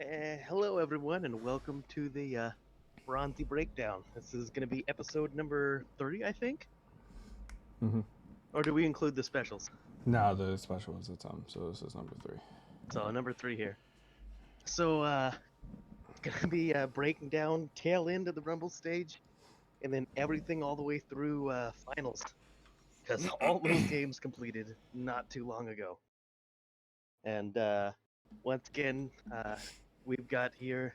Hello, everyone, and welcome to the Bronzie Breakdown. This is going to be episode number 30, I think? Mm-hmm. Or do we include the specials? No, the special was at time, so this is number 3. So, number 3 here. So, it's going to be breaking down tail end of the Rumble stage, and then everything all the way through finals. Because all those games completed not too long ago. And once again, we've got here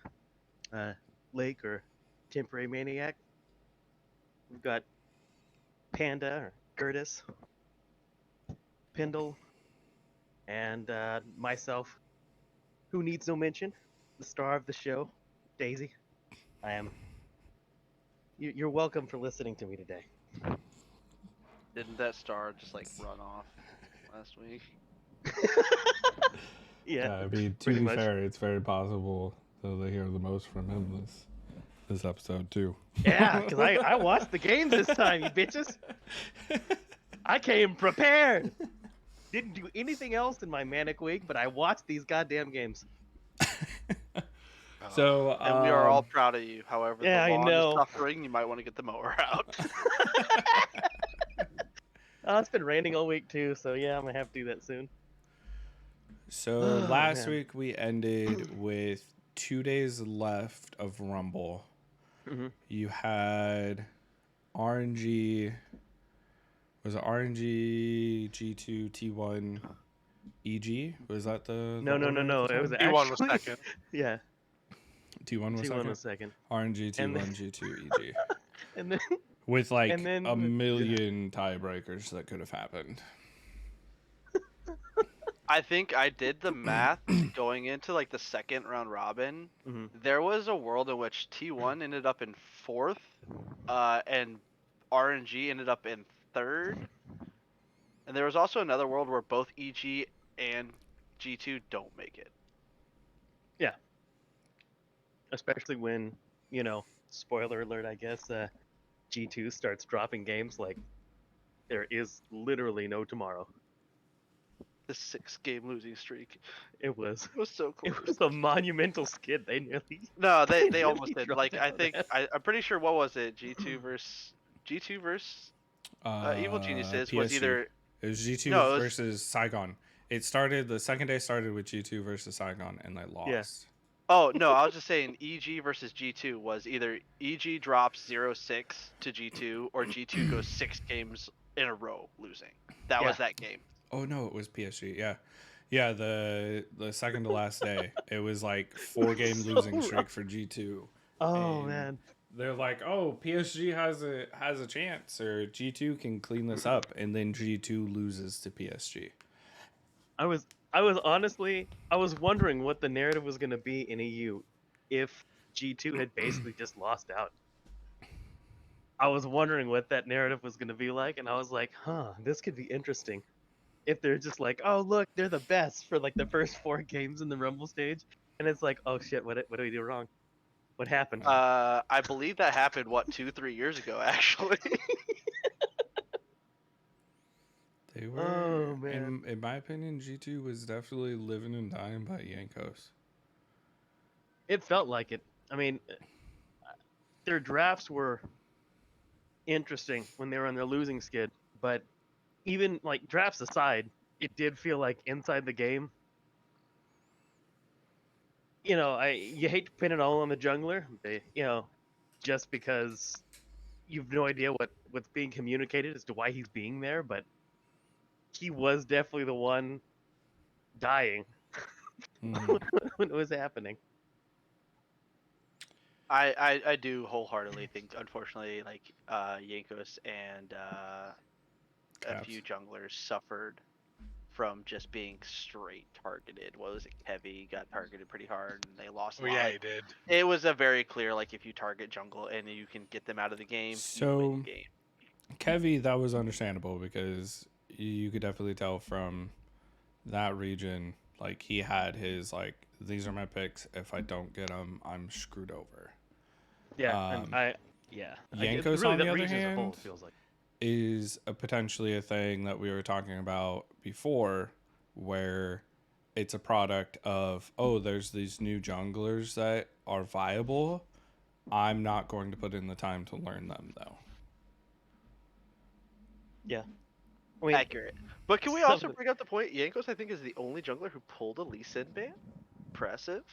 Lake, or Temporary Maniac. We've got Panda, or Curtis, Pendle, and myself, who needs no mention, the star of the show, Daisy. I am. You're welcome for listening to me today. Didn't that star just run off last week? Yeah, I mean, to pretty be much. fair, it's very possible that they hear the most from him this episode too. Yeah, because I watched the games this time, you bitches. I came prepared. Didn't do anything else in my manic week, but I watched these goddamn games. So, And we are all proud of you. However, Yeah, the I lawn is know. suffering. You might want to get the mower out. It's been raining all week too, so yeah, I'm gonna have to do that soon. So Oh, last man. week we ended with 2 days left of Rumble. Mm-hmm. You had RNG. Was it RNG G2 T1 EG? Was that the No. order at the It was time? actually T1 was second. Yeah, T1 was T1 second. was second, RNG And T1 then- G2 EG. and then With like And then- a million tiebreakers that could have happened. I think I did the math going into the second round robin. Mhm. There was a world in which T1 ended up in fourth, and RNG ended up in third. And there was also another world where both EG and G2 don't make it. especially when, spoiler alert, I guess, G2 starts dropping games like there is literally no tomorrow. The 6-game losing streak. It was It was so close. it was a monumental skid. They nearly No, they nearly almost did. dropped I out of think that. I'm pretty sure. What was it? G2 versus Evil Geniuses was PSG. either. It was G2 No, it was- versus Saigon. The second day started with G2 versus Saigon, and they lost. Yeah. Oh no, I was just saying EG versus G2 was either EG drops 0-6 to G2 or G2 goes 6 games in a row losing. That was that game. Oh no, it was PSG. Yeah, yeah. The second to last day, it was like 4-game So losing rough. streak for G2. Oh And man. They're like, oh, PSG has a chance, or G2 can clean this up, and then G2 loses to PSG. I was honestly wondering what the narrative was going to be in EU if G2 had basically just lost out. I was wondering what that narrative was going to be like, and I was like, this could be interesting. If they're just like, oh look, they're the best for like the first 4 games in the Rumble stage, and it's like, oh shit, what do we do wrong? What happened? I believe that happened 2-3 years ago actually. They were, Oh, man. in my opinion, G2 was definitely living and dying by Yankos. It felt like it. I mean, their drafts were interesting when they were on their losing skid, but even like drafts aside, it did feel like inside the game. You hate to pin it all on the jungler, just because you've no idea what's being communicated as to why he's being there, but he was definitely the one dying Mhm. when it was happening. I do wholeheartedly think, unfortunately, Yankos and a Caps. few junglers suffered from just being straight targeted. What was it? Kevy got targeted pretty hard, and they lost. Oh yeah, he did. It was a very clear, if you target jungle and you can get them out of the game, you win the game. Kevy, that was understandable because you could definitely tell from that region, like he had his these are my picks. If I don't get them, I'm screwed over. Yeah, and Yankos, really, on the that other region as a whole hand, feels like. is potentially a thing that we were talking about before, where it's a product of, oh, there's these new junglers that are viable. I'm not going to put in the time to learn them, though. Yeah. I mean, Accurate. But can we some also of the- bring up the point? Yankos, I think, is the only jungler who pulled a Lee Sin ban. Impressive.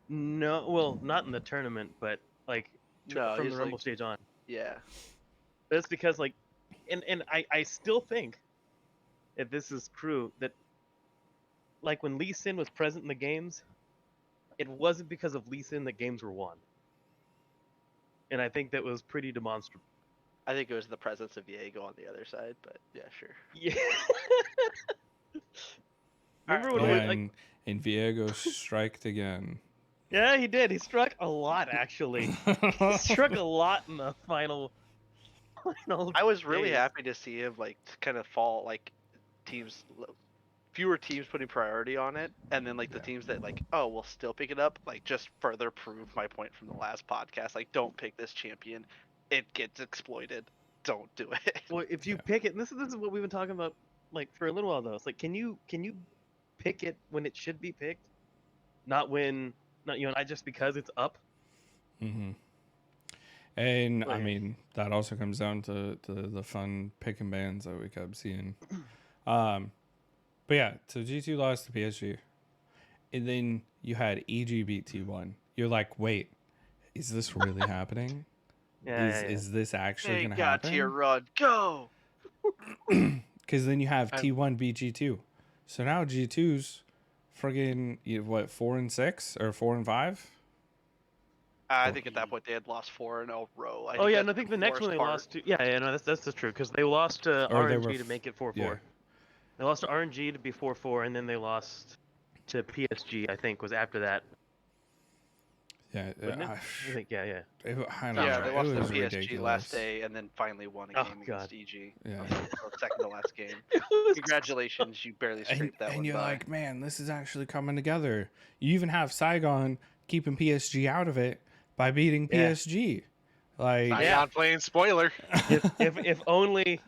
no, well, not in the tournament, but like No, from he's the like, Rumble stage on. yeah. That's because like, and I still think that this is true that like when Lee Sin was present in the games, it wasn't because of Lee Sin that games were won. And I think that was pretty demonstrable. I think it was the presence of Diego on the other side, but yeah, sure. Yeah. Remember when Yeah, we, like, and Viego striked again. yeah, he did. He struck a lot actually. He struck a lot in the final. I was really days. happy to see him like kind of fall like teams, fewer teams putting priority on it, and then like the teams that like, oh, we'll still pick it up, like just further prove my point from the last podcast. Like, don't pick this champion, it gets exploited. Don't do it. Well, if you Yeah. pick it, and this is what we've been talking about like for a little while though. It's like, can you pick it when it should be picked, not not just because it's up. Mm-hmm. And I Like- mean, that also comes down to the fun pick and bans that we kept seeing. But yeah, so G2 lost to PSG. And then you had EG beat T1. You're like, wait, is this really happening? Yeah, Is this actually They going to got happen? tier run, go. Because then you have T1 beat G2. So now G2's friggin' 4-6 or 4-5? I think at that point they had lost 4 in a row. Oh yeah, and I think the next one they lost to no, that's true because they lost to Or they RNG were to make it 4-4. yeah. They lost to RNG to be 4-4, and then they lost to PSG. I think was after that. Yeah, Wasn't it? I think yeah. I don't Yeah, know. they It lost to was PSG ridiculous. last day, and then finally won a Oh, game God. against EG. Yeah. So second to last game. It was- Congratulations, you barely scraped that And one you're by. like, man, this is actually coming together. You even have Saigon keeping PSG out of it by beating Yeah. PSG. Like, Not Yeah. playing spoiler. if only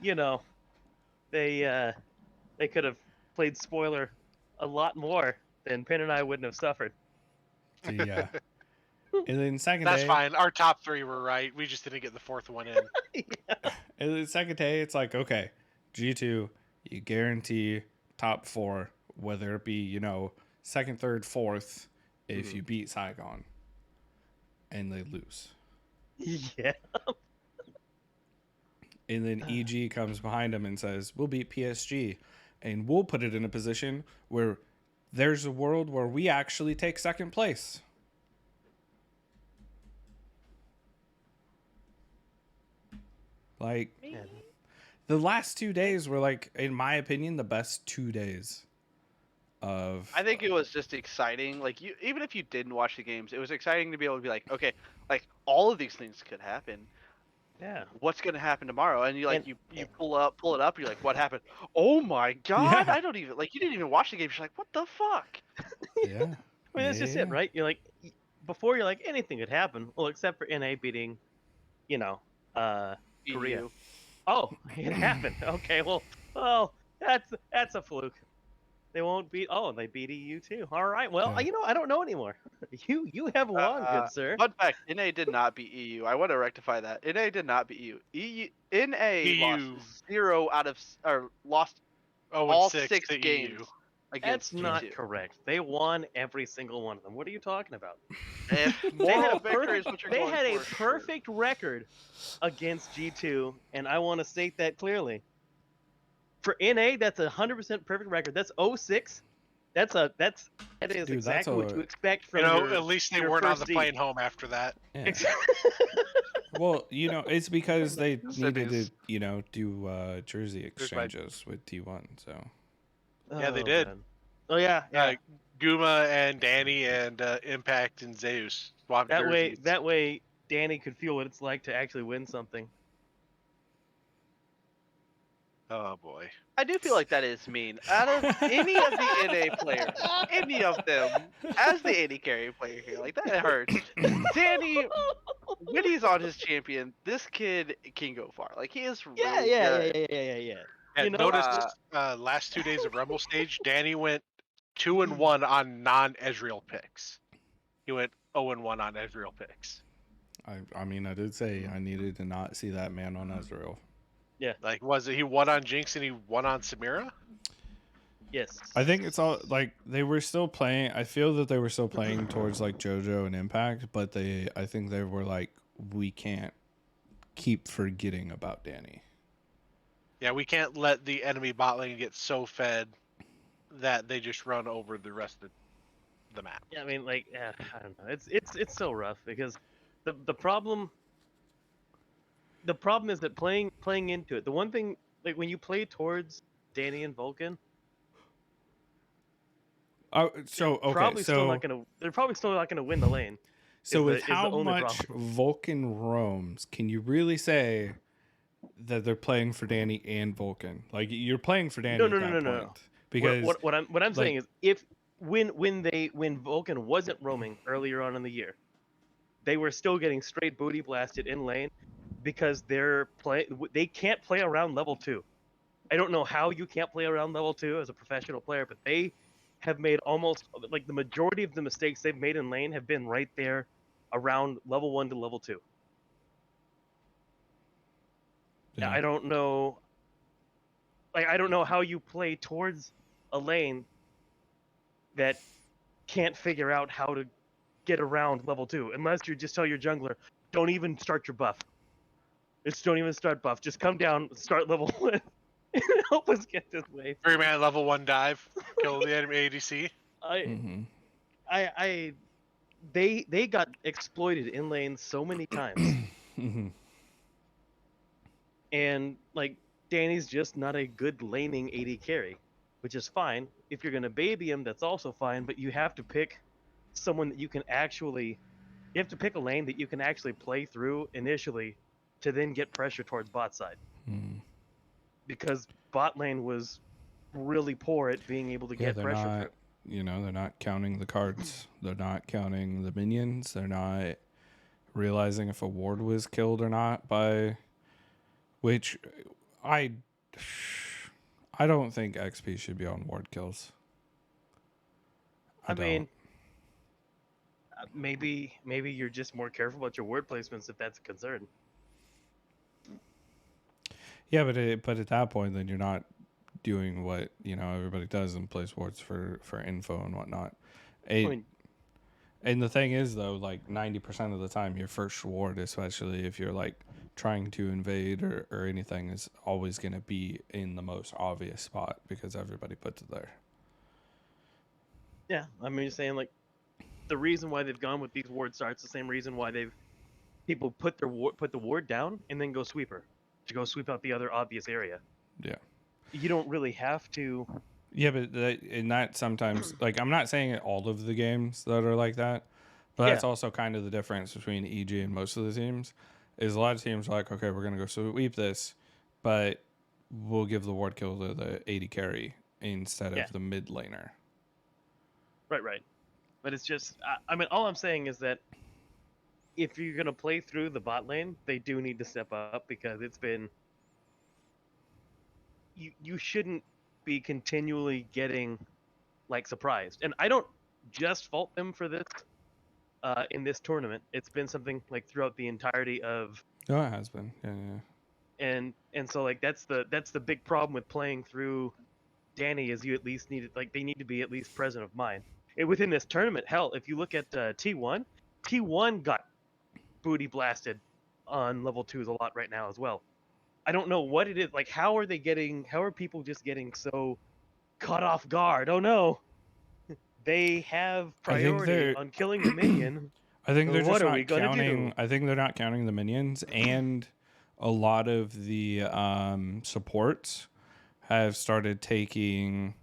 they could have played spoiler a lot more, then Pin and I wouldn't have suffered. yeah. And then second That's day, fine. Our top 3 were right. We just didn't get the 4th one in. and then second day, it's like, okay, G2, you guarantee top 4, whether it be, second, third, fourth, if you beat Saigon. And they lose. Yeah. And then EG comes behind them and says, we'll beat PSG. And we'll put it in a position where there's a world where we actually take second place. Like, Yeah. the last 2 days were, like, in my opinion, the best 2 days of... I think it was just exciting. Like even if you didn't watch the games, it was exciting to be able to be like, okay, like all of these things could happen. Yeah. What's gonna happen tomorrow? And you And- you pull it up. You're like, what happened? Oh my god! Yeah. I don't even you didn't even watch the game. You're like, what the fuck? Yeah. I mean, that's just it, Yeah. right? You're like, before you're like, anything could happen. Well, except for NA beating, Korea. EU. Oh, it happened. Okay, well, that's a fluke. They won't beat. Oh, they beat EU too. All right. Well, Yeah. I don't know anymore. You have won, good sir. Fun fact: NA did not beat EU. I want to rectify that. NA did not beat NA EU. lost 0 out of or lost Oh, all and 6 6 to games EU. against That's not G2. correct. They won every single one of them. What are you talking about? If They moral had a victory is perfect, what you're they going had a for, sure. perfect record against G2, and I want to state that clearly. For NA, that's a 100% perfect record. That's 0-6. That is Dude, exactly what that's you expect from At least they your weren't on first the seed. plane home after that. Yeah. Well, it's because they needed Cities. to, do jersey Here's my- exchanges with T1. So Yeah, they did. man. Oh yeah, yeah. Guma and Danny and Impact and Zeus swapped jerseys. That way, Danny could feel what it's like to actually win something. Oh boy. I do feel like that is mean. Out of any of the NA players, any of them, as the AD carry player here, like that hurts. Danny, when he's on his champion, this kid can go far. Like he is really good. Yeah. And You know, notice last 2 days of Rumble stage, Danny went 2-1 on non-Ezreal picks. He went 0-1 on Ezreal picks. I mean, I did say I needed to not see that man on Ezreal. Like, was it he won on Jinx and he won on Samira? Yes. I think it's all like they were still playing. I feel that they were still playing towards like JoJo and Impact, but I think they were like, we can't keep forgetting about Danny. Yeah, we can't let the enemy bot lane get so fed that they just run over the rest of the map. Yeah, I mean, like, I don't know. It's so rough because the problem is that playing into it. The one thing, like, when you play towards Danny and Vulcan, Okay, they're probably still not gonna win the lane. So with is the how only much problem. Vulcan roams, can you really say that they're playing for Danny and Vulcan? Like, you're playing for Danny No, at no, that no, no, no. point. Because what I'm like, saying is, if when Vulcan wasn't roaming earlier on in the year, they were still getting straight booty blasted in lane because they can't play around level 2. I don't know how you can't play around level 2 as a professional player, but they have made almost like the majority of the mistakes they've made in lane have been right there around level 1 to level 2. yeah. I don't know. Like, I don't know how you play towards a lane that can't figure out how to get around level 2 unless you just tell your jungler, don't even start your buff. Just don't even start buff. Just come down, start level 1, and help us get this wave. 3-man level 1 dive, kill the enemy ADC. They got exploited in lane so many times, and like Danny's just not a good laning AD carry, which is fine. If you're gonna baby him, that's also fine. But you have to pick someone that you can actually. You have to pick a lane that you can actually play through initially, to then get pressure towards bot side. Because bot lane was really poor at being able to get pressure through. You know, they're not counting the cards. They're not counting the minions. They're not realizing if a ward was killed or not by... Which I don't think XP should be on ward kills. I mean, maybe you're just more careful about your word placements if that's a concern. Yeah, but at that point, then you're not doing what, you know, everybody does and plays wards for info and whatnot. And the thing is, though, like 90% of the time, your first ward, especially if you're like trying to invade or anything, is always going to be in the most obvious spot because everybody puts it there. Yeah, I mean, you're saying like the reason why they've gone with these ward starts, the same reason why people put the ward down and then go sweeper to go sweep out the other obvious area. Yeah. You don't really have to. Yeah, but that sometimes, like, I'm not saying all of the games that are like that, but that's also kind of the difference between EG and most of the teams. Is a lot of teams are like, okay, we're gonna go sweep this, but we'll give the ward kill to the AD carry instead of the mid laner. Right. But it's just, I mean, all I'm saying is that if you're gonna play through the bot lane, they do need to step up because it's been. You shouldn't be continually getting like surprised, and I don't just fault them for this. In this tournament, it's been something like throughout the entirety of. Oh, it has been, yeah. And so like that's the big problem with playing through Danny is you at least need like they need to be at least present of mind. And within this tournament, hell, if you look at T1 got booty blasted on level 2s a lot right now as well. I don't know what it is. Like, how are people just getting so caught off guard? Oh no, they have priority on killing the minion. I think they're what just are we not gonna counting. do? I think they're not counting the minions, and a lot of the supports have started taking.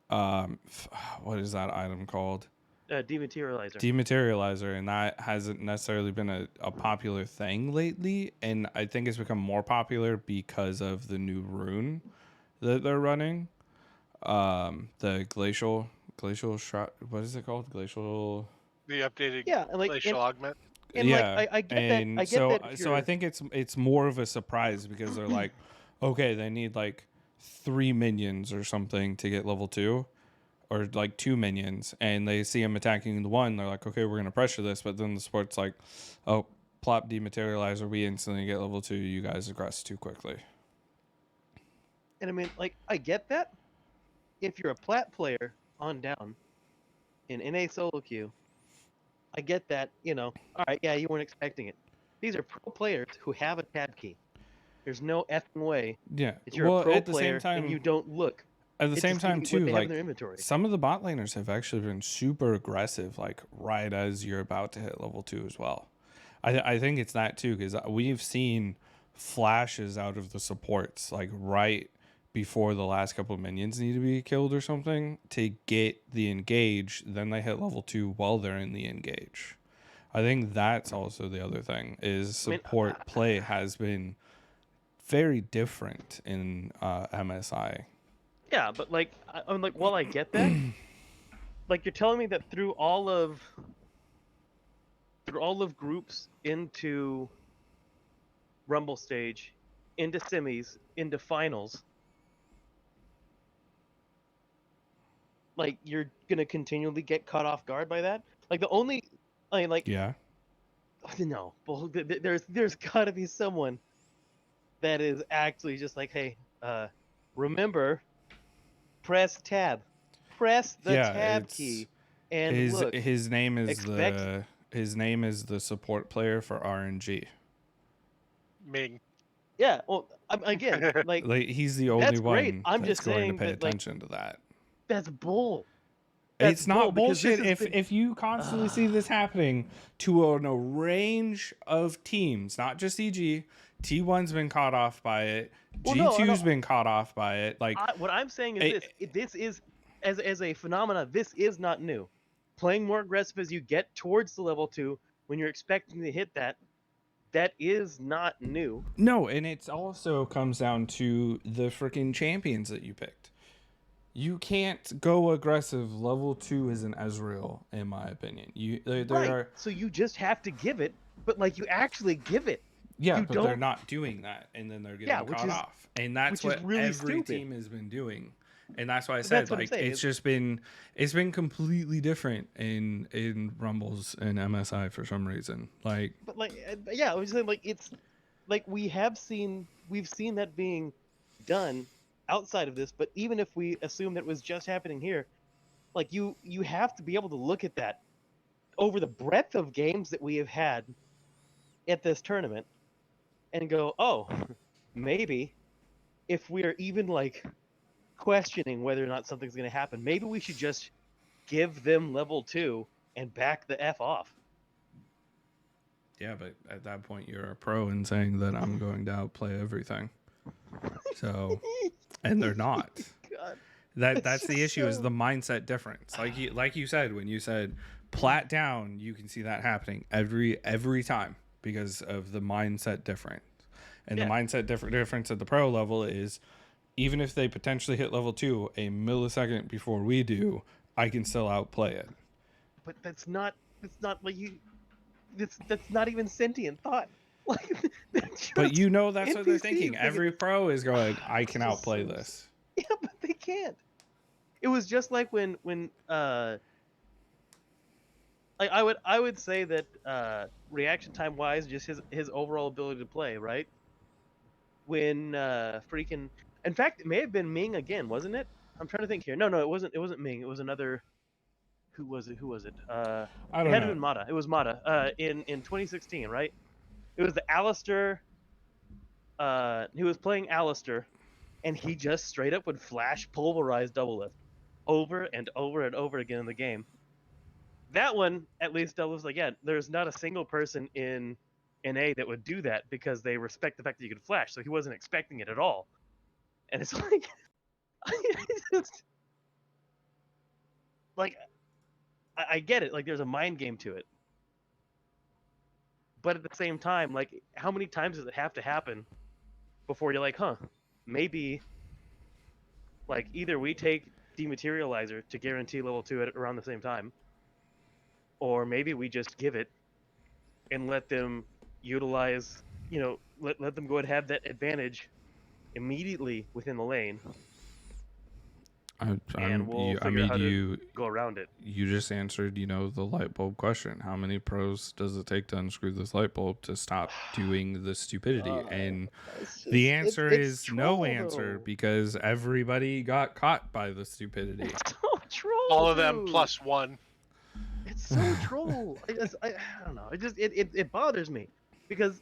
What is that item called? Dematerializer, and that hasn't necessarily been a popular thing lately, and I think it's become more popular because of the new rune that they're running. The glacial shroud, what is it called? Glacial. The updated glacial augment. And like I get and that. I get that. So I think it's more of a surprise because they're like, okay, they need like 3 minions or something to get level 2. or like 2 minions, and they see him attacking the one, they're like, okay, we're gonna pressure this, but then the support's like, oh, plop dematerializer, we instantly get level 2, you guys aggress too quickly. And I mean, like, I get that. If you're a plat player on down in NA solo queue, I get that, all right, yeah, you weren't expecting it. These are pro players who have a tab key. There's no effing way Yeah, that you're a well, pro at the player same time, and you don't look. at the It's same just time what too, they have in like, their inventory. some of the bot laners have actually been super aggressive, like right as you're about to hit level 2 as well. I think it's that too, because we've seen flashes out of the supports like right before the last couple of minions need to be killed or something to get the engage, then they hit level 2 while they're in the engage. I think that's also the other thing, is support play has been very different in MSI. Yeah, but like, I'm like, well, I get that. Like, you're telling me that through all of groups into Rumble stage, into semis, into finals, like, you're gonna continually get caught off guard by that? Like, the only, I mean, like, Yeah. no, well, there's gotta be someone that is actually just like, hey, remember, press tab, press the tab key, and look. His name is expect- the support player for RNG. Ming. Yeah, well, again, like, Like, he's the only that's great. one I'm that's just going to saying pay that, like, attention to that. that's bull. That's It's not bull, because this bullshit has been- if you constantly see this happening to a range of teams, not just EG. T1's been caught off by it. Well, no, G2's been caught off by it. Like, what I'm saying is this is, as a phenomena, this is not new. Playing more aggressive as you get towards the level 2, when you're expecting to hit that is not new. no, and it also comes down to the freaking champions that you picked. You can't go aggressive. Level 2 is an Ezreal, in my opinion. Right. So you just have to give it, but like, you actually give it. Yeah, You but don't- they're not doing that, and then they're getting which caught is- off, and that's which is what really every stupid. team has been doing, and that's why I But said, that's what I'm like, saying, it's been completely different in Rumbles and MSI for some reason. Like, But like, yeah, I was saying, like, it's like we've seen that being done outside of this, but even if we assume that it was just happening here, like, you have to be able to look at that over the breadth of games that we have had at this tournament and go, oh, maybe if we're even like questioning whether or not something's going to happen, maybe we should just give them level 2 and back the F off. yeah, but at that point you're a pro in saying that I'm going to outplay everything. So, and they're not. God. That's the issue, is the mindset difference. Like you said, when you said plat down, you can see that happening every time because of the mindset difference. And the mindset difference at the pro level is, even if they potentially hit level 2 a millisecond before we do, I can still outplay it. But that's not like you. That's not even sentient thought. Like, But you know that's what they're NPCs thinking. Every pro is going, I can outplay this. Yeah, but they can't. It was just like when like, I would say that reaction time wise, just his overall ability to play, right? When freaking, in fact, it may have been Ming again, wasn't it? I'm trying to think here. No, it wasn't Ming. It was another. Who was it? I It don't had to know. been Mata. It was Mata. In 2016, right? It was the Alistair. He was playing Alistair, and he just straight up would flash pulverize double lift over and over and over again in the game. That one, at least, I was like, yeah, there's not a single person in NA that would do that because they respect the fact that you could flash, so he wasn't expecting it at all. And it's like, it's just, like, I get it, like, there's a mind game to it. But at the same time, like, how many times does it have to happen before you're like, huh, maybe, like, either we take Dematerializer to guarantee level 2 at around the same time, or maybe we just give it and let them utilize, let them go and have that advantage immediately within the lane. and we'll figure out how to go around it. You just answered, the light bulb question. How many pros does it take to unscrew this light bulb to stop doing the stupidity? And the answer is no answer because everybody got caught by the stupidity. It's so troll. All of them dude. plus one. It's so troll. I don't know. It bothers me because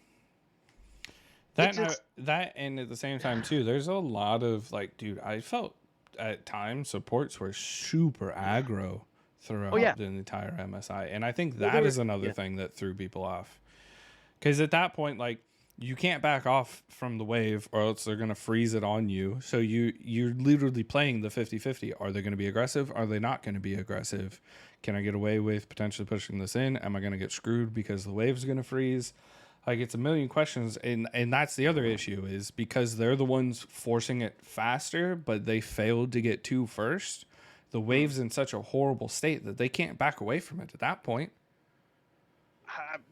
that and at the same time too, there's a lot of dude, I felt at times supports were super aggro throughout the entire MSI, and I think that is another thing that threw people off. Because at that point, you can't back off from the wave or else they're gonna freeze it on you. So you're literally playing the 50-50. Are they gonna be aggressive? Are they not gonna be aggressive? Can I get away with potentially pushing this in? Am I gonna get screwed because the wave's gonna freeze? It's a million questions, and that's the other issue is because they're the ones forcing it faster, but they failed to get to first. The wave's in such a horrible state that they can't back away from it at that point.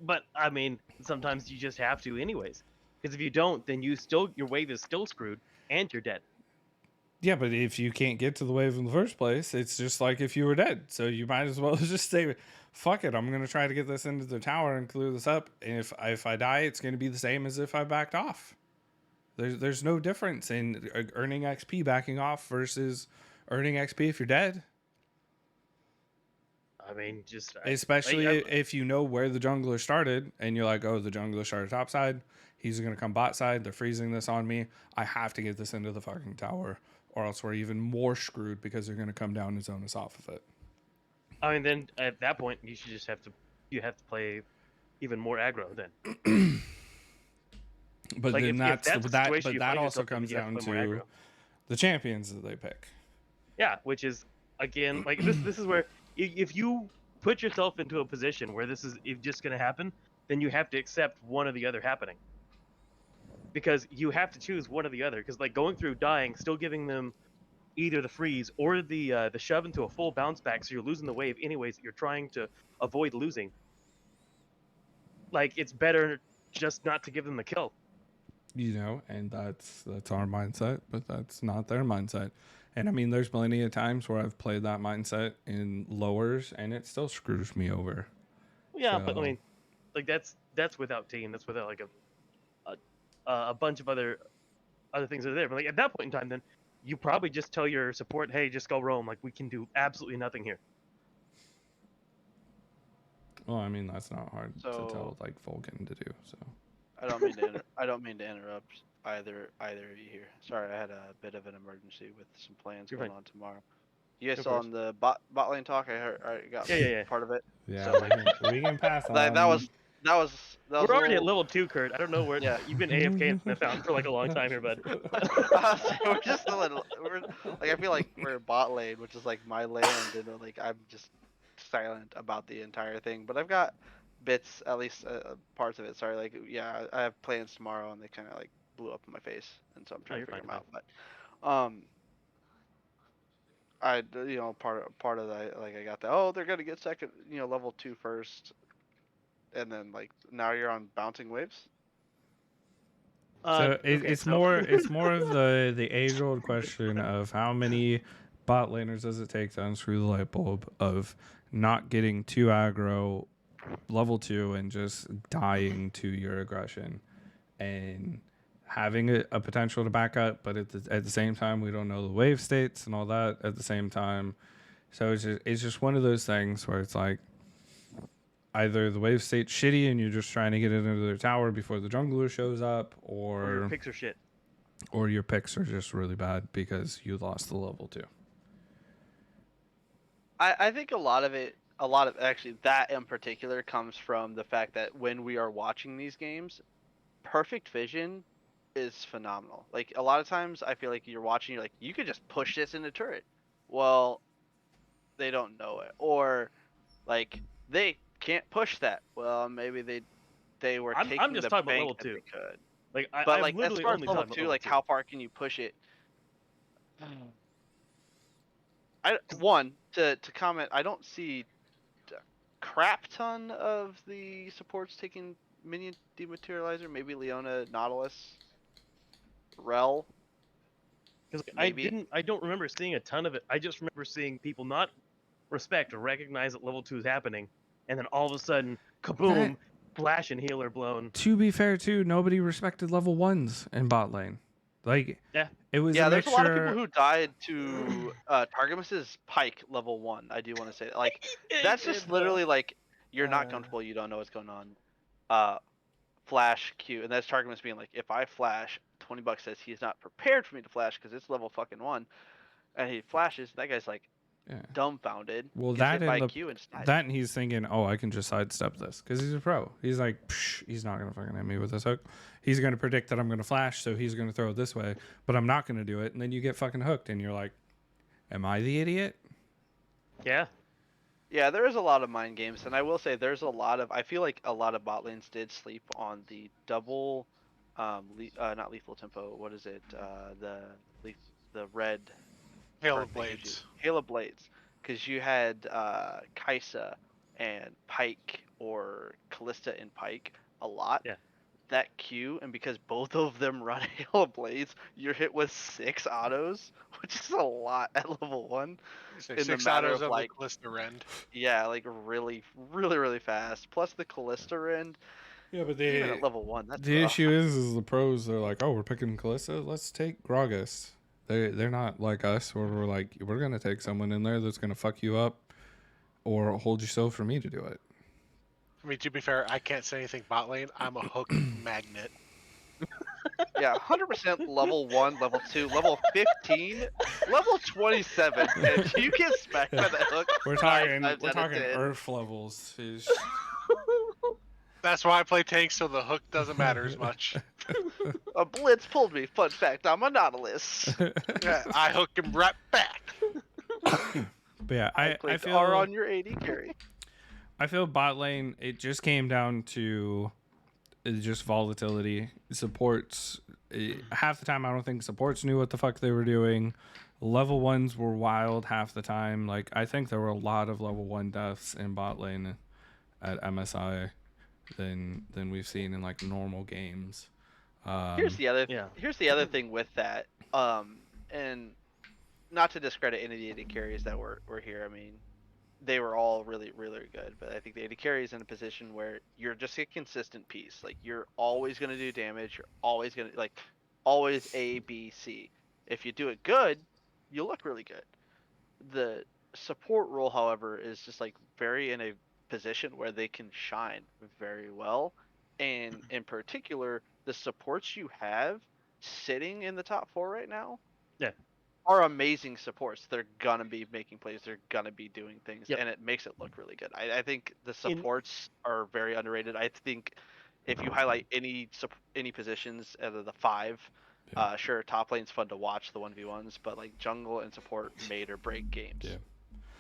But I mean, sometimes you just have to, anyways. Because if you don't, then your wave is still screwed, and you're dead. Yeah, but if you can't get to the wave in the first place, it's just like if you were dead. So you might as well just say, fuck it, I'm going to try to get this into the tower and clear this up. And if I die, it's going to be the same as if I backed off. There's no difference in earning XP backing off versus earning XP if you're dead. I mean, especially if you know where the jungler started and you're like, oh, the jungler started top side. He's going to come bot side. They're freezing this on me. I have to get this into the fucking tower or else we're even more screwed because they're going to come down and zone us off of it. I mean, then at that point, you should just have to play even more aggro then. But then that also comes down to the champions that they pick. Yeah, which is again this is where if you put yourself into a position where this is just going to happen, then you have to accept one or the other happening. Because you have to choose one or the other. Because going through dying, still giving them either the freeze or the shove into a full bounce back, so you're losing the wave anyways that you're trying to avoid losing. It's better just not to give them the kill. And that's our mindset, but that's not their mindset. And I mean, there's plenty of times where I've played that mindset in lowers, and it still screws me over. Yeah, so. But I mean, that's without team. That's without a bunch of other things that are there. But at that point in time, then you probably just tell your support, "Hey, just go roam. We can do absolutely nothing here." Well, I mean, that's not hard to tell Vulcan to do. So I don't mean to interrupt either of you here. Sorry, I had a bit of an emergency with some plans going on tomorrow. You guys saw on the bot lane talk. I got part of it. Yeah, so, we can pass on. That was we're already at level 2, Kurt. I don't know where you've been AFK in the fountain for a long time here, bud. We're just still I feel like we're bot lane, which is my land, and I'm just silent about the entire thing. But I've got bits, at least parts of it. Sorry, I have plans tomorrow, and they kind of blew up in my face, and so I'm trying to figure them out. But I part of that I got that. Oh, they're gonna get second, level 2 first. And then now you're on bouncing waves. So it's more of the age old question of how many bot laners does it take to unscrew the light bulb of not getting too aggro level 2 and just dying to your aggression and having a potential to back up, but at the same time we don't know the wave states and all that at the same time. So it's just one of those things where it's either the wave state's shitty and you're just trying to get it into their tower before the jungler shows up, or your picks are shit. Or your picks are just really bad because you lost the level 2. I think a lot of actually that in particular comes from the fact that when we are watching these games, perfect vision is phenomenal. A lot of times I feel you're watching, you're you could just push this in the turret. Well, they don't know it. Or they can't push that. Well, maybe they were taking I'm just the talking bank about level 2. But I've as far as level 2, how far can you push it? To comment, I don't see a crap ton of the supports taking minion dematerializer. Maybe Leona, Nautilus, Rel. Because Maybe. I don't remember seeing a ton of it. I just remember seeing people not respect or recognize that level 2 is happening, and then all of a sudden, kaboom, flash and healer blown. To be fair, too, nobody respected level 1s in bot lane. Like, Yeah. it was Yeah, a there's a lot of people mixture. who died to Targamas's Pike level 1. I do want to say like that's just literally like you're not comfortable, you don't know what's going on. Flash Q, and that's Targamas being like, if I flash, $20 says he's not prepared for me to flash because it's level fucking 1, and he flashes. That guy's like Yeah. dumbfounded. Well, Gets that hit by and a the Q and dies. that and he's thinking, oh, I can just sidestep this because he's a pro. He's like, psh, he's not gonna fucking hit me with this hook. He's gonna predict that I'm gonna flash, so he's gonna throw it this way, but I'm not gonna do it. And then you get fucking hooked, and you're like, am I the idiot? Yeah. Yeah, there is a lot of mind games, and I will say there's a lot of. I feel like a lot of bot lanes did sleep on the double, not lethal tempo. What is it? The red. Hail burn of thing was Blades. used. Hail of Blades, because you had Kaisa and Pike or Callista and Pike a lot. Yeah. That Q, and because both of them run Hail of Blades, you're hit with 6 autos, which is a lot at level 1. So In the 6 matter autos of of like, the Callista Rend. yeah, like really, really, really fast. Plus the Callista Rend, Yeah, but even at level 1, that's the rough. issue is the pros. They're like, oh, we're picking Kalista. Let's take Gragas. They're not like us, where we're like, we're gonna take someone in there that's gonna fuck you up, or hold you so for me to do it. I mean, to be fair, I can't say anything bot lane. I'm a hook magnet. Yeah, 100% level 1, level 2, level 15, level 27. And you get smacked by the hook. We're 9 talking times out of 10. Earth levels. That's why I play tank, so the hook doesn't matter as much. A blitz pulled me. Fun fact, I'm a Nautilus. Yeah, I hook him right back. But yeah, I Click feel R on your AD carry. I feel bot lane. It just came down to just volatility. Supports half the time. I don't think supports knew what the fuck they were doing. Level 1s were wild half the time. Like, I think there were a lot of level 1 deaths in bot lane at MSI than we've seen in like normal games. Here's the other. Yeah. Here's the other thing with that. And not to discredit any of the AD carries that were here. I mean, they were all really, really good. But I think the AD carry is in a position where you're just a consistent piece. Like, you're always gonna do damage. You're always gonna always A, B, C. If you do it good, you look really good. The support role, however, is just like very in a position where they can shine very well. And in particular, the supports you have sitting in the top 4 right now, Yeah. are amazing supports. They're gonna be making plays. They're gonna be doing things, Yep. and it makes it look really good. I think the supports are very underrated. I think if you highlight any positions out of the 5, sure, top lane's fun to watch, the 1v1s, but like jungle and support made or break games. Yeah.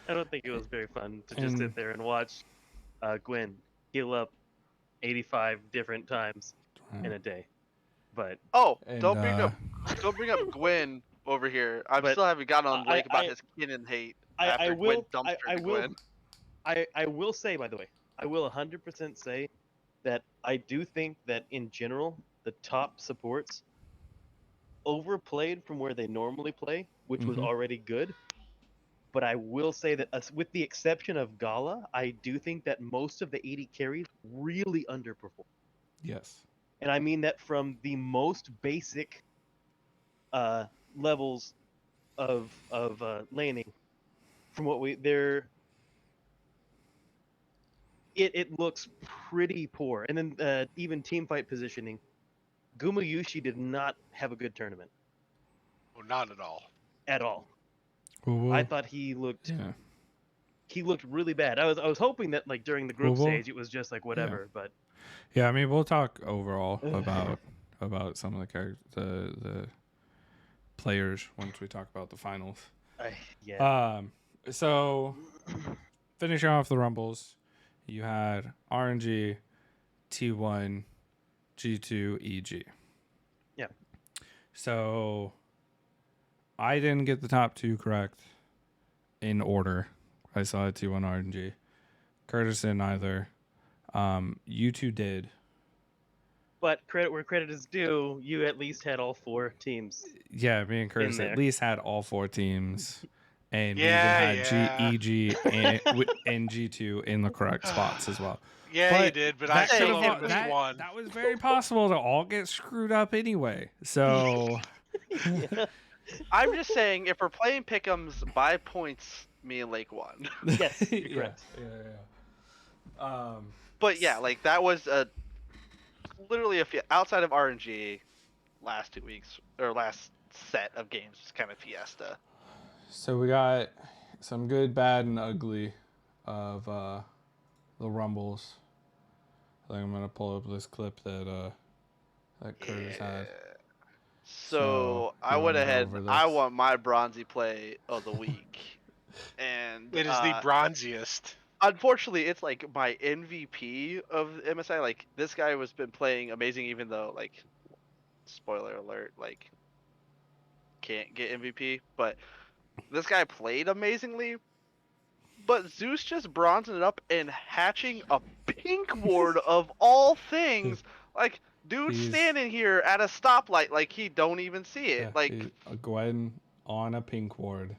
I don't think it was very fun to just sit there and watch Gwen heal up 85 different times in a day. But Oh, And, don't bring up Gwen over here. I But still haven't gotten on Lake about I- his Kennen hate I after will Gwen dumpster I to will Gwen. I will say, by the way, I will 100% say that I do think that in general the top supports overplayed from where they normally play, which was Mhm. already good. But I will say that with the exception of Gala, I do think that most of the 80 carries really underperformed. Yes. And I mean that from the most basic levels of laning, from what it looks pretty poor. And then even team fight positioning, Gumayushi did not have a good tournament Well, not at all. at all. Well, I thought he looked yeah. really bad. I was hoping that like during the group Well, stage it was just like whatever, but Yeah, I mean, we'll talk overall about some of the players once we talk about the finals. yeah. So finishing off the Rumbles, you had RNG, T1, G2, EG. Yeah. So I didn't get the top 2 correct in order. I saw T1, RNG. Curtis didn't either. You two did. But credit where credit is due, you at least had all 4 teams. Yeah, me and Curtis there. at least had all 4 teams, and we even Yeah, had yeah. GEG and G2 in the correct spots as well. Yeah, you But did, but I that could still saying have only missed that one. that was very possible to all get screwed up anyway. So Yeah. I'm just saying, if we're playing pick'ems by points, me and Lake won. Yes, you're yeah, correct. yeah. But yeah, like that was literally outside of RNG, last 2 weeks or last set of games was kind of fiesta. So we got some good, bad, and ugly of the rumbles. I think I'm gonna pull up this clip that Curtis had. So So I you want went to go ahead. over I this? want my Bronzy play of the week, and It is the bronziest. unfortunately, it's like my MVP of MSI. Like this guy was been playing amazing, even though like spoiler alert, like can't get MVP. But this guy played amazingly. But Zeus just bronzing it up and hatching a pink ward of all things. Like dude He's standing here at a stoplight, like he don't even see it. yeah, Like a Gwen on a pink ward,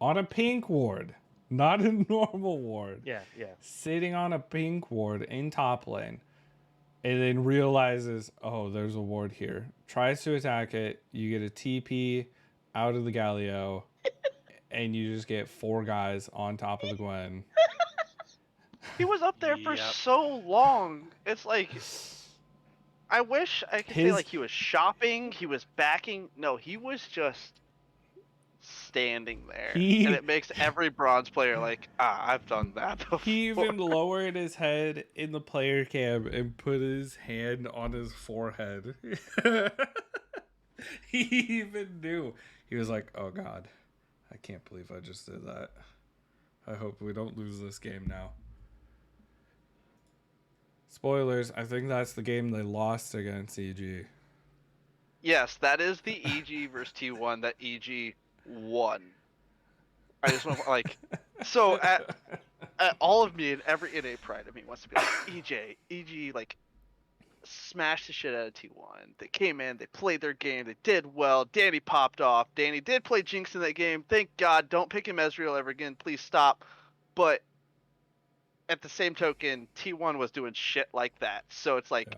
on a pink ward, not a normal ward. Yeah. Sitting on a pink ward in top lane, and then realizes, oh, there's a ward here. Tries to attack it. You get a TP out of the Galio, and you just get 4 guys on top of the Gwen. he was up there for Yep. so long. It's like I wish I could say His like he was shopping, he was backing. No, he was just standing there. He- And it makes every bronze player like, I've done that before. He even lowered his head in the player cam and put his hand on his forehead. He even knew. He was like, oh God, I can't believe I just did that. I hope we don't lose this game now. Spoilers, I think that's the game they lost against EG. Yes, that is the EG versus T1 that EG won. I just want to like so at all of me and every NA pride of me wants to be like EG like smashed the shit out of T1. They came in, they played their game, they did well. Danny popped off. Danny did play Jinx in that game. Thank God, don't pick him Ezreal ever again. Please stop. But at the same token, T1 was doing shit like that. So it's like,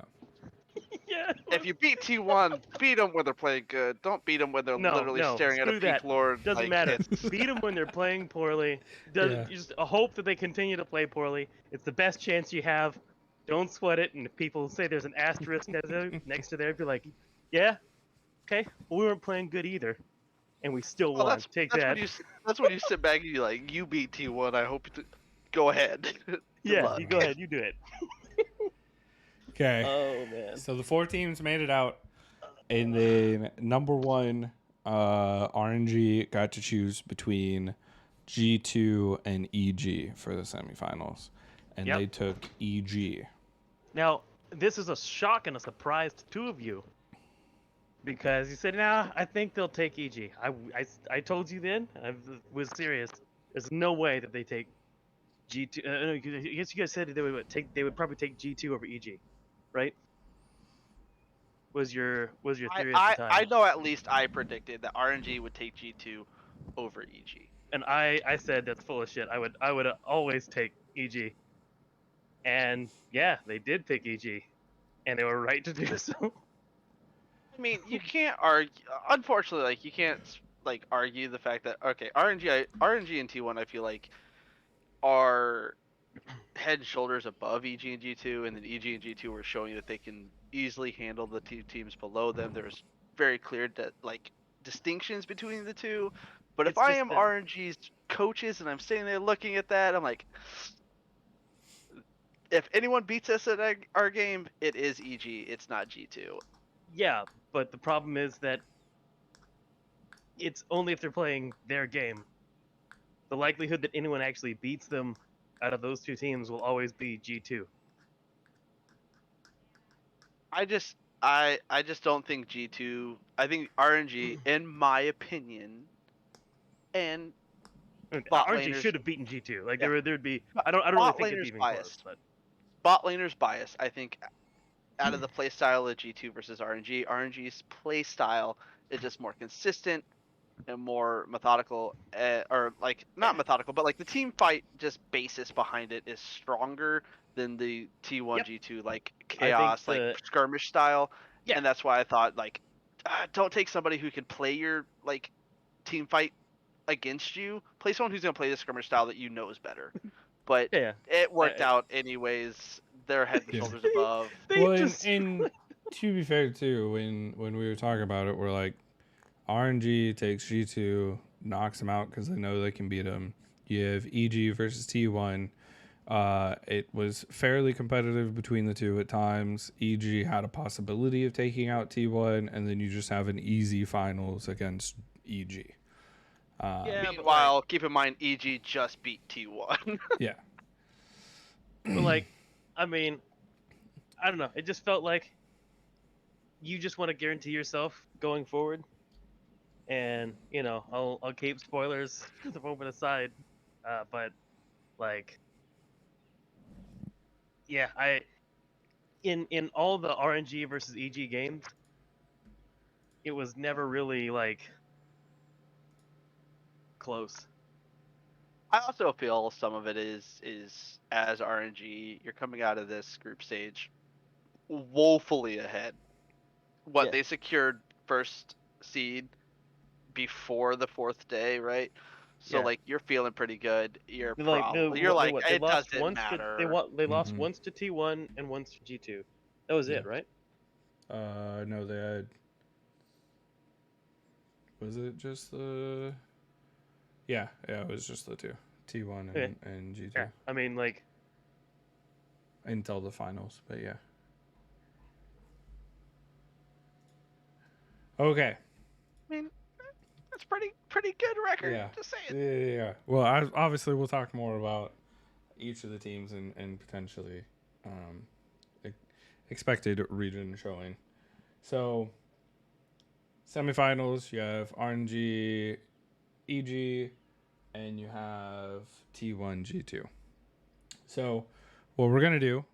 Yeah. if you beat T1, beat them when they're playing good. Don't beat them when they're literally staring at a screw pink that. lord. Doesn't like, matter. it's- Beat them when they're playing poorly. Yeah. Just a hope that they continue to play poorly. It's the best chance you have. Don't sweat it. And if people say there's an asterisk next to there, be like, yeah, okay, well, we weren't playing good either, and we still Well, won. Take that. That's when you sit back and you like, you beat T1. I hope you go ahead. Good Yeah, luck. you go ahead. You do it. Okay. Oh man. So the 4 teams made it out, and then number 1, RNG got to choose between G2 and EG for the semifinals, and Yep. they took EG. Now, this is a shock and a surprise to 2 of you. Because you said, nah, I think they'll take EG. I told you then, I was serious. There's no way that they take G2. I guess you guys said they would probably take G2 over EG, right? Was your theory at the time? I know at least I predicted that RNG would take G2 over EG. And I said that's full of shit. I would always take EG. And yeah, they did pick EG, and they were right to do so. I mean, you can't argue. Unfortunately, like you can't like argue the fact that okay, RNG and T1, I feel like are head and shoulders above EG and G2, and then EG and G2 were showing that they can easily handle the 2 teams below them. There's very clear like distinctions between the two. But if It's I just am that- RNG's coaches and I'm sitting there looking at that, I'm like, if anyone beats us at our game, it is EG. It's not G2. Yeah, but the problem is that it's only if they're playing their game. The likelihood that anyone actually beats them out of those 2 teams will always be G2. I just don't think G2. I think RNG, in my opinion, and bot RNG laners- should have beaten G2. Like Yeah. there'd be. I don't really Bot think it'd be laner's even biased. close. But bot laner's bias. I think out of the play style of G2 versus RNG. RNG's play style is just more consistent and more methodical, or like not methodical, but like the team fight just basis behind it is stronger than the T1 Yep. G2 like I think chaos like skirmish style, Yeah. and that's why I thought like don't take somebody who can play your like team fight against you. Play someone who's gonna play the skirmish style that you know is better. But Yeah. it worked I- out anyways. They're head and Yeah. shoulders above. They Well, just and to be fair too, when we were talking about it, we're like, RNG takes G2, knocks them out because they know they can beat them. You have EG versus T1. It was fairly competitive between the two at times. EG had a possibility of taking out T1, and then you just have an easy finals against EG. yeah, but Meanwhile, keep in mind EG just beat T1. Yeah. like, I mean, I don't know. It just felt like you just want to guarantee yourself going forward. And I'll keep spoilers to the moment aside, but like, yeah, in all the RNG versus EG games, it was never really like close. I also feel some of it is as RNG, you're coming out of this group stage woefully ahead. What Yeah. they secured first seed before the fourth day, right? So Yeah. like you're feeling pretty good. You're Like probably you're like they it lost doesn't once matter. they lost Mhm. once to T1 and once to G2. That was Yeah. it, right? No, they had. Was it just the? Yeah, it was just the two, T1 Okay. and G2, Yeah. I mean, like, until the finals. But yeah. Okay. I mean, that's pretty good record. Yeah. Just saying. Yeah. Well, obviously we'll talk more about each of the teams and potentially expected region showing. So semifinals, you have RNG, EG, and you have T1, G2. So what we're gonna do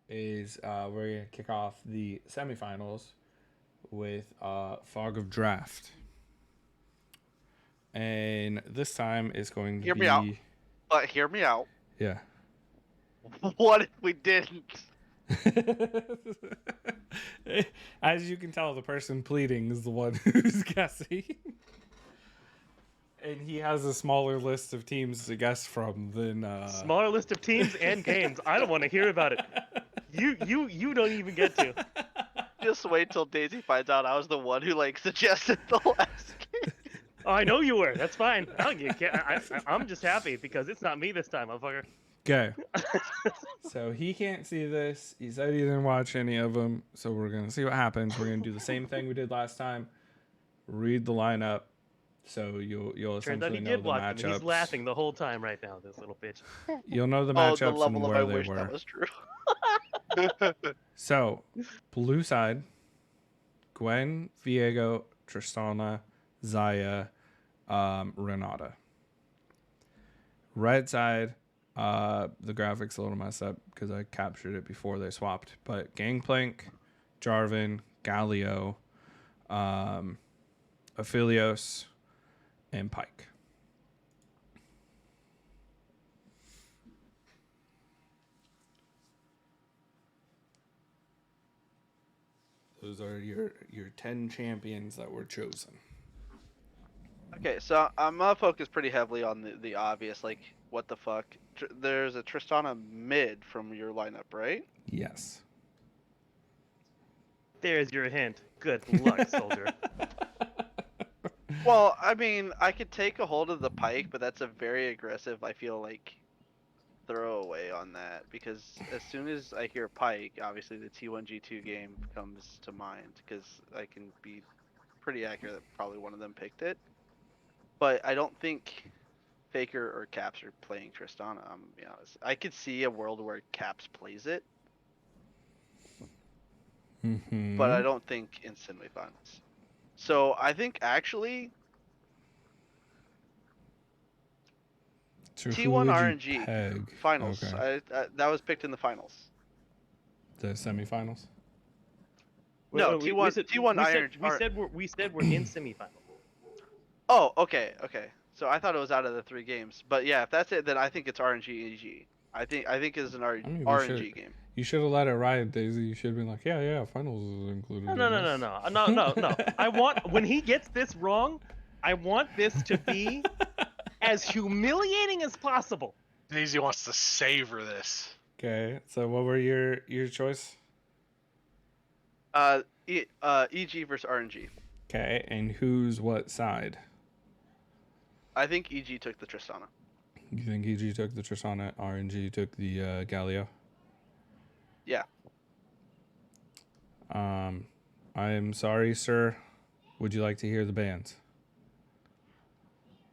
is we're gonna kick off the semifinals with Fog of Draft. And this time is going to Hear be me out. But hear me out. Yeah. What if we didn't? As you can tell, the person pleading is the one who's guessing. And he has a smaller list of teams to guess from than smaller list of teams and games. I don't want to hear about it. You don't even get to. Just wait till Daisy finds out I was the one who like suggested the last game. Oh, I know you were. That's fine. I'm just happy because it's not me this time, motherfucker. Okay. So he can't see this. He said he didn't watch any of them. So we're going to see what happens. We're going to do the same thing we did last time. Read the lineup. So you'll Turns out essentially he know did the watch them. matchups. He's laughing the whole time right now, this little bitch. You'll know the Oh, matchups the and level of I where they wish were. that was true. So, blue side, Gwen, Viego, Tristana, Zaya, Renata. Red side, the graphics a little messed up because I captured it before they swapped. But Gangplank, Jarvan, Galio, Aphelios, and Pike. Those are your 10 champions that were chosen. Okay, so I'm gonna focus pretty heavily on the obvious, like what the fuck. There's a Tristana mid from your lineup, right? Yes. There's your hint. Good luck, soldier. Well, I mean, I could take a hold of the Pike, but that's a very aggressive, I feel like, throwaway on that. Because as soon as I hear Pike, obviously the T1G2 game comes to mind. Because I can be pretty accurate that probably one of them picked it. But I don't think Faker or Caps are playing Tristana, I'm gonna be honest. I could see a world where Caps plays it, Mm-hmm. but I don't think in semifinals. So I think actually So T1 who would you RNG peg? finals. Okay. That was picked in the finals. The semifinals? No, We T1 said, T1 Iron. we said we're in semifinal. Oh, okay. So I thought it was out of the 3 games, but yeah, if that's it, then I think it's RNG EG. I think it's an I mean, RNG game. You should have let it ride, Daisy. You should have been like, yeah, finals is included. No. I want when he gets this wrong, I want this to be as humiliating as possible. Daisy wants to savor this. Okay, so what were your choice? EG versus RNG. Okay, and who's what side? I think EG took the Tristana. You think EG took the Tristana, RNG took the Galio? Yeah. I'm sorry, sir. Would you like to hear the bands?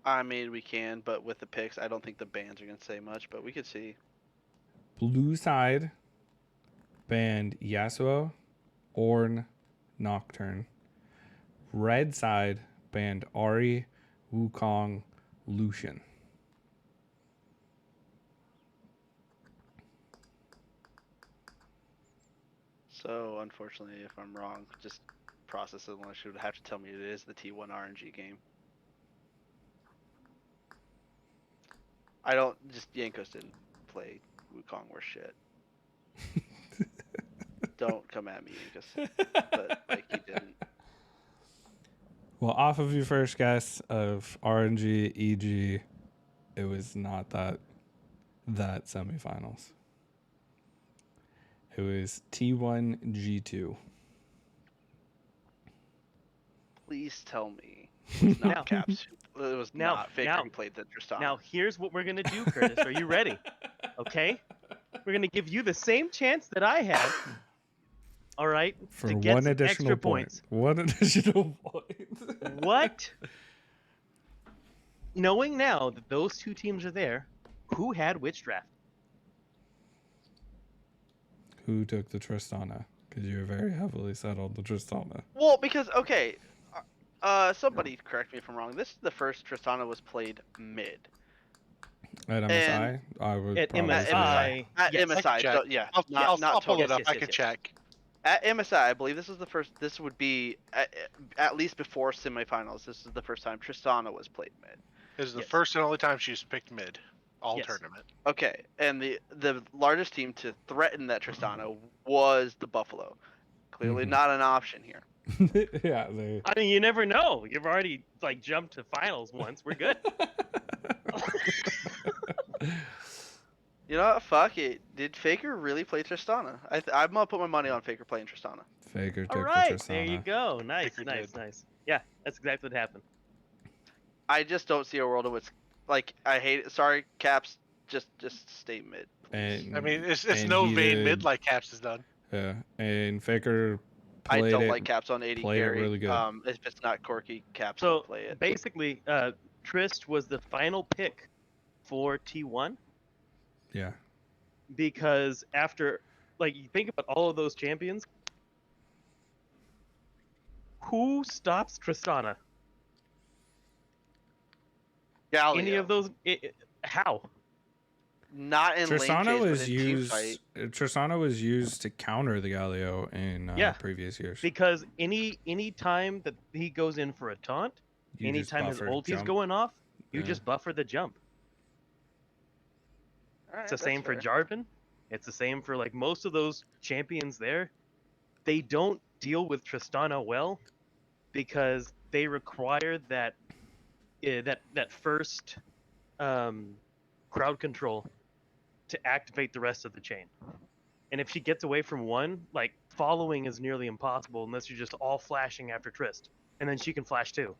I mean, we can, but with the picks, I don't think the bands are gonna say much, but we could see. Blue side banned Yasuo, Ornn, Nocturne. Red side banned Ari, Wukong, Lucian. So unfortunately, if I'm wrong, just process it. Unless you would have to tell me it is the T1 RNG game. I don't. Just Yankos didn't play Wukong or shit. Don't come at me, Yankos. But like he didn't. Well, off of your first guess of RNG, EG, it was not that semifinals. It was T1, G2. Please tell me it was not Now- Caps. It was now- not Faker now- who played the Tristana. Now here's what we're gonna do, Curtis. Are you ready? Okay. We're gonna give you the same chance that I had. All right. For to get one some additional extra point. points. One additional point. What? Knowing now that those two teams are there, who had which draft? Who took the Tristana? Because you were very heavily set on the Tristana. Well, because okay, somebody correct me if I'm wrong. This is the first Tristana was played mid At MSI, I would At probably say MSI, at yes. MSI. check. So, yeah, I'll not pull total. it up. Yes, I yes, can yes. check. At MSI, I believe this is the first. This would be at least before semifinals. This is the first time Tristana was played mid. This is the Yes. first and only time she's picked mid all Yes. tournament. Okay, and the largest team to threaten that Tristana was the Buffalo. Clearly Mhm. not an option here. yeah, they. I mean, you never know. You've already like jumped to finals once. We're good. You know what? Fuck it. Did Faker really play Tristana? I'm gonna put my money on Faker playing Tristana. Faker took All the right, Tristana. there you go. Nice, Baker nice, did. nice. Yeah, that's exactly what happened. I just don't see a world in which, like, I hate it. Sorry, Caps. Just stay mid. Please. And I mean, it's and no he vain did- mid like Caps has done. Yeah, and Faker I played don't it. like Caps on 80 played it carry. really good. If it's not Corky, Caps So will play it. basically, Trist was the final pick for T1 Yeah, because after, like, you think about all of those champions, who stops Tristana? Galio. Any of those? How? Not in lane Tristana phase, was but in team fight. used. Tristana was used to counter the Galio in Yeah. previous years. Because any time that he goes in for a taunt, You just anytime his buffer ulti's jump. going off, you Yeah. just buffer the jump. Alright, It's the that's same for fair. Jarvan. It's the same for like most of those champions there. They don't deal with Tristana well because they require that that first crowd control to activate the rest of the chain. And if she gets away from one, like following is nearly impossible unless you're just all flashing after Trist. And then she can flash too.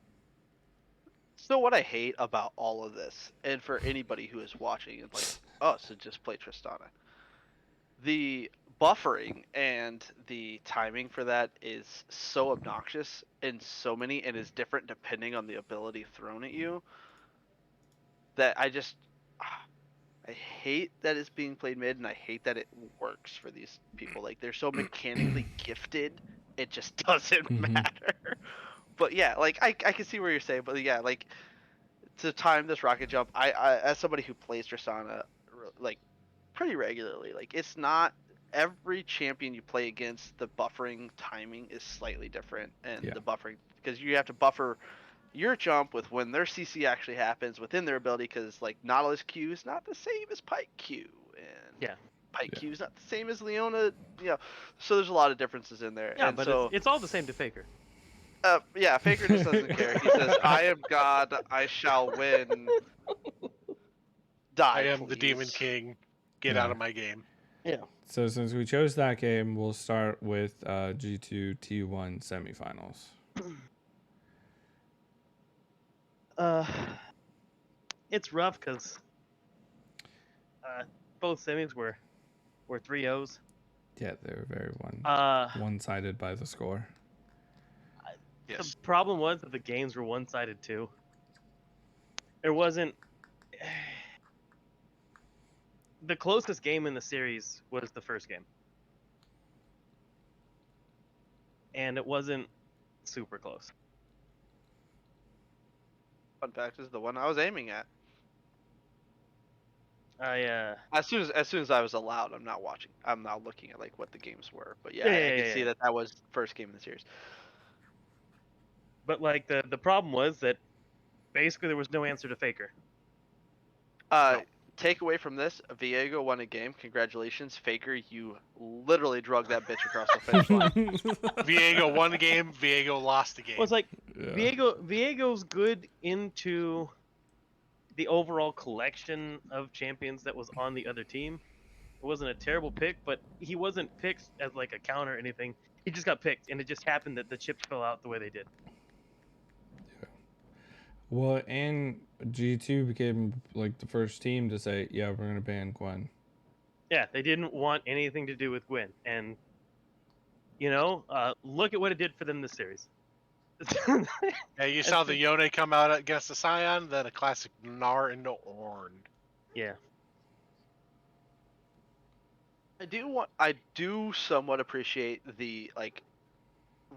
So what I hate about all of this, and for anybody who is watching and like, oh, so just play Tristana. The buffering and the timing for that is so obnoxious in so many, and is different depending on the ability thrown at you. That I hate that it's being played mid, and I hate that it works for these people. Like they're so mechanically gifted, it just doesn't Mhm. matter. But yeah, like I can see where you're saying, but yeah, like to time this rocket jump, I as somebody who plays Tristana like pretty regularly, like it's not every champion you play against, the buffering timing is slightly different, and Yeah. the buffering because you have to buffer your jump with when their CC actually happens within their ability, because like Nautilus Q is not the same as Pike Q, and Yeah. Pike Yeah. Q is not the same as Leona. So there's a lot of differences in there. Yeah, and but so it's all the same to Faker. yeah, Faker just doesn't care. He says, "I am God, I shall win." Die, I am please. the Demon King. Get Yeah. out of my game. Yeah. So since we chose that game, we'll start with G2 T1 semifinals. It's rough because both semis were 3-0s. Yeah, they were very Uh, one-sided by the score. Yes. The problem was that the games were one-sided too. There wasn't. The closest game in the series was the first game, and it wasn't super close. Fun fact is the one I was aiming at. As soon as I was allowed, I'm not watching. I'm now looking at like what the games were. But yeah, I can see that was the first game in the series. But like the problem was that basically there was no answer to Faker. Take away from this, Viego won a game. Congratulations, Faker. You literally drug that bitch across the finish line. Viego won a game. Viego lost a game. Well, it's like Yeah. Viego's good into the overall collection of champions that was on the other team. It wasn't a terrible pick, but he wasn't picked as like a counter or anything. He just got picked, and it just happened that the chips fell out the way they did. Well, and G2 became like the first team to say, yeah, we're going to ban Gwen. Yeah, they didn't want anything to do with Gwen, and look at what it did for them this series. Yeah, you saw the Yone come out against the Scion, then a classic Gnar into Ornn. Yeah. I do somewhat appreciate the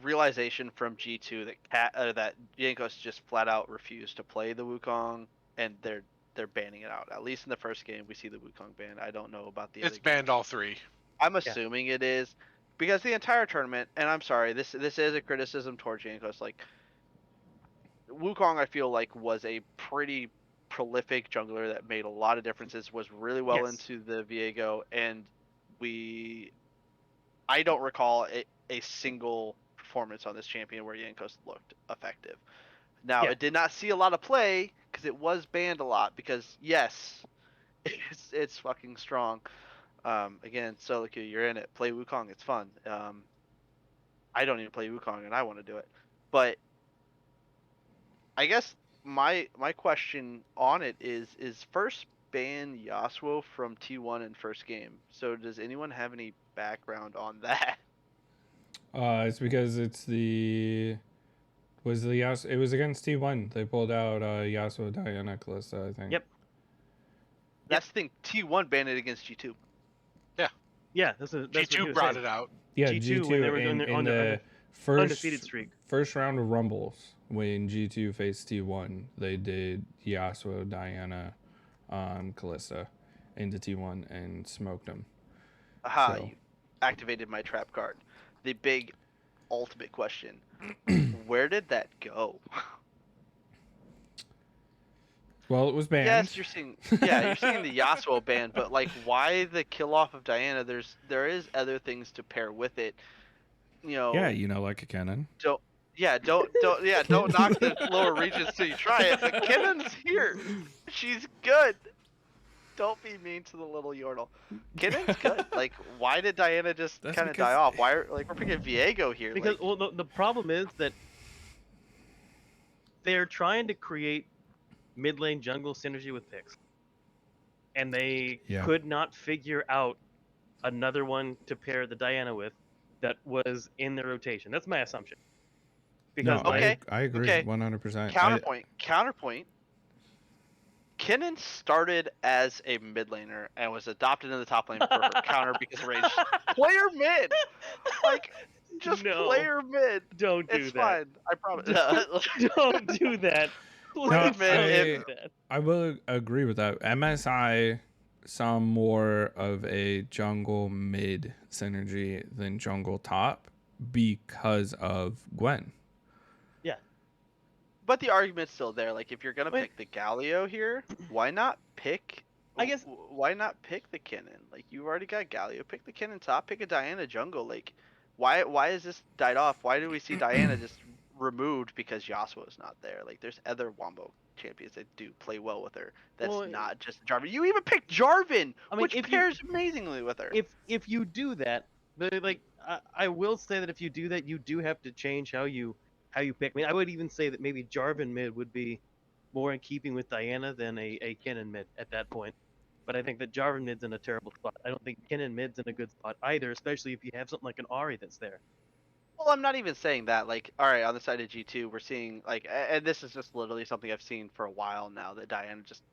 realization from G2 that Jankos just flat out refused to play the Wukong, and they're banning it out. At least in the first game, we see the Wukong ban. I don't know about the other It's banned all three. I'm assuming it is, because the entire tournament, and I'm sorry, this is a criticism towards Jankos. Like, Wukong, I feel like was a pretty prolific jungler that made a lot of differences, was really well into the Viego, and I don't recall a single performance on this champion where Jankos looked effective. Now, it did not see a lot of play because it was banned a lot, because yes, it's fucking strong. Again, solo queue, you're in it. Play Wukong, it's fun. I don't even play Wukong, and I want to do it. But I guess my question on it is first ban Yasuo from T1 in first game. So does anyone have any background on that? It's because it was against T1. They pulled out Yasuo, Diana, Kalista, I think. Yep. That's the thing. T1 banned it against G2. Yeah, that's G2 brought it out. Yeah, G2 when they were in on the first undefeated streak. First round of Rumbles, when G2 faced T1, they did Yasuo, Diana, Kalista into T1 and smoked them. Aha, So- you activated my trap card. The big ultimate question. Where did that go? Well, it was banned. Yes, you're seeing the Yasuo ban, but like, why the kill off of Diana? There is other things to pair with it. Yeah, like a cannon. Don't knock the lower regions till you try it. But Kinnon's here. She's good. Don't be mean to the little Yordle. Kinnon's good. Like, why did Diana just kind of die off? Why we're picking Viego here? Because the problem is that they're trying to create mid lane jungle synergy with picks, and they could not figure out another one to pair the Diana with that was in the rotation. That's my assumption. Because I agree 100%. Counterpoint. Kinnan started as a mid laner and was adopted in the top lane for her counter because of range. Player mid, player mid. Don't do it's that. Fine. I promise. Don't do that. I will agree with that. MSI saw more of a jungle mid synergy than jungle top because of Gwen. But the argument's still there. Like, if you're gonna Wait. pick the Galio here, why not pick? I guess- Why not pick the Kennen? Like, you already got Galio. Pick the Kennen top. Pick a Diana jungle. Like, why is this died off? Why do we see Diana just removed because Yasuo's not there? Like, there's other Wombo champions that do play well with her. That's Well, not just Jarvan. You even picked Jarvan, I mean, which if you- pairs amazingly with her. If you do that, but like I will say that if you do that, you do have to change how you pick. I mean, I would even say that maybe Jarvan mid would be more in keeping with Diana than a Kennen mid at that point. But I think that Jarvan mid's in a terrible spot. I don't think Kennen mid's in a good spot either, especially if you have something like an Ahri that's there. Well, I'm not even saying that. Like, all right, on the side of G2, we're seeing like, and this is just literally something I've seen for a while now, that Diana just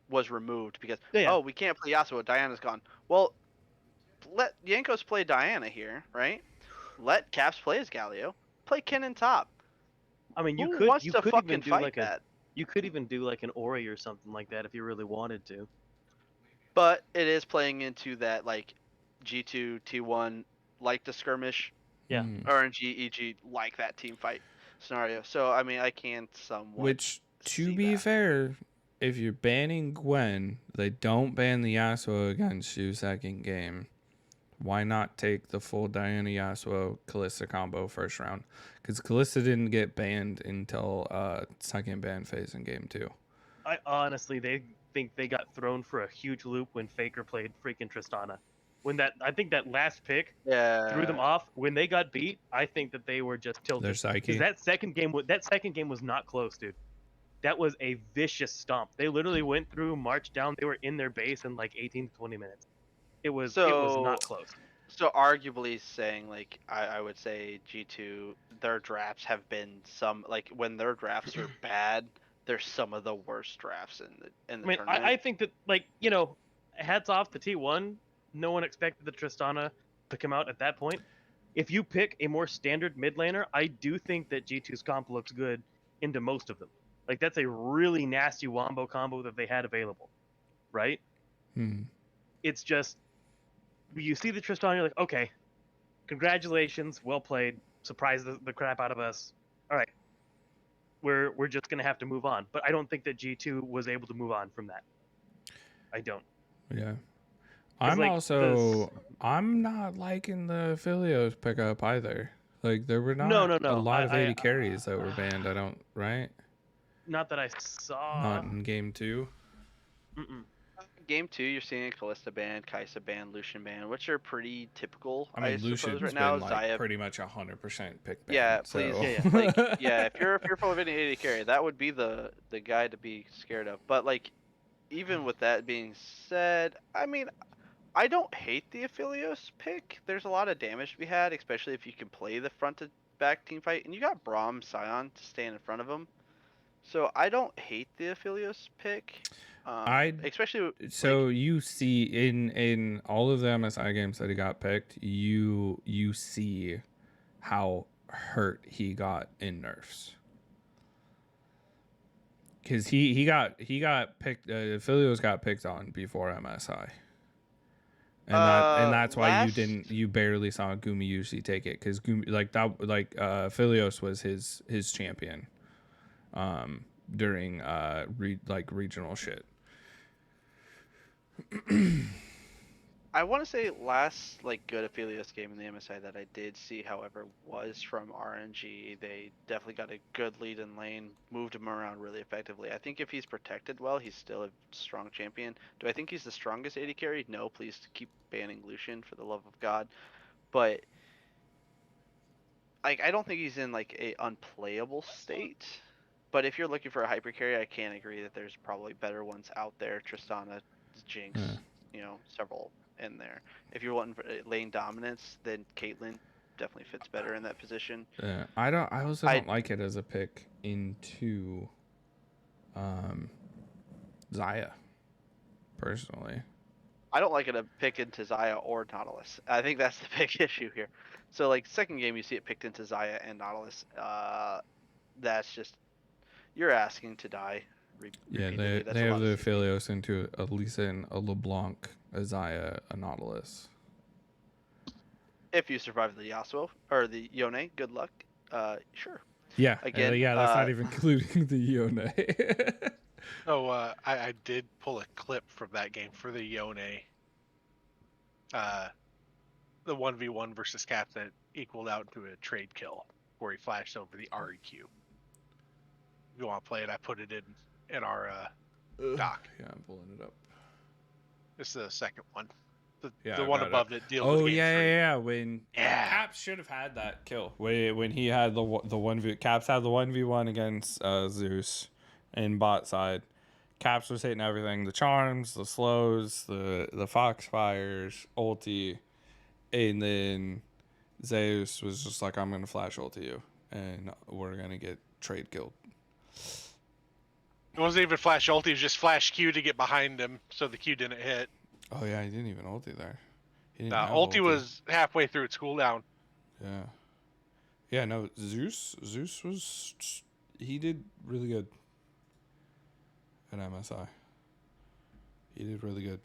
was removed because Yeah. oh, we can't play Yasuo. Diana's gone. Well, let Yankos play Diana here, right? Let Caps play as Galio. Play Kennen top. I mean, Who wants to could fucking even do fight like that? you could even do like an Ori or something like that if you really wanted to. But it is playing into that like G2 T1 like the skirmish, Yeah. RNG EG like that team fight scenario. So I mean, I can somewhat. Which, to see be that. fair, if you're banning Gwen, they don't ban the Yasuo against you second game. Why not take the full Diana Yasuo Kalista combo first round? Because Kalista didn't get banned until second ban phase in game 2. I honestly, they think they got thrown for a huge loop when Faker played freaking Tristana. I think that last pick threw them off. When they got beat, I think that they were just tilted. Their psyche. Because that second game was not close, dude. That was a vicious stomp. They literally went through, marched down. They were in their base in like 18 to 20 minutes. It was not close. So arguably saying like I would say G2 their drafts have been some like when their drafts are bad, they're some of the worst drafts in the tournament. I think that hats off to T1. No one expected the Tristana to come out at that point. If you pick a more standard mid laner, I do think that G2's comp looks good into most of them. Like that's a really nasty wombo combo that they had available, right? It's just you see the Tristana, you're like, okay, congratulations, well played, surprised the crap out of us. All right, we're just gonna have to move on. But I don't think that G2 was able to move on from that. I don't. Yeah. I'm not liking the Philios pickup either. Like there were not a lot of 80 carries that were banned. Right? Not that I saw. Not in game 2. Game 2, you're seeing Kalista ban, Kai'Sa ban, Lucian ban, which are pretty typical. I mean, Lucian's suppose right now. been like pretty much 100% pick ban. Yeah, please. So. Yeah, like if you're fearful of any 80 carry, that would be the guy to be scared of. But like, even with that being said, I mean, I don't hate the Aphelios pick. There's a lot of damage to be had, especially if you can play the front to back team fight, and you got Braum, Sion to stand in front of him. So I don't hate the Aphelios pick. Especially so you see in all of the MSI games that he got picked, you see how hurt he got in nerfs. Because he got picked. Philios got picked on before MSI, and that's why you barely saw Gumi usually take it, because Philios was his champion, during regional shit. I want to say last good Aphelios game in the MSI that I did see, however, was from RNG. They definitely got a good lead in lane, moved him around really effectively. I think if he's protected well, he's still a strong champion. Do I think he's the strongest AD carry? No, please keep banning Lucian for the love of God. But I don't think he's in a unplayable state. But if you're looking for a hyper carry, I can agree that there's probably better ones out there. Tristana, Jinx, several in there. If you're wanting lane dominance, then Caitlyn definitely fits better in that position. Yeah, I also don't like it as a pick into Xayah, personally. I don't like it a pick into Xayah or Nautilus. I think that's the big issue here. So second game you see it picked into Xayah and Nautilus. That's just, you're asking to die, Yeah, repeatedly. That's they a have lot the of CP. Aphelios into a Lee Sin, a LeBlanc, a Zaya, a Nautilus. If you survive the Yasuo or the Yone, good luck. Sure. Yeah, Again, yeah, that's not even including the Yone. So I did pull a clip from that game for the Yone. The 1v1 versus Cap that equaled out to a trade kill where he flashed over the REQ. If you want to play it, I put it in our doc. Yeah, I'm pulling it up. This is the second one. Yeah, The I've one got it. above it deals Oh with game yeah, 3. yeah. When Yeah. Caps should have had that kill. When he had the 1v, Caps had the 1v1 against Zeus in bot side. Caps was hitting everything: the charms, the slows, the foxfires, ulti, and then Zeus was just like, "I'm gonna flash ulti you, and we're gonna get trade killed." It wasn't even flash ulti, it was just flash Q to get behind him so the Q didn't hit. Oh yeah, he didn't even ulti there. He didn't have Ulti was halfway through its cooldown. Yeah. Yeah, no, Zeus was, he did really good at MSI. He did really good.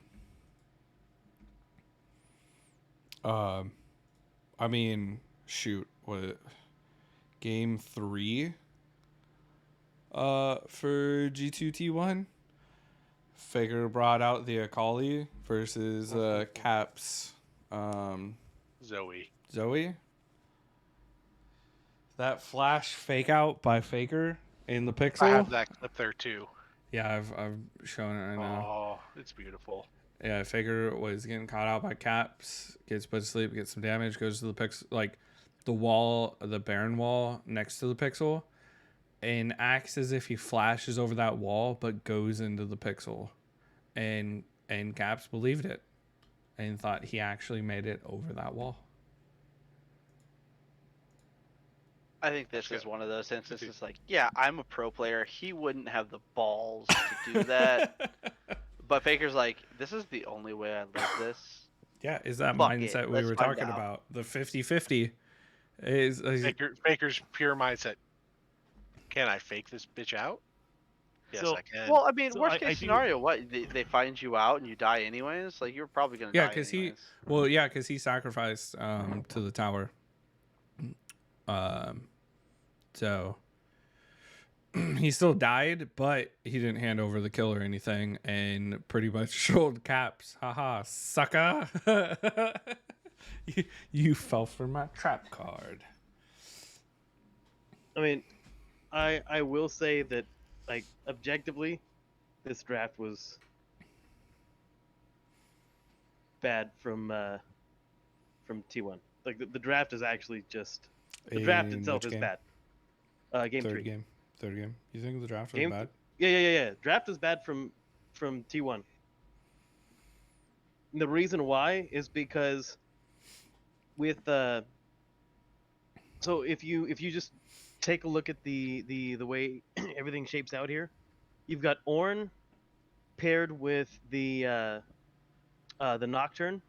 I mean, shoot, what, game 3 for G2T1? Faker brought out the Akali versus Caps Zoe. Zoe. That flash fake out by Faker in the pixel. I have that clip there too. Yeah, I've shown it right now. Oh, it's beautiful. Yeah, Faker was getting caught out by Caps, gets put to sleep, gets some damage, goes to the pixel, like the wall, the Baron wall next to the pixel, and acts as if he flashes over that wall, but goes into the pixel, and Caps believed it, and thought he actually made it over that wall. I think this is one of those instances like, yeah, I'm a pro player. He wouldn't have the balls to do that. But Faker's like, this is the only way I live this. Yeah, is that Fuck it, mindset we let's were find talking out. about? The 50-50 is Faker's pure mindset. Can I fake this bitch out? Yes, So- I can. Well, I mean, So worst I case do- scenario, what? They find you out and you die anyways? Like, you're probably going to Yeah, die because anyways. he sacrificed to the tower. So he still died, but he didn't hand over the kill or anything, and pretty much trolled Caps. Haha, sucker! you fell for my trap card. I mean, I will say that, like, objectively, this draft was bad from T1. Like, the draft is actually just the draft In itself which is game? bad. Game 3. Third game. You think the draft was Game bad? Yeah. Draft is bad from T1. And the reason why is because with so if you just take a look at the way everything shapes out here, you've got Ornn paired with the Nocturne.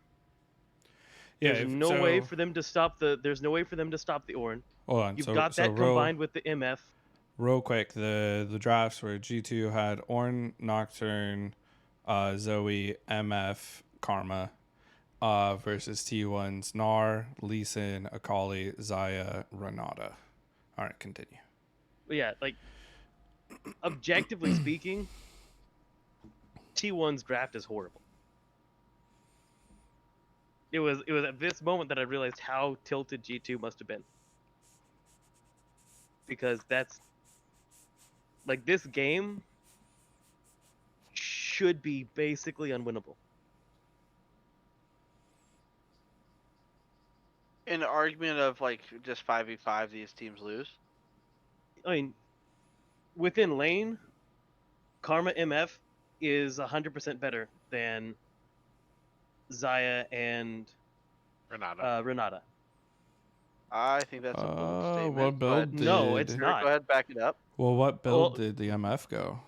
Yeah. There's no way for them to stop the. There's no way for them to stop the Ornn. Hold on. You've got that combined with the MF. Real quick, the drafts where G2 had Ornn, Nocturne, Zoe, MF, Karma, versus T1's Gnar, Lee Sin, Akali, Zaya, Renata. All right, continue. But yeah, like objectively speaking, T1's draft is horrible. It was at this moment that I realized how tilted G2 must have been. Because that's like this game should be basically unwinnable. In the argument of, like, just 5v5, these teams lose. I mean, within lane, Karma MF is 100% better than Zaya and Renata. Renata. I think that's a bold statement. What build but did... No, it's Sure, not. Go ahead, back it up. Well, what build Well- did the MF go?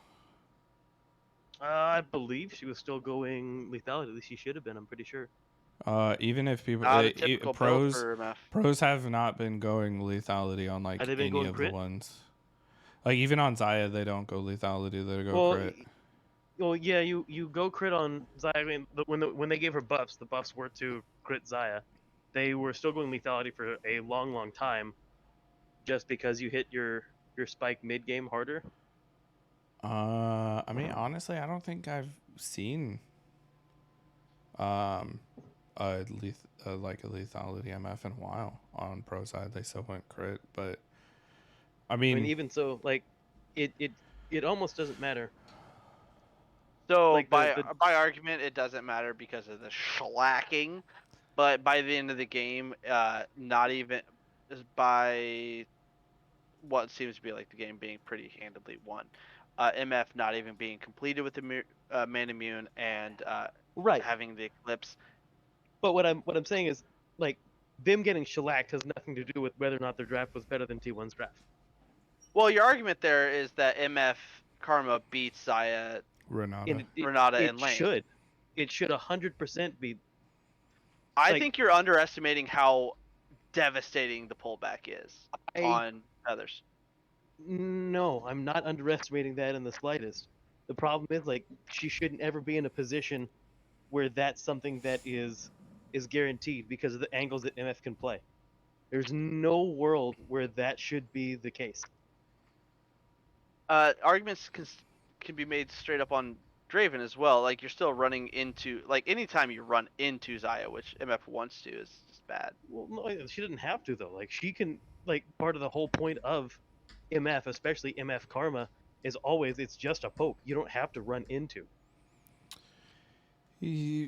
I believe she was still going lethality. At least she should have been. I'm pretty sure. Even if people... Not a typical build pros... for MF. Pros have not been going lethality on like Have they been any going of crit? the ones. Like even on Zaya, they don't go lethality; they go crit. Well, yeah, you go crit on Zaya. I mean, when they gave her buffs, the buffs were to crit Zaya. They were still going lethality for a long time, just because you hit your spike mid game harder. I mean, honestly, I don't think I've seen like a lethality MF in a while on pro side. They still went crit, but I I mean, mean, even so, like, it almost doesn't matter. So Like by the by argument, it doesn't matter because of the shellacking. But by the end of the game, not even by what seems to be like the game being pretty handedly won. MF not even being completed with the man immune and right. having the eclipse. But what I'm saying is, like, them getting shellacked has nothing to do with whether or not their draft was better than T1's draft. Well, your argument there is that MF Karma beats Zaya, Renata. And Renata, it and Lane. should. It should 100% be. I like, think you're underestimating how devastating the pullback is on others. No, I'm not underestimating that in the slightest. The problem is, like, she shouldn't ever be in a position where that's something that is guaranteed because of the angles that MF can play. There's no world where that should be the case. Arguments can be made straight up on Draven as well. Like you're still running into like anytime you run into Zaya, which MF wants to, is just bad. Well, no, she didn't have to though. Like, she can, like, part of the whole point of MF, especially MF Karma, is always it's just a poke. You don't have to run into.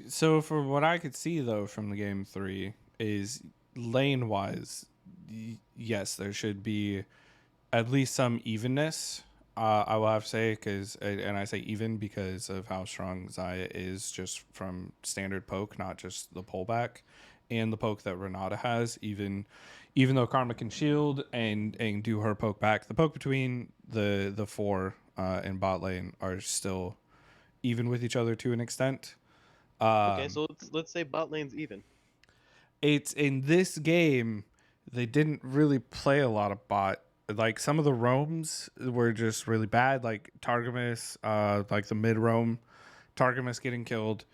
So from what I could see though from the game 3 is lane wise, yes, there should be at least some evenness. I will have to say and I say even because of how strong Zaya is just from standard poke, not just the pullback, and the poke that Renata has. Even though Karma can shield and do her poke back, the poke between the four in bot lane are still even with each other to an extent. Okay, so let's say bot lane's even. It's in this game they didn't really play a lot of bot. Like some of the roams were just really bad, like Targamas, like the mid roam, Targamas getting killed,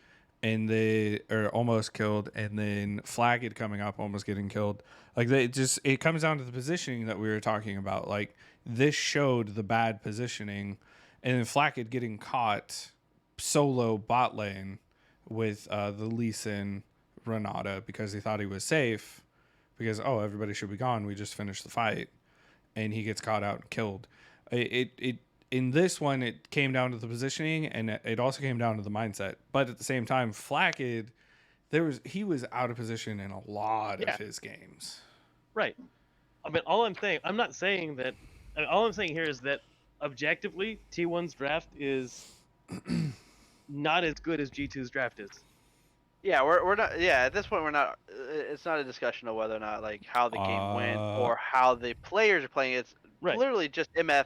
and they are almost killed, and then Flagged coming up almost getting killed. Like it comes down to the positioning that we were talking about. Like this showed the bad positioning, and then Flagged getting caught solo bot lane with the Lee Sin Renata because he thought he was safe because everybody should be gone. We just finished the fight. And he gets caught out and killed. It in this one, it came down to the positioning, and it also came down to the mindset. But at the same time, Flagged, he was out of position in a lot of his games. Right. I mean, I'm not saying that. I mean, all I'm saying here is that objectively, T1's draft is not as good as G2's draft is. Yeah, we're not. Yeah, at this point, we're not. It's not a discussion of whether or not like how the game went or how the players are playing. It's literally just MF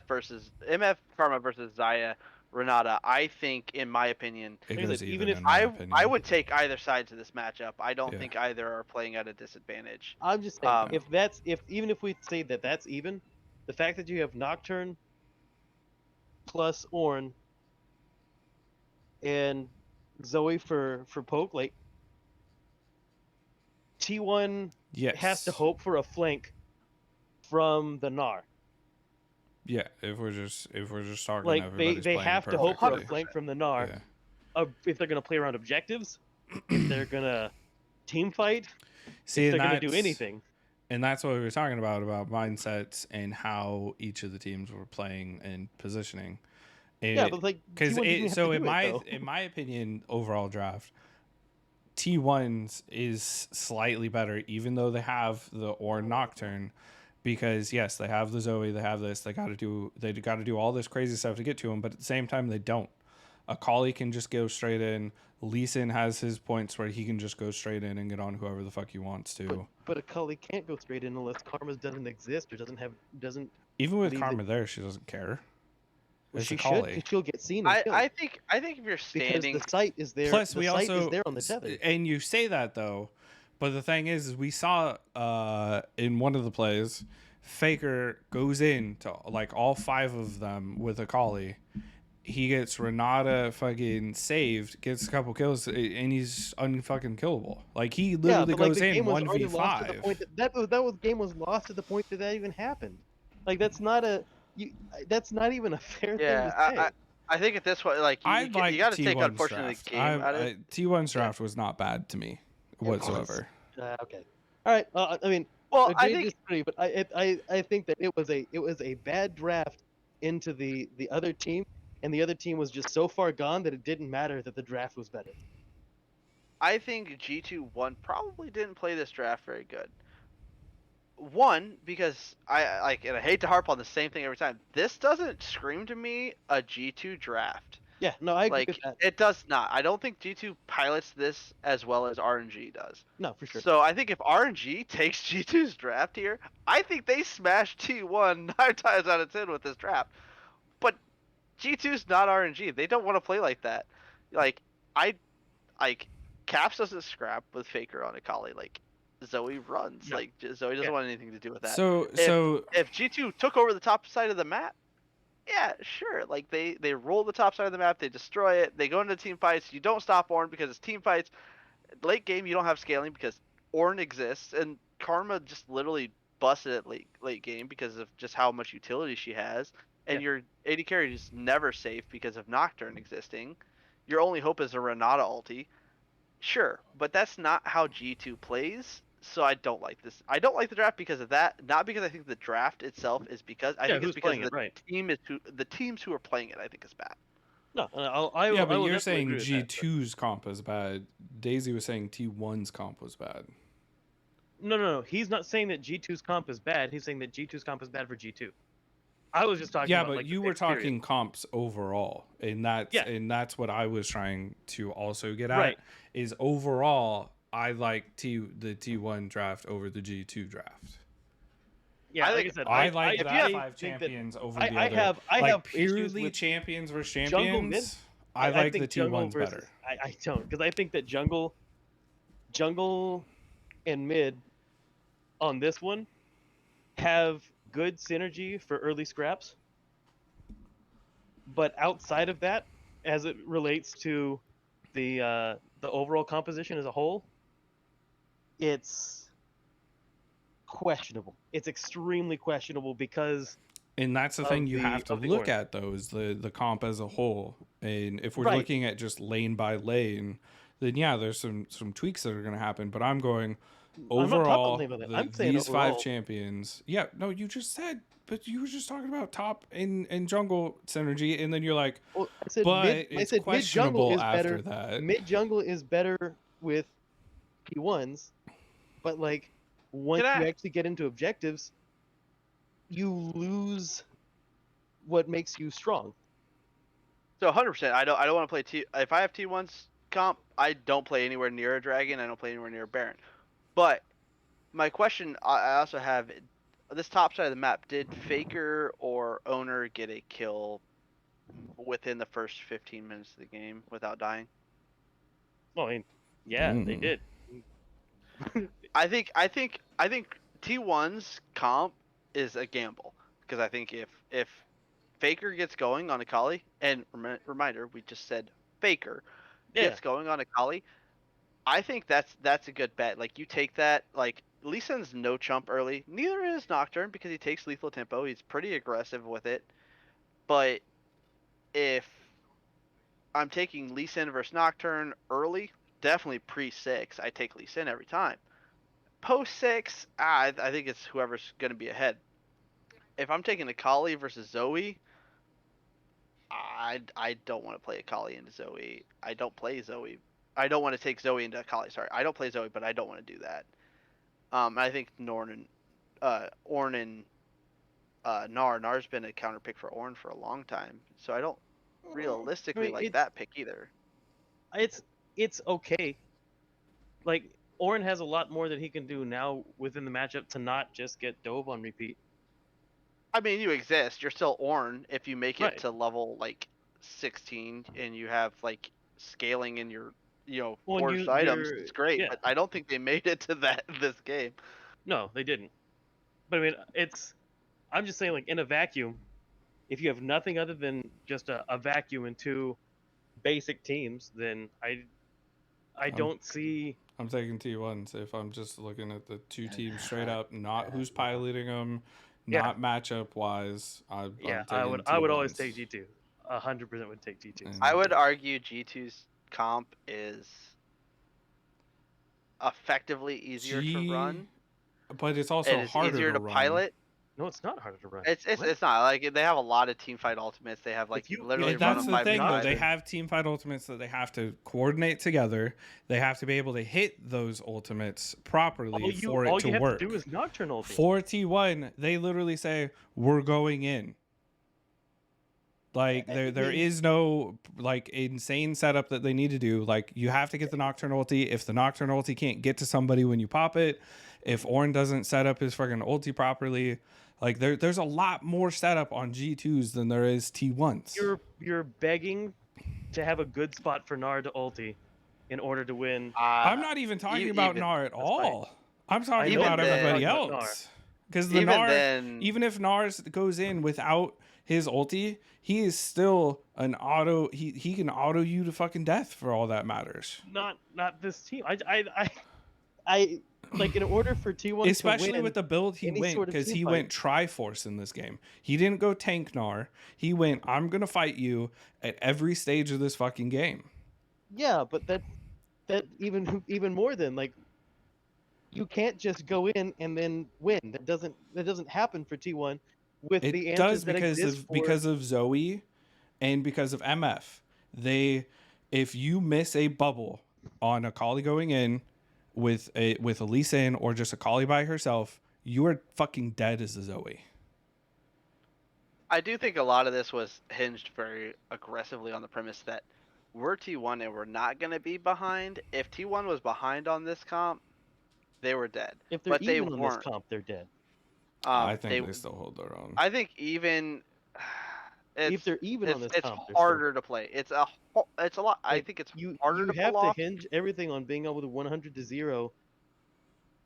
Karma versus Zaya Renata. I think, in my opinion, even if I would take either side to this matchup. I don't think either are playing at a disadvantage. I'm just saying, even if we say that that's even, the fact that you have Nocturne plus Ornn and Zoe for poke, like, T1 has to hope for a flank from the Gnar. Yeah, if we're just talking, like they have to hope for a flank from the Gnar. Yeah. If they're gonna play around objectives, if they're gonna team fight, if they're gonna do anything. And that's what we were talking about mindsets and how each of the teams were playing and positioning. But like, because in my opinion, overall draft, T1's is slightly better, even though they have the Ornn Nocturne, because yes, they have the Zoe, they have this, they got to do all this crazy stuff to get to him, but at the same time they don't. Akali can just go straight in. Lee Sin has his points where he can just go straight in and get on whoever the fuck he wants to. But Akali can't go straight in unless Karma doesn't exist or doesn't. Even with Karma there, she doesn't care. Well, she should, because she'll get seen. I think if you're standing, because the site is there. Plus, the site is there on the tether. And you say that though, but the thing is we saw in one of the plays Faker goes in to like all 5 of them with a Kali. He gets Renata fucking saved, gets a couple kills, and he's unfucking killable. Like he Yeah, literally but like goes the in game was already lost to the 1v5. point that game was lost to the point that even happened. Like that's not even a fair thing Yeah, to say. I think at this point, like I you like got to take T1's unfortunately draft. the game out of it. T1's draft was not bad to me It was. whatsoever. Okay. All right. I mean, Well, I agree to think disagree, but I think that it was a bad draft into the other team, and the other team was just so far gone that it didn't matter that the draft was better. G2-1 probably didn't play this draft very good. One, because I like, and I hate to harp on the same thing every time. This doesn't scream to me a G2 draft. Yeah. No, I agree with Like that. it does not. I don't think G2 pilots this as well as RNG does. No, for sure. So I think if RNG takes G2's draft here, I think they smash T1 9 times out of 10 with this draft. But G2's not RNG. They don't want to play like that. Like I like Caps doesn't scrap with Faker on Akali. Like Zoe runs. No. Like Zoe doesn't Yeah. want anything to do with that. So If G2 took over the top side of the map, yeah, sure. Like they roll the top side of the map, they destroy it, they go into team fights. You don't stop Ornn because it's team fights. Late game, you don't have scaling because Ornn exists, and Karma just literally busted it late game because of just how much utility she has. And Yeah. your AD carry is never safe because of Nocturne existing. Your only hope is a Renata ulti. Sure, but that's not how G2 plays. So I don't like this. I don't like the draft because of that. Not because I think the draft itself is because I Yeah, think it's who's because playing it, the right. the teams who are playing it I think is bad. No, yeah, I but will you're definitely saying agree with that, but- G2's comp is bad. Daisy was saying T1's comp was bad. No. He's not saying that G2's comp is bad. He's saying that G2's comp is bad for G2. I was just talking Yeah, about but like you the were picks, period. talking comps overall, and Yeah. that's what I was trying to also get at. Right. Is overall, I like the T1 draft over the G2 draft. Yeah, I like think- I said, I like if that you have- 5 think that champions over I- the I other. have- I like have issues purely with champions versus jungle mid. champions. I like think the jungle T1's versus, better. I don't, because I think that jungle and mid on this one have good synergy for early scraps, but outside of that, as it relates to the overall composition as a whole, it's questionable. It's extremely questionable because And that's the of thing you the- have to of the look orange. at, though, is the comp as a whole. And if we're Right. looking at just lane by lane, then yeah, there's some tweaks that are going to happen. But I'm going I'm not talking overall, about that. I'm saying these 5 overall. champions. Yeah, no, you just said, but you were just talking about top and jungle synergy, and then you're like, Well, I said but mid, I it's said mid jungle questionable is after better. that. Mid jungle is better with P1s, but like once Can you I- actually get into objectives, you lose what makes you strong. So 100%. I don't want to play T. If I have T1's comp, I don't play anywhere near a dragon. I don't play anywhere near a baron. But my question I also have, this top side of the map, did Faker or Owner get a kill within the first 15 minutes of the game without dying? Well, I mean, yeah, they Mm. did. I think T1's comp is a gamble because I think if Faker gets going on Akali, and reminder, we just said Faker Yeah, gets going on Akali, I think that's a good bet. Like you take that. Like Lee Sin's no chump early. Neither is Nocturne because he takes lethal tempo. He's pretty aggressive with it. But if I'm taking Lee Sin versus Nocturne early, definitely pre-6, I take Lee Sin every time. Post-6, I think it's whoever's going to be ahead. If I'm taking Akali versus Zoe, I don't want to play Akali into Zoe. I don't play Zoe. I don't want to take Zoe into Akali. Sorry, I don't play Zoe, but I don't want to do that. I think Ornn and Nar's been a counter pick for Ornn for a long time, so I don't realistically like that pick either. it's okay. Like Ornn has a lot more that he can do now within the matchup to not just get dove on repeat. I mean, you exist. You're still Ornn if you make it Right. to level like 16 and you have like scaling in your Well, force items. you're- It's great, yeah. but I don't think they made it to this game. No, they didn't. But I mean, I'm just saying, like, in a vacuum, if you have nothing other than just a vacuum and two basic teams, then I don't see. I'm taking T1s if I'm just looking at the two teams straight up, not who's piloting them, Yeah. not matchup wise. Yeah, I'm I would always T1s. take G2. 100% would take G2. And I would argue G2's comp is effectively easier to run. But it's also It is harder easier to to run. pilot. No, it's not harder to run. It's not like they have a lot of team fight ultimates. They have like you- literally if And run that's a the 5v5. thing, though. They have team fight ultimates that they have to coordinate together. They have to be able to hit those ultimates properly for it all to you have work. to do is nocturnal. For T1, they literally say, "We're going in." Like there is no like insane setup that they need to do. Like you have to get the nocturne ulti. If the nocturne ulti can't get to somebody when you pop it, if Ornn doesn't set up his fucking ulti properly, like there's a lot more setup on G2s than there is T1s. You're begging to have a good spot for Nard to ulti in order to win. I'm not even talking about Gnar at all. I'm talking Even about then- everybody Talking about else. Because the Even Gnar, then- even if Gnar goes in without his ulti, he is still an auto. He can auto you to fucking death for all that matters. Not this team. I like, in order for T1 Especially to win, with the build he any went, sort of because team he fight. went Triforce in this game. He didn't go tank Gnar. He went, I'm gonna fight you at every stage of this fucking game. Yeah, but that even more than, like, you can't just go in and then win. That doesn't happen for T1 with the It answers does that exist because of Zoe and because of MF. If you miss a bubble on a Kali going in with a Lee Sin or just a Kali by herself, you are fucking dead as a Zoe. I do think a lot of this was hinged very aggressively on the premise that we're T1 and we're not going to be behind. If T1 was behind on this comp, they were dead. If they're but they even on weren't. this comp, they're dead. I think they still hold their own. I think even If they're even on this it's comp, they're harder to play. It's a lot. I Like, think it's you harder to have pull to off. hinge everything on being able to 100-0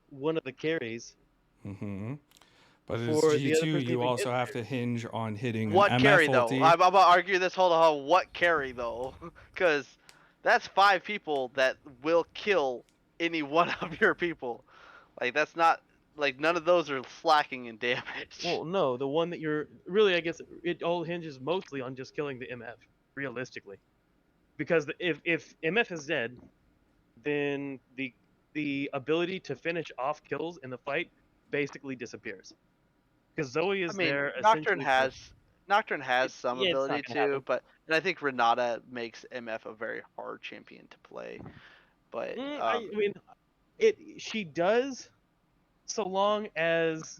one of the carries. Mm-hmm. But as For the other G2, person you even also get have to hinge on hitting What an carry MF though? ulti. I'm about to argue this. Hold on. What carry though? Because that's 5 people that will kill any one of your people. Like that's not like none of those are slacking in damage. Well, no, the one that you're really, I guess it all hinges mostly on just killing the MF, realistically, because if MF is dead, then the ability to finish off kills in the fight basically disappears. Because Zoe is I mean, there. Nocturne essentially Nocturne has some yeah, it's not ability gonna happen. to, but and I think Renata makes MF a very hard champion to play. But I mean, she does, so long as,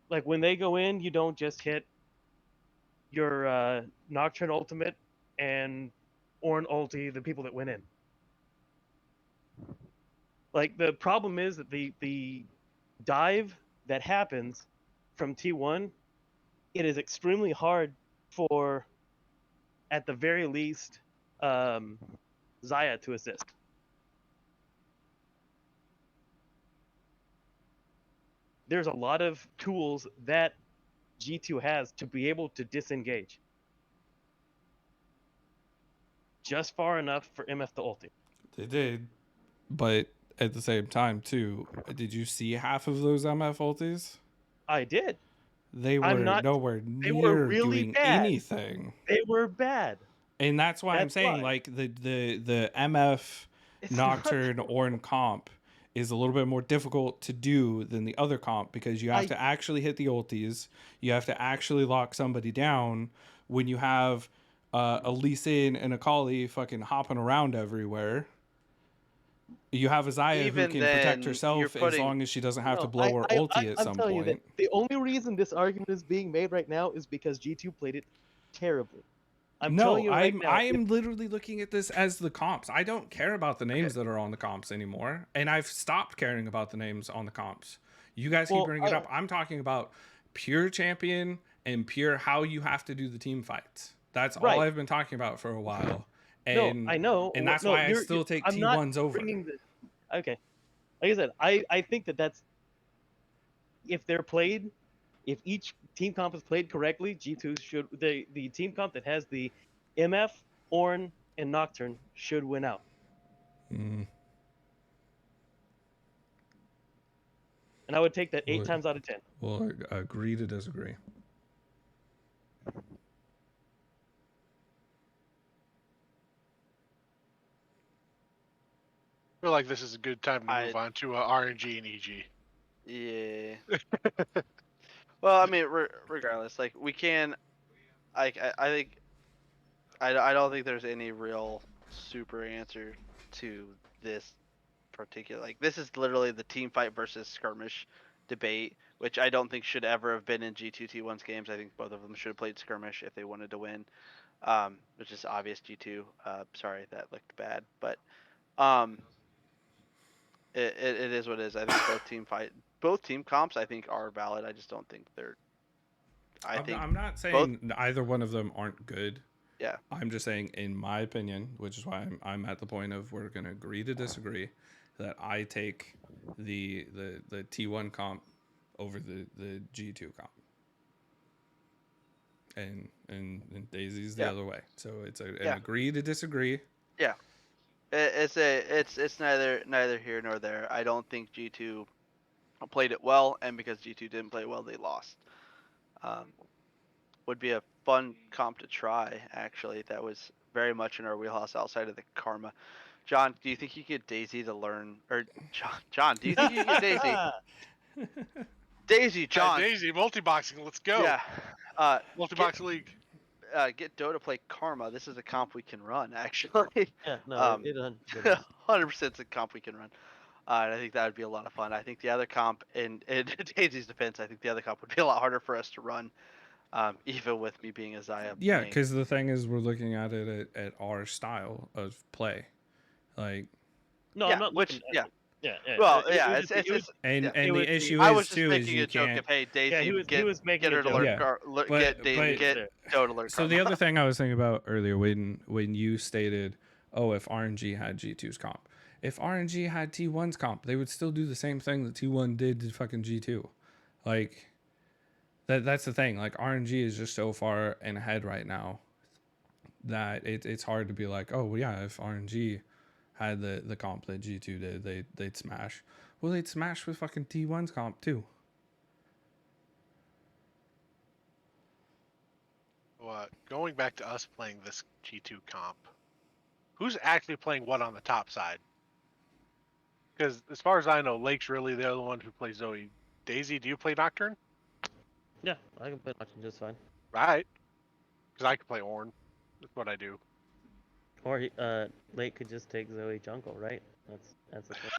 like, when they go in, you don't just hit your Nocturne ultimate and Ornn ulti the people that went in. Like, the problem is that the dive that happens from T1, it is extremely hard for, at the very least, Xayah to assist. There's a lot of tools that G2 has to be able to disengage. Just far enough for MF to ulti. They did, but at the same time too, did you see half of those MF ultis? I did. They were nowhere they were near really doing bad. anything. They were bad. And that's why I'm That's saying why. like the MF It's Nocturne Ornn comp is a little bit more difficult to do than the other comp because you have to actually hit the ultis. You have to actually lock somebody down when you have a Lee Sin and a Kali fucking hopping around everywhere. You have a Xayah who Even can then, protect you're herself as putting- long as she doesn't have No, to blow her ulti at I'm some telling you point. that the only reason this argument is being made right now is because G2 played it terribly. I'm telling you right now. I am literally looking at this as the comps. I don't care about the names that are on the comps anymore, and I've stopped caring about the names on the comps. You guys keep bringing it up. I'm talking about pure champion and pure how you have to do the team fights. That's all I've been talking about for a while. And, no, I know, and that's why I still take T1s over. Okay, like I said, I think that's if they're played, if each team comp is played correctly, G2 should the team comp that has the MF, Ornn, and Nocturne should win out. Mm, And I would take that 8 Would. times out of 10. well, agree to disagree. I feel like this is a good time to I- move on to RNG and EG. Yeah. Well, I mean, regardless, like we can, I think, I don't think there's any real super answer to this particular. Like this is literally the team fight versus skirmish debate, which I don't think should ever have been in G2T1's games. I think both of them should have played skirmish if they wanted to win. Which is obvious G2. Sorry, that looked bad, but um, it is what it is. I think both team comps, I think are valid. I just don't think they're. I'm not saying either one of them aren't good. Yeah. I'm just saying, in my opinion, which is why I'm at the point of we're going to agree to disagree, that I take the T1 comp over the G2 comp. And Daisy's the other way. So it's an agree to disagree. Yeah. It's neither here nor there. I don't think G2 played it well, and because G2 didn't play well, they lost. Would be a fun comp to try, actually. That was very much in our wheelhouse outside of the Karma. John, do you think you get Daisy to learn, or John, do you think you get Daisy? Daisy, John. Daisy, multi-boxing, let's go. Yeah. Multi-box league. Get Doe to play Karma. This is a comp we can run, actually. Yeah, no, it 100% it's a comp we can run. And I think that would be a lot of fun. I think the other comp, in Daisy's defense, I think the other comp would be a lot harder for us to run, even with me being a Zaya. Yeah, because the thing is, we're looking at it at our style of play. Like, no, yeah, I'm not looking at it. Yeah. Well, It's and yeah. the issue I is was just too is making you a joke can't. of, hey, Daisy, he was making get her a to joke. learn, Yeah. get Daisy, get Doe to learn So Karma. the other thing I was thinking about earlier when you stated, oh, if RNG had G2's comp, if RNG had T1's comp, they would still do the same thing that T1 did to fucking G2. Like, that's the thing. Like, RNG is just so far in ahead right now that it's hard to be like, oh, well, yeah, if RNG had the comp that G2 did, they'd smash. Well, they'd smash with fucking T1's comp too. Well, going back to us playing this G2 comp, who's actually playing what on the top side? Because as far as I know, Lake's really the other one who plays Zoe. Daisy, do you play Nocturne? Yeah, I can play Nocturne just fine. Right. Because I can play Ornn. That's what I do. Or Lake could just take Zoe jungle, right? That's the thing.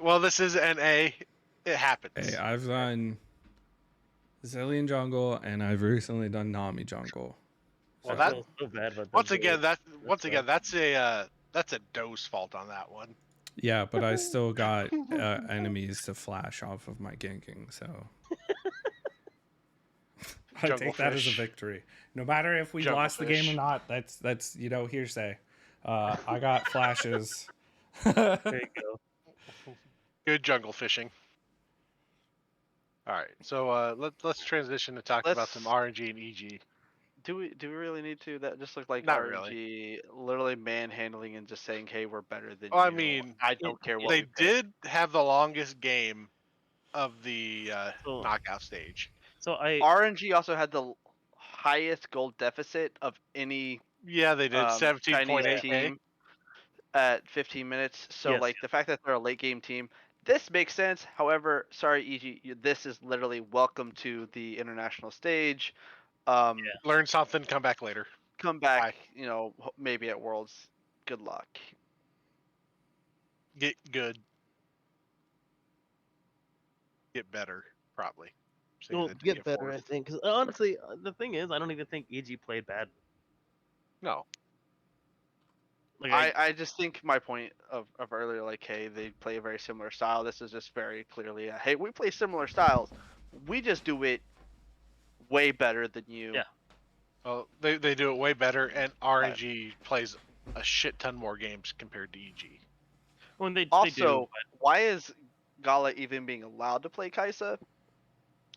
Well, this is NA. It happens. Hey, I've done Zillion jungle and I've recently done Nami jungle. Well, I that feel so bad about once that again, Zoe. that's a dose fault on that one. Yeah, but I still got enemies to flash off of my ganking, so I Jungle take that as a fish. victory. No matter if we Jungle lost the game fish. or not, that's hearsay. I got flashes. There you go. Good jungle fishing. All right, so let's transition to talk about some RNG and EG. Do we really need to? That just looked like Not RNG literally manhandling and just saying, "Hey, we're better than Well, I you." mean, I don't care what They we pick. did have the longest game of the So- knockout stage. So RNG also had the highest gold deficit of any Yeah, they did Chinese 17.8K. team at 15 minutes. So Yes. like the fact that they're a late game team, this makes sense. However, sorry, EG, this is literally welcome to the international stage. Learn something, come back later. Come back, Bye. maybe at Worlds. Good luck. Get good. Get better, probably. Say Well, that to get better, I fourth. think. Because honestly, the thing is, I don't even think EG played bad. No. Like I just think my point of earlier, like, hey, they play a very similar style. This is just very clearly, hey, we play similar styles. We just do it way better than you. Yeah. Well, they do it way better, and RNG plays a shit ton more games compared to EG. when they Also, do, why is Gala even being allowed to play Kaisa?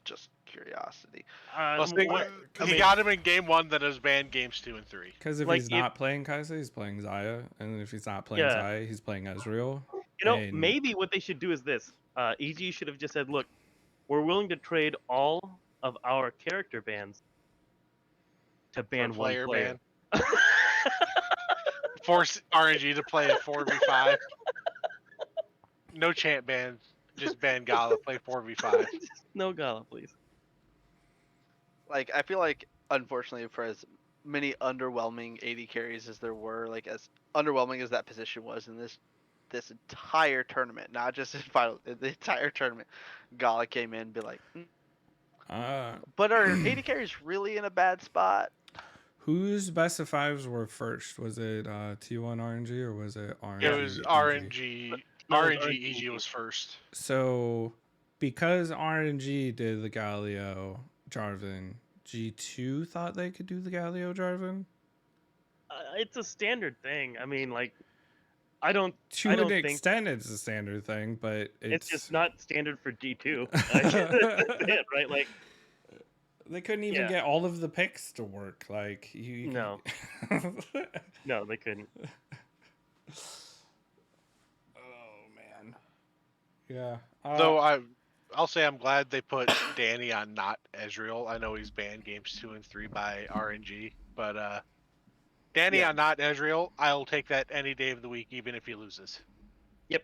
Just curiosity. Well, see, what? I he mean, got him in game 1, then it was banned games 2 and 3. Because if Like, he's not playing Kaisa, he's playing Zaya, and if he's not playing Yeah. Zaya, he's playing Ezreal. And maybe what they should do is this. EG should have just said, "Look, we're willing to trade all of our character bans to ban one player player." Force RNG to play a 4v5. No chant bans, just ban Gala, play 4v5. No Gala, please. Like, I feel like, unfortunately, for as many underwhelming AD carries as there were, like as underwhelming as that position was in this entire tournament, not just in final, the entire tournament, Gala came in and be like, but are AD carries really in a bad spot? whose best of fives were first? Was it T1 RNG or was it RNG? It was EG? RNG. No, it was RNG RNG. EG was first. So, because RNG did the Galio Jarvan, G2 thought they could do the Galio Jarvan? It's a standard thing. I mean, like, I don't To I an don't think extent, it's a standard thing, but it's just not standard for G2. That's it, right? Like, they couldn't even Yeah. get all of the picks to work. Like you No. no, they couldn't. Oh man. Yeah. Though I'll say I'm glad they put Danny on not Ezreal. I know he's banned games 2 and 3 by RNG, but Danny Yeah. on not Ezreal, I'll take that any day of the week, even if he loses. Yep.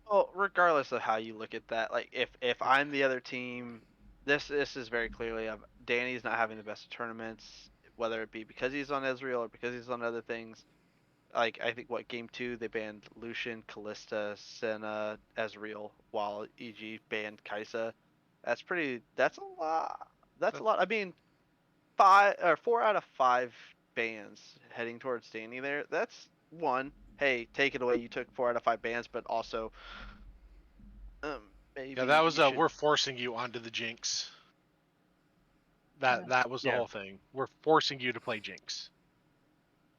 Well, regardless of how you look at that, like if I'm the other team, this is very clearly Danny's not having the best of tournaments, whether it be because he's on Ezreal or because he's on other things. Like, I think game 2 they banned Lucian, Callista, Senna, Ezreal, while EG banned Kaisa. That's a lot. That's a lot. I mean, 4 out of 5 bans heading towards Danny there. That's one. Hey, take it away. You took 4 out of 5 bans, but also, maybe Yeah, that was you should. we're forcing you onto the Jinx. That was the Yeah. whole thing. We're forcing you to play Jinx.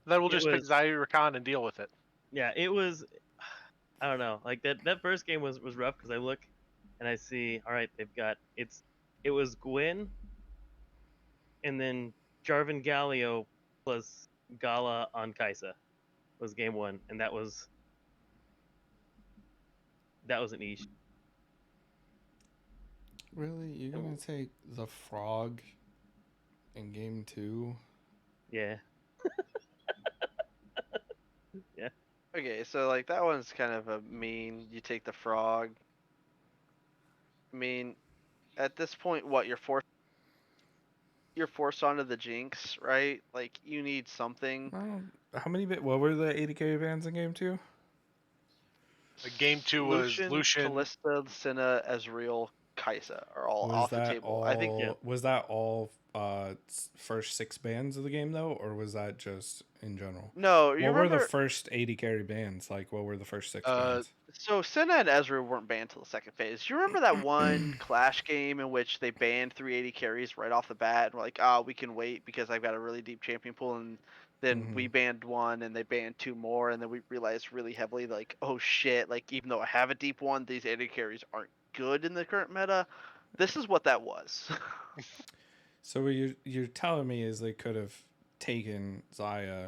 Then we'll It just pick was- Zaire Rakan and deal with it. Yeah, it was. I don't know. Like that first game was rough because I look and I see, all right, it was Gwen, and then Jarvan Galio plus Gala on Kaisa was game 1, and that was an Ish. Really? You're gonna take the frog in game 2? Yeah. Okay, so like that one's kind of a mean. You take the frog. I mean, at this point, what you're forced onto the Jinx, right? Like, you need something. Well, how many what were the 80k bans in game 2? Game 2 was Lucian. Callista, Senna, Ezreal, Kaisa are all Was off the that table. all? I think Was that all first 6 bans of the game though, or was that just in general? no. What You were remember? the first 80 carry bans? Like, what were the first 6 bans? So Senna and Ezreal weren't banned till the second phase. You remember that one Clash game in which they banned 380 carries right off the bat? And we're like, we can wait because I've got a really deep champion pool, and then we banned one, and they banned 2 more, and then we realized really heavily, like, oh shit, like even though I have a deep one, these 80 carries aren't good in the current meta. This is what that was. So what you're telling me is they could have taken Zaya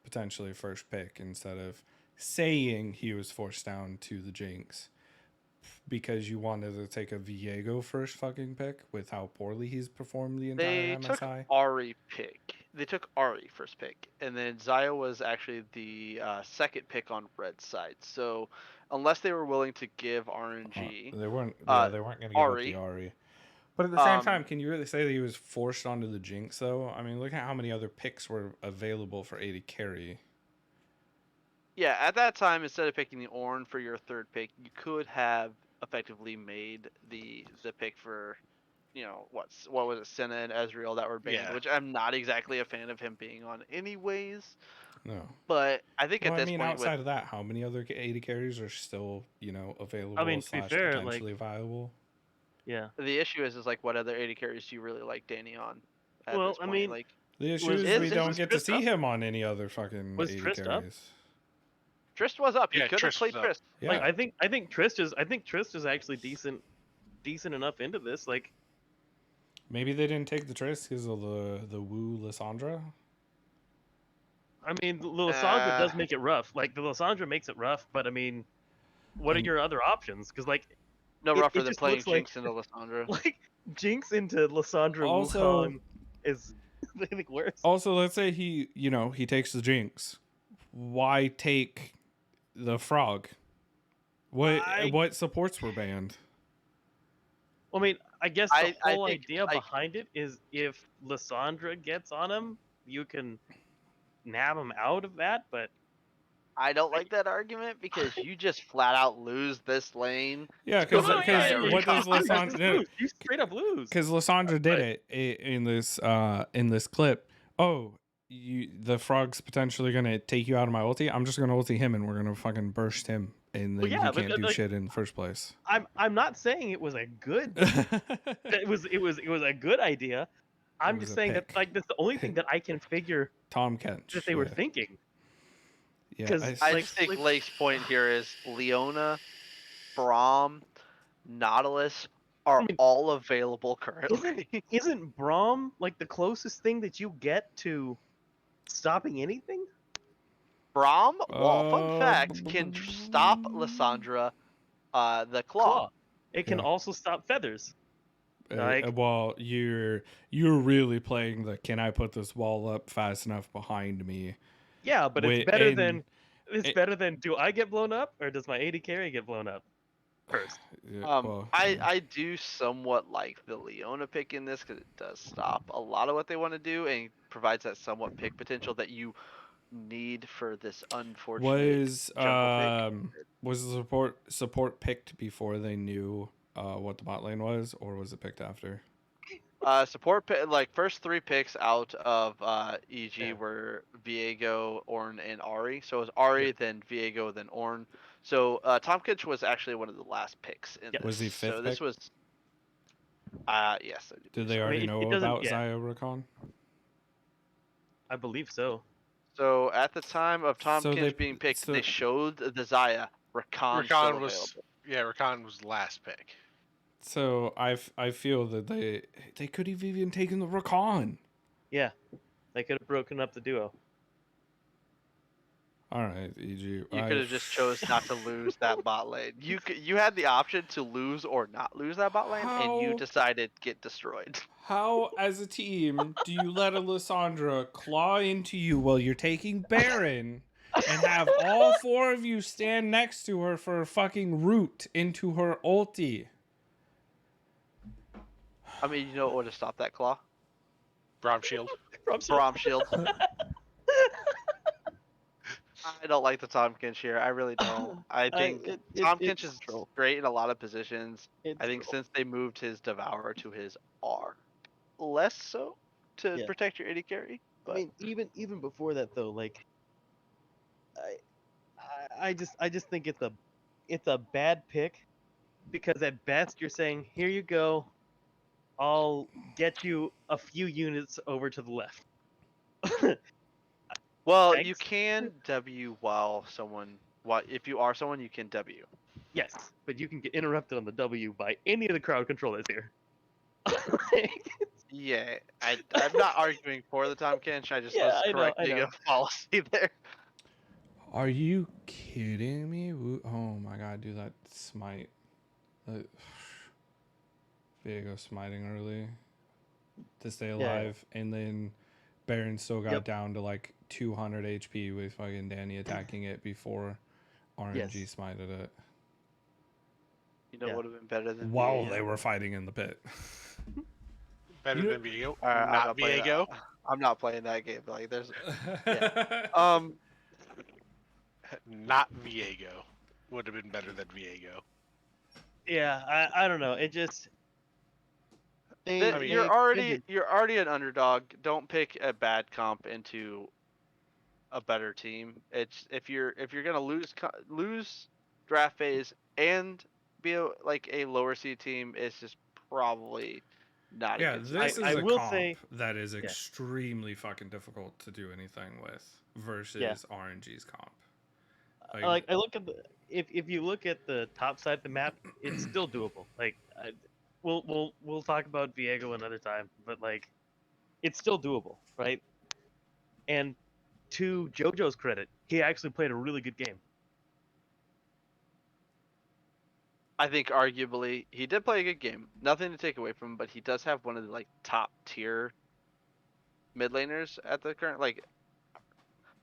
potentially first pick instead of saying he was forced down to the Jinx because you wanted to take a Viego first fucking pick with how poorly he's performed the entire They took MSI. Ari pick. They took Ari first pick, and then Zaya was actually the second pick on red side. So unless they were willing to give RNG, They weren't. Yeah, they weren't going to give up the Ari. But at the same time, can you really say that he was forced onto the Jinx though? I mean, look at how many other picks were available for 80 carry. yeah, at that time, instead of picking the Ornn for your third pick, you could have effectively made the pick for, what was it, Senna and Ezreal that were banned, Yeah. which I'm not exactly a fan of him being on anyways. No. But I think Well, at this point, outside of that, how many other 80 carries are still, available I mean, to be fair, potentially viable? Yeah. the issue is like, what other 80 carries do you really like Danny on? At Well, this I point? mean, like, The issue Was- is we is don't get to Trist see up? him on any other fucking Was 80 Trist up? carries. Trist was up. He Yeah, could have Trist played was up. Trist. Yeah. Like I think Trist is actually decent enough into this. Like Maybe they didn't take the Triss because of the Wu Lysandra. I mean, the Lysandra does make it rough. Like the Lysandra makes it rough, but I mean, what are And- your other options? Because like No it rougher than just playing looks like Jinx into Lysandra. like Jinx into Lysandra Also- Wukong is I think worse. Also, let's say he takes the Jinx. Why take the Frog? What supports were banned? I mean, I guess the I whole think, idea like- behind it is if Lysandra gets on him, you can nab him out of that. But I don't like that argument because you just flat out lose this lane. Yeah, Because because what does you just Lysandra? lose. You straight up lose. Because Lysandra did it in this clip. Oh, the Frog's potentially gonna take you out of my ulti. I'm just gonna ulti him, and we're gonna fucking burst him, and then Well, yeah, he but, can't do like- shit in the first place. I'm not saying it was a good. it was a good idea. I'm was just a saying pick. that like that's the only thing that I can figure Tom Kench. that they were yeah. thinking. Yeah, 'cause I Like- just think like- Lake's point here is Leona, Braum, Nautilus are I mean, all available currently. Isn't Braum like the closest thing that you get to stopping anything? Braum, well, fun fact, Um, can stop Lysandra, the claw. It can Yeah. also stop feathers. Like- well, you're really playing the can I put this wall up fast enough behind me? Yeah, but Wait, it's better and than it- better than do I get blown up or does my AD carry get blown up first? Yeah, well, I do somewhat like the Leona pick in this because it does stop a lot of what they want to do and provides that somewhat pick potential that you need for this unfortunate jungle pick. was the support picked before they knew what the bot lane was, or was it picked after? Support like first 3 picks out of EG Yeah. were Viego, Ornn, and Ari. So it was Ari, then Viego, then Ornn. So Tom Kitch was actually one of the last picks in Yeah. this. Was he So fifth this pick? was yes. I do Did believe they so. already it know doesn't- about yeah. Zaya Rakan? I believe so. So at the time of Tom So Kitch they- being picked, so- they showed the Zaya. Rakan still Rakan was available. Rakan was the last pick. So I feel that they could have even taken the Rakan. Yeah, they could have broken up the duo. All right, EG. You could have just chose not to lose that bot lane. You had the option to lose or not lose that bot lane, and you How? decided get destroyed. How, as a team, do you let a Lysandra claw into you while you're taking Baron and have all 4 of you stand next to her for a fucking root into her ulti? I mean, you know what would have stopped that claw? Braum Shield. Braum shield. I don't like the Tom Kinch here. I really don't. I think Tom Kinch is great in a lot of positions. I think since they moved his Devourer to his R, less so to Yeah. protect your AD carry. I mean, even before that though, like, I just think it's a bad pick, because at best you're saying, here you go, I'll get you a few units over to the left. Well, Thanks. you can W while if you are someone, you can W. Yes, but you can get interrupted on the W by any of the crowd control that's here. Yeah, I'm not arguing for the Tom Kinch. I just Yeah, was I know, correcting a policy there. Are you kidding me? Oh my god, do that smite. Viego smiting early to stay alive, and then Baron still got down to like 200 HP with fucking Danny attacking it before RNG smited it. You know what would have been better than While Viego? they were fighting in the pit. Better You know- than Viego. I'm Not playing Viego. that. I'm not playing that game. Like, there's Not Viego. Would have been better than Viego. Yeah, I don't know. It just you're already an underdog. Don't pick a bad comp into a better team. It's if you're gonna lose draft phase and be a lower seed team, it's just probably not. Yeah, a good this sign. is I a will comp say- that is extremely fucking difficult to do anything with versus RNG's comp. Like, I look at the if you look at the top side of the map, it's still doable. Like we'll talk about Viego another time, but like it's still doable, right? And to JoJo's credit, he actually played a really good game. I think arguably he did play a good game. Nothing to take away from him, but he does have one of the like top tier mid laners at the current. Like,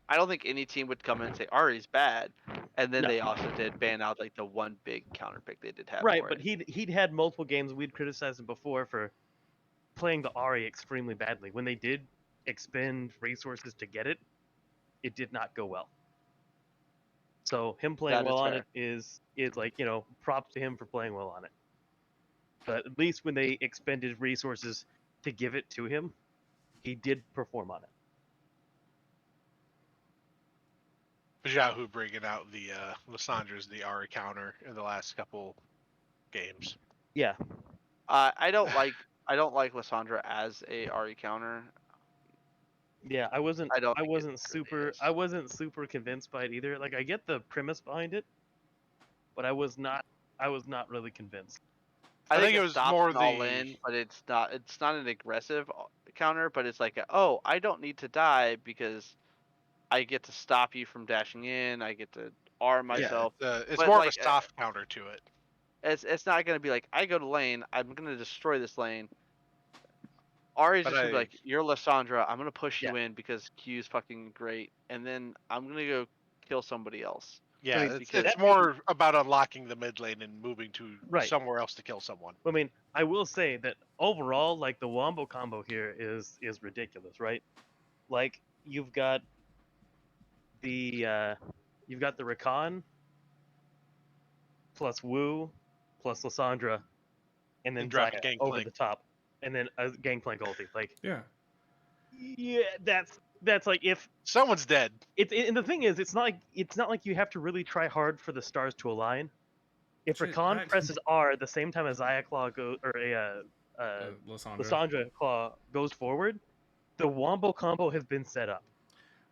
I don't think any team would come in and say Ari's bad, and then No. they also did ban out like the one big counter pick they did have. Right, for but it. he'd had multiple games. We'd criticized him before for playing the Ari extremely badly. When they did expend resources to get it, it did not go well. So him playing That is well on fair. it is like, props to him for playing well on it. But at least when they expended resources to give it to him, he did perform on it. Yahoo bringing out the Lissandra's the Ari counter in the last couple games. Yeah. I don't like Lissandra as a Ari counter. Yeah, I wasn't I don't I think it wasn't really super is. I wasn't super convinced by it either. Like I get the premise behind it, but I was not really convinced. I think it it was stops more an all the in, but it's not an aggressive counter, but it's like oh, I don't need to die because I get to stop you from dashing in, I get to R myself. it's But more like of a soft counter to it. it's not gonna be like I go to lane, I'm gonna destroy this lane. Ari's But just gonna be like, you're Lissandra, I'm gonna push Yeah. you in because Q's fucking great, and then I'm gonna go kill somebody else. Yeah, I mean, it's that more about unlocking the mid lane and moving to Right. somewhere else to kill someone. I mean, I will say that overall, like the wombo combo here is ridiculous, right? Like you've got the Rakan plus Wu plus Lissandra, and then And drop a Zaya over Gangplank. the top, and then a Gangplank ulti. Like, yeah. yeah, that's like if Someone's dead. and the thing is, it's not like you have to really try hard for the stars to align. If Shit, Rakan that- presses R at the same time as Zaya Claw goes or Lissandra. Lissandra Claw goes forward, the wombo combo has been set up.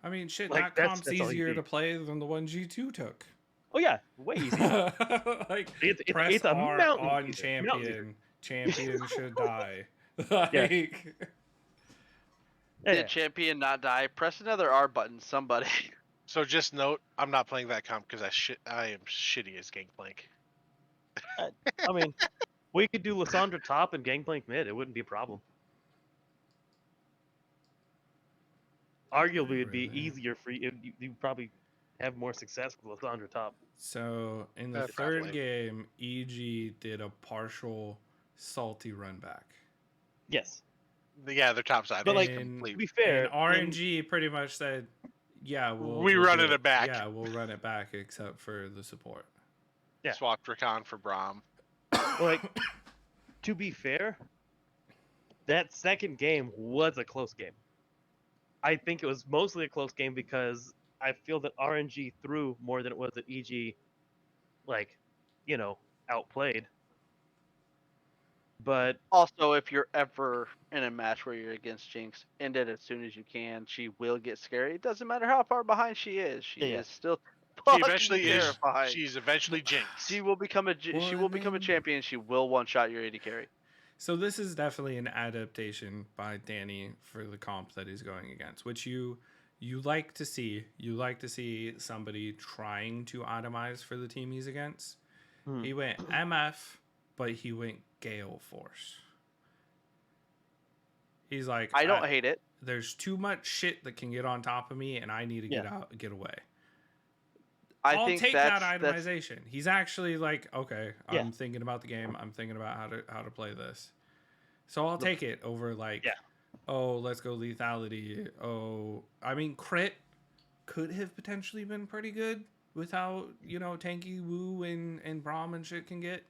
I mean, shit, Like, that that's comp's all you easier need. to play than the one G2 took. Oh yeah, way easier. Like, It's a R mountain on easier. Mountain easier. champion should die. Like, Yeah, Did champion not die? Press another R button, somebody. So just note, I'm not playing that comp because I am shitty as Gangplank. I mean, we could do Lissandra top and Gangplank mid. It wouldn't be a problem. Arguably, it'd be Really? easier for you. You'd probably have more success with Lissandra top. so in the That's third probably- game, EG did a partial salty run back. Yes, Yeah, their top side. But, was like, complete. to be fair, And RNG pretty much said, "Yeah, We we'll run do it back." Yeah, we'll run it back, except for the support." yeah. Swapped Rakan for Braum. like to be fair, that second game was a close game. I think it was mostly a close game because I feel that RNG threw more than it was that EG, like, outplayed. But Also, if you're ever in a match where you're against Jinx, end it as soon as you can. She will get scary. It doesn't matter how far behind she is. She Yeah. is still She fucking eventually is. terrifying. She's eventually Jinx. She will become a Well, she I will become a mean- champion. She will one shot your AD carry. So this is definitely an adaptation by Danny for the comp that he's going against, which you like to see. You like to see somebody trying to atomize for the team he's against. Hmm. He went MF, but he went Gale Force. He's like, I don't hate it. there's too much shit that can get on top of me, and I need to get away. I I'll think take that that's itemization. He's actually like, okay, Yeah. I'm thinking about the game. I'm thinking about how to play this. So I'll take it over like, Yeah. oh, let's go lethality. Oh, I mean, crit could have potentially been pretty good with how, tanky Wu and Braum and shit can get.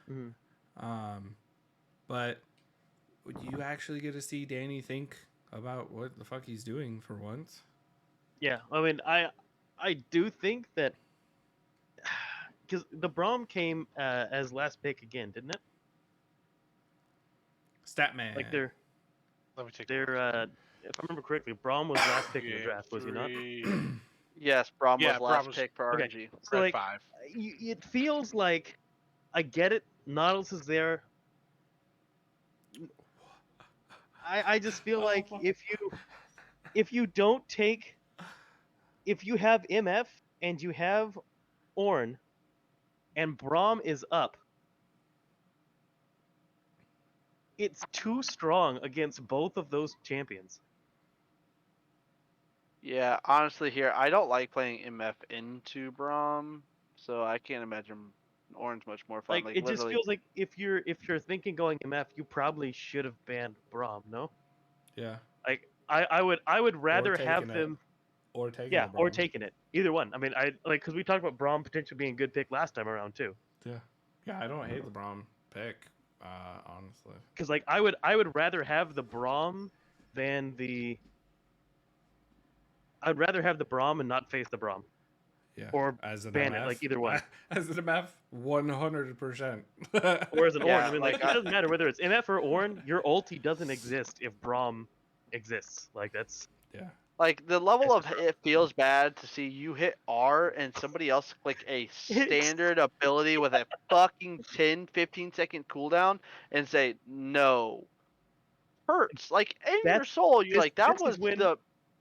Mhm. But you actually get to see Danny think about what the fuck he's doing for once. yeah, I mean, I do think that because the Braum came as last pick again, didn't it? Statman. Like Let me take. if I remember correctly, Braum was last pick in the draft, was he not? Yes, Braum Yeah, was Braum last was pick for Okay. RNG. So red like, 5. it feels like I get it. Nautilus is there. I just feel like if you don't take, if you have MF and you have Ornn and Braum is up, it's too strong against both of those champions. Yeah, honestly, here I don't like playing MF into Braum, so I can't imagine Orange much more fun. Like Like it just literally, feels like if you're thinking going MF, you probably should have banned Braum. No, Yeah. like I would rather have taken it. them. Or taking Yeah, the or Braum. taking it. Either one. I mean, I like because we talked about Braum potentially being a good pick last time around too. Yeah. Yeah, I don't hate the Braum pick, honestly. Because like I would rather have the Braum than the. I'd rather have the Braum and not face the Braum, Yeah. or As an ban MF. it. Like either one, As an MF, 100%. or as an Ornn. I Yeah, mean, like like, it doesn't matter whether it's MF or Ornn. Your ulti doesn't exist if Braum exists. Like that's. Yeah. like the level It's of it feels bad to see you hit R and somebody else click a It's- standard ability with a fucking 10-15 second cooldown and say no. Hurts. Like in your That's soul, you're this. like, that This was is when the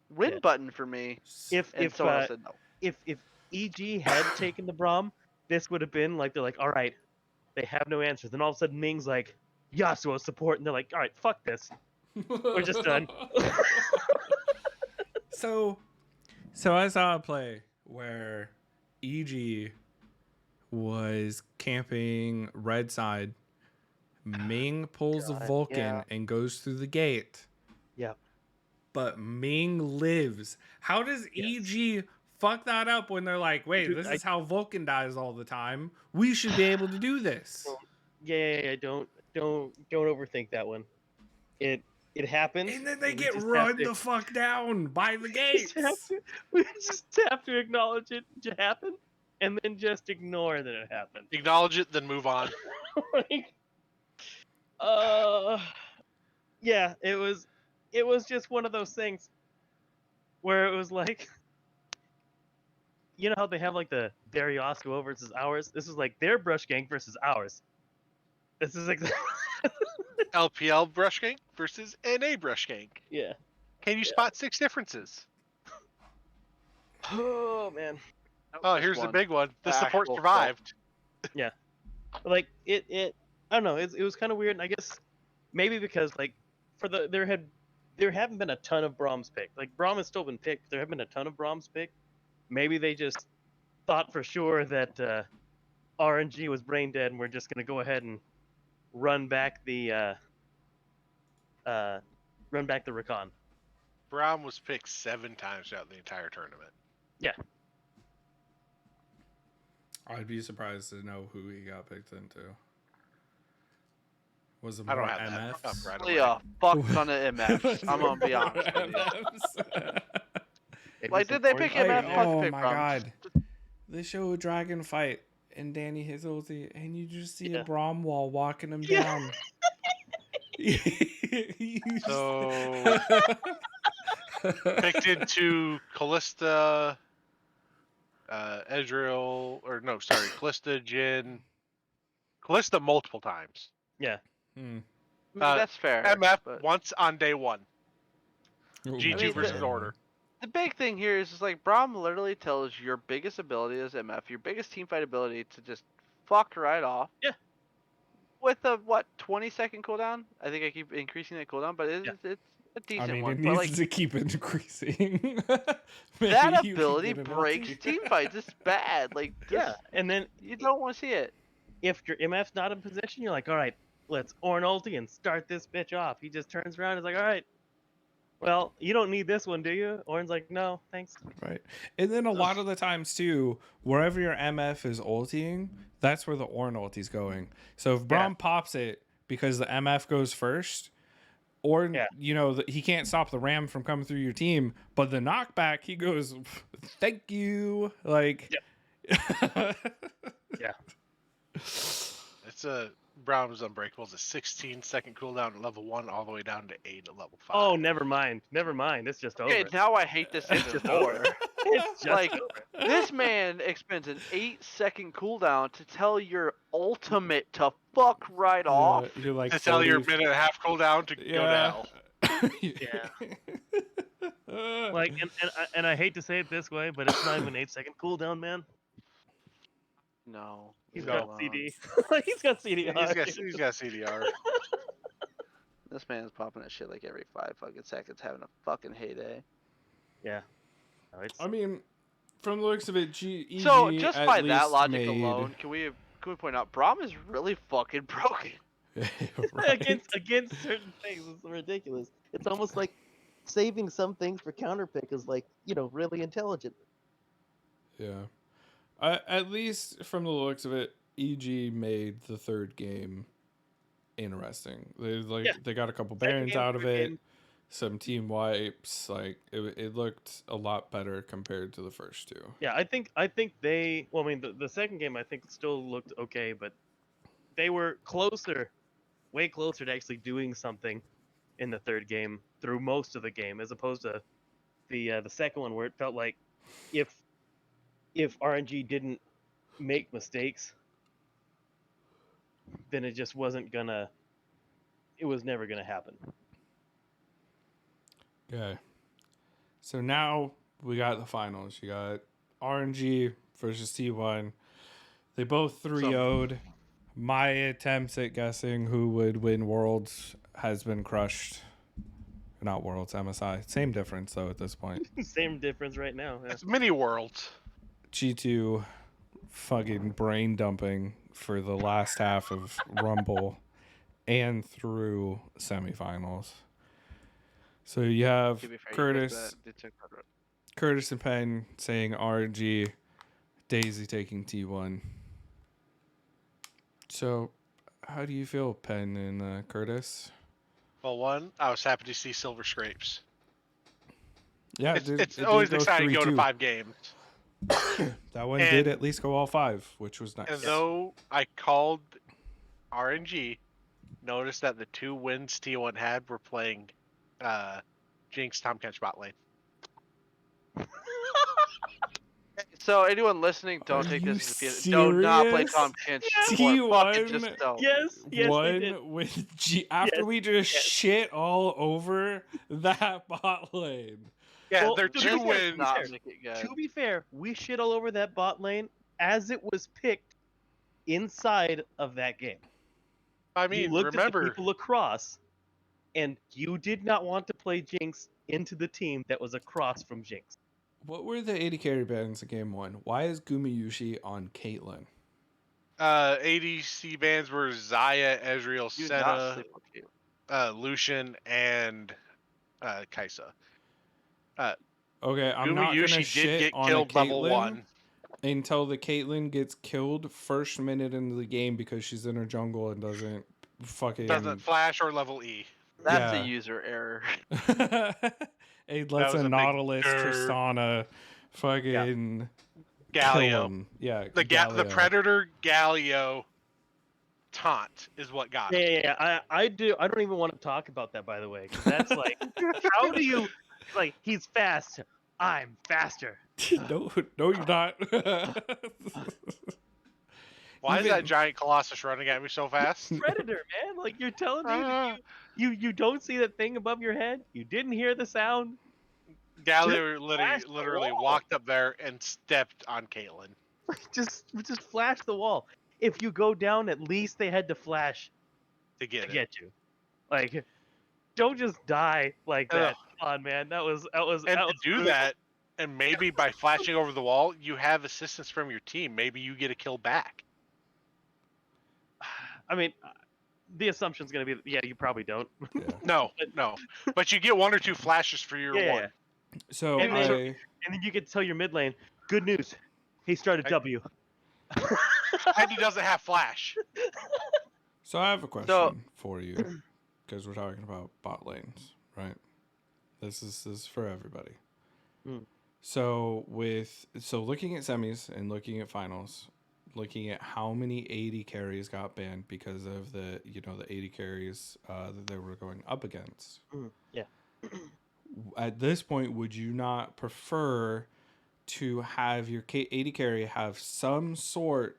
win yeah. button for me. If And someone else said no. if EG had taken the Braum, this would have been like they're like, all right, they have no answers. Then all of a sudden Ming's like, Yasuo support, and they're like, all right, fuck this. We're just done. So I saw a play where EG was camping red side. Ming pulls a God, Vulcan yeah. and goes through the gate. Yeah. But Ming lives. How does Yes. EG fuck that up when they're like, wait, Dude, this is how Vulcan dies all the time? We should be able to do this. Yeah. Don't overthink that one. It happened. And then they we get just run have to- the fuck down by the we gates. just have to acknowledge it happened, and then just ignore that it happened. Acknowledge it, then move on. Like, yeah, it was just one of those things where it was like, you know how they have like the their Yasuo versus ours? This is like their brush gang versus ours. This is like, LPL brush gank versus NA brush gank. yeah. Can you spot 6 differences? Oh man, Oh, here's the big one. The support Actual survived. like it. I don't know. It was kind of weird, and I guess maybe because like there haven't been a ton of Brahms picked. Like Braum has still been picked. But there haven't been a ton of Brahms picked. Maybe they just thought for sure that RNG was brain dead, and we're just gonna go ahead and run back the Rakan. Braum was picked 7 times throughout the entire tournament. I'd be surprised to know who he got picked into. Was it I more don't have that MFs? up right Probably away. a fuck ton of MFs. I'm gonna be honest with you. MFs? Maybe Like, some did they orange pick fire MF? in there. Fuck Oh pick my Braum. god. They show a dragon fight and Danny hits ulti and you just see Yeah. a Braum wall walking him Yeah. down. So picked into Callista, Ezreal, or no, sorry, Callista, Jhin, Callista multiple times. Yeah. Hmm. That's fair. MF but once on day 1. Ooh, G2 mean, versus the- Order. the big thing here is just like Braum literally tells your biggest ability as MF, your biggest team fight ability to just fuck right off. Yeah. With a 20-second cooldown? I think I keep increasing that cooldown, but it's a I decent mean, one. it But needs like to keep increasing. Maybe that you can ability get an breaks ulti. team fights. It's bad. Like Yeah. And then you don't want to see it. if your MF's not in position, you're like, all right, let's Ornn ulti and start this bitch off. He just turns around and is like, all right, well, you don't need this one, do you? Ornn's like, no, thanks. Right. And then a lot of the times too, wherever your MF is ulting, that's where the Ornn ulti's going. So if Braum pops it because the MF goes first, or you know, he can't stop the ram from coming through your team, but the knockback, he goes, thank you. Like Yeah. It's a Braum's Unbreakable is a 16-second cooldown at level 1 all the way down to 8 at level 5. Oh, never mind. Never mind. It's just over. Okay, now I hate this even more. It's just Like, over. this man expends an 8-second cooldown to tell your ultimate to fuck right off. You're like To tell your 40 minute and a half cooldown to go to Yeah. hell. Like, and I hate to say it this way, but it's not even an 8-second cooldown, man. No. He's leave it got alone. CD. He's got CDR. He's got CDR. This man's popping that shit like every 5 fucking seconds, having a fucking heyday. Yeah. No, it's I mean, from the looks of it, EG So just at by least that logic made... alone, can we point out Braum is really fucking broken? Right? against certain things. It's ridiculous. It's almost like saving some things for counterpick is like, really intelligent. Yeah. At least from the looks of it, EG made the third game interesting. They got a couple Second barons game, out of third it, game. some team wipes. Like it looked a lot better compared to the first two. Yeah, I think they. Well, I mean, the second game I think still looked okay, but they were closer, way closer to actually doing something in the third game through most of the game, as opposed to the second one where it felt like if RNG didn't make mistakes, then it just wasn't gonna. It was never gonna happen. Okay. So now we got the finals. You got RNG versus T1. They both 3-0'd. My attempts at guessing who would win Worlds has been crushed. Not Worlds, MSI. Same difference, though, at this point. Same difference right now. Yeah. It's mini worlds. G2 fucking brain dumping for the last half of Rumble and through semifinals. So you have To be fair, Curtis and Penn saying RNG, Daisy taking T1. So how do you feel, Penn and Curtis? Well, one, I was happy to see Silver Scrapes. Yeah, It's always exciting to go to 3-2. 5 games. That one did at least go all 5, which was nice. And though I called RNG, noticed that the 2 wins T1 had were playing Jinx, Tomcat, bot lane. So anyone listening, don't Are take you this as a piece. Do not play serious? Tom Kench. T1 just don't. Yes, they did. One with after we just shit all over that bot lane. Yeah, Well, they're to 2 be fair, wins. Not make it good. To be fair, we shit all over that bot lane as it was picked inside of that game. I mean, you looked at the remember, people across, and you did not want to play Jinx into the team that was across from Jinx. What were the 80 carry bans in game 1? Why is Gumiyushi on Caitlyn? ADC bans were Xayah, Ezreal, Do not Senna, sleep on Caitlyn. Lucian, and Kaisa. Okay, I'm not gonna Gumiyushi did shit get on a killed level Caitlyn 1. until the Caitlyn gets killed first minute into the game because she's in her jungle and doesn't fucking Doesn't flash or level E. That's Yeah. a user error. It lets was a a big Nautilus grr. Tristana fucking kill Galio. him. Yeah, The Galio. Predator Galio taunt is what got him. Yeah. I don't even want to talk about that, by the way, because that's like, how do you, like, he's fast. I'm faster. no, you're not. Why is Even- that giant Colossus running at me so fast? Predator, man. Like, you're telling me that you don't see that thing above your head? You didn't hear the sound? Galio flash the literally wall. walked up there and stepped on Caitlyn Just flash the wall. If you go down, at least they had to flash to get to it. get you. Like, don't just die like that. Ugh. Come on, man. That was And that to was do brutal. that, and maybe by flashing over the wall, you have assistance from your team. Maybe you get a kill back. I mean, the assumption's gonna be, yeah, you probably don't. Yeah. No. But you get 1 or 2 flashes for your Yeah. one. So And then you get to tell your mid lane, good news, he started W. And he doesn't have flash. So I have a question for you, because we're talking about bot lanes, right? This is for everybody. Mm. So looking at semis and looking at finals, looking at how many 80 carries got banned because of the 80 carries that they were going up against. Yeah. At this point, would you not prefer to have your AD carry have some sort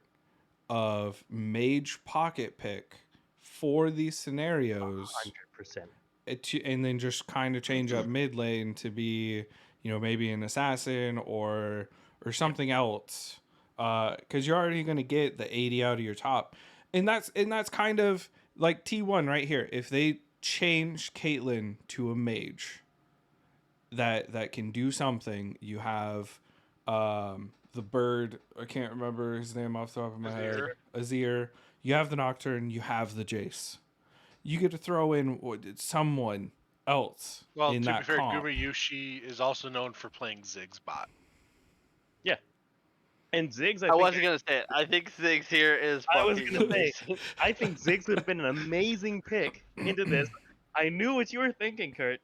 of mage pocket pick for these scenarios, 100%. and then just kind of change up mid lane to be, maybe an assassin or something else, because you're already going to get the 80 out of your top, and that's kind of like T1 right here. If they change Caitlyn to a mage that can do something, you have the bird, I can't remember his name off the top of my head, Azir. You have the Nocturne, you have the Jace. You get to throw in someone else Well, in to be that fair, comp. Gumayushi is also known for playing Ziggs bot. Yeah. And Ziggs, I wasn't gonna say it. I think Ziggs here is I was fucking gonna say, amazing. I think Ziggs would have been an amazing pick into this. I knew what you were thinking, Kurt,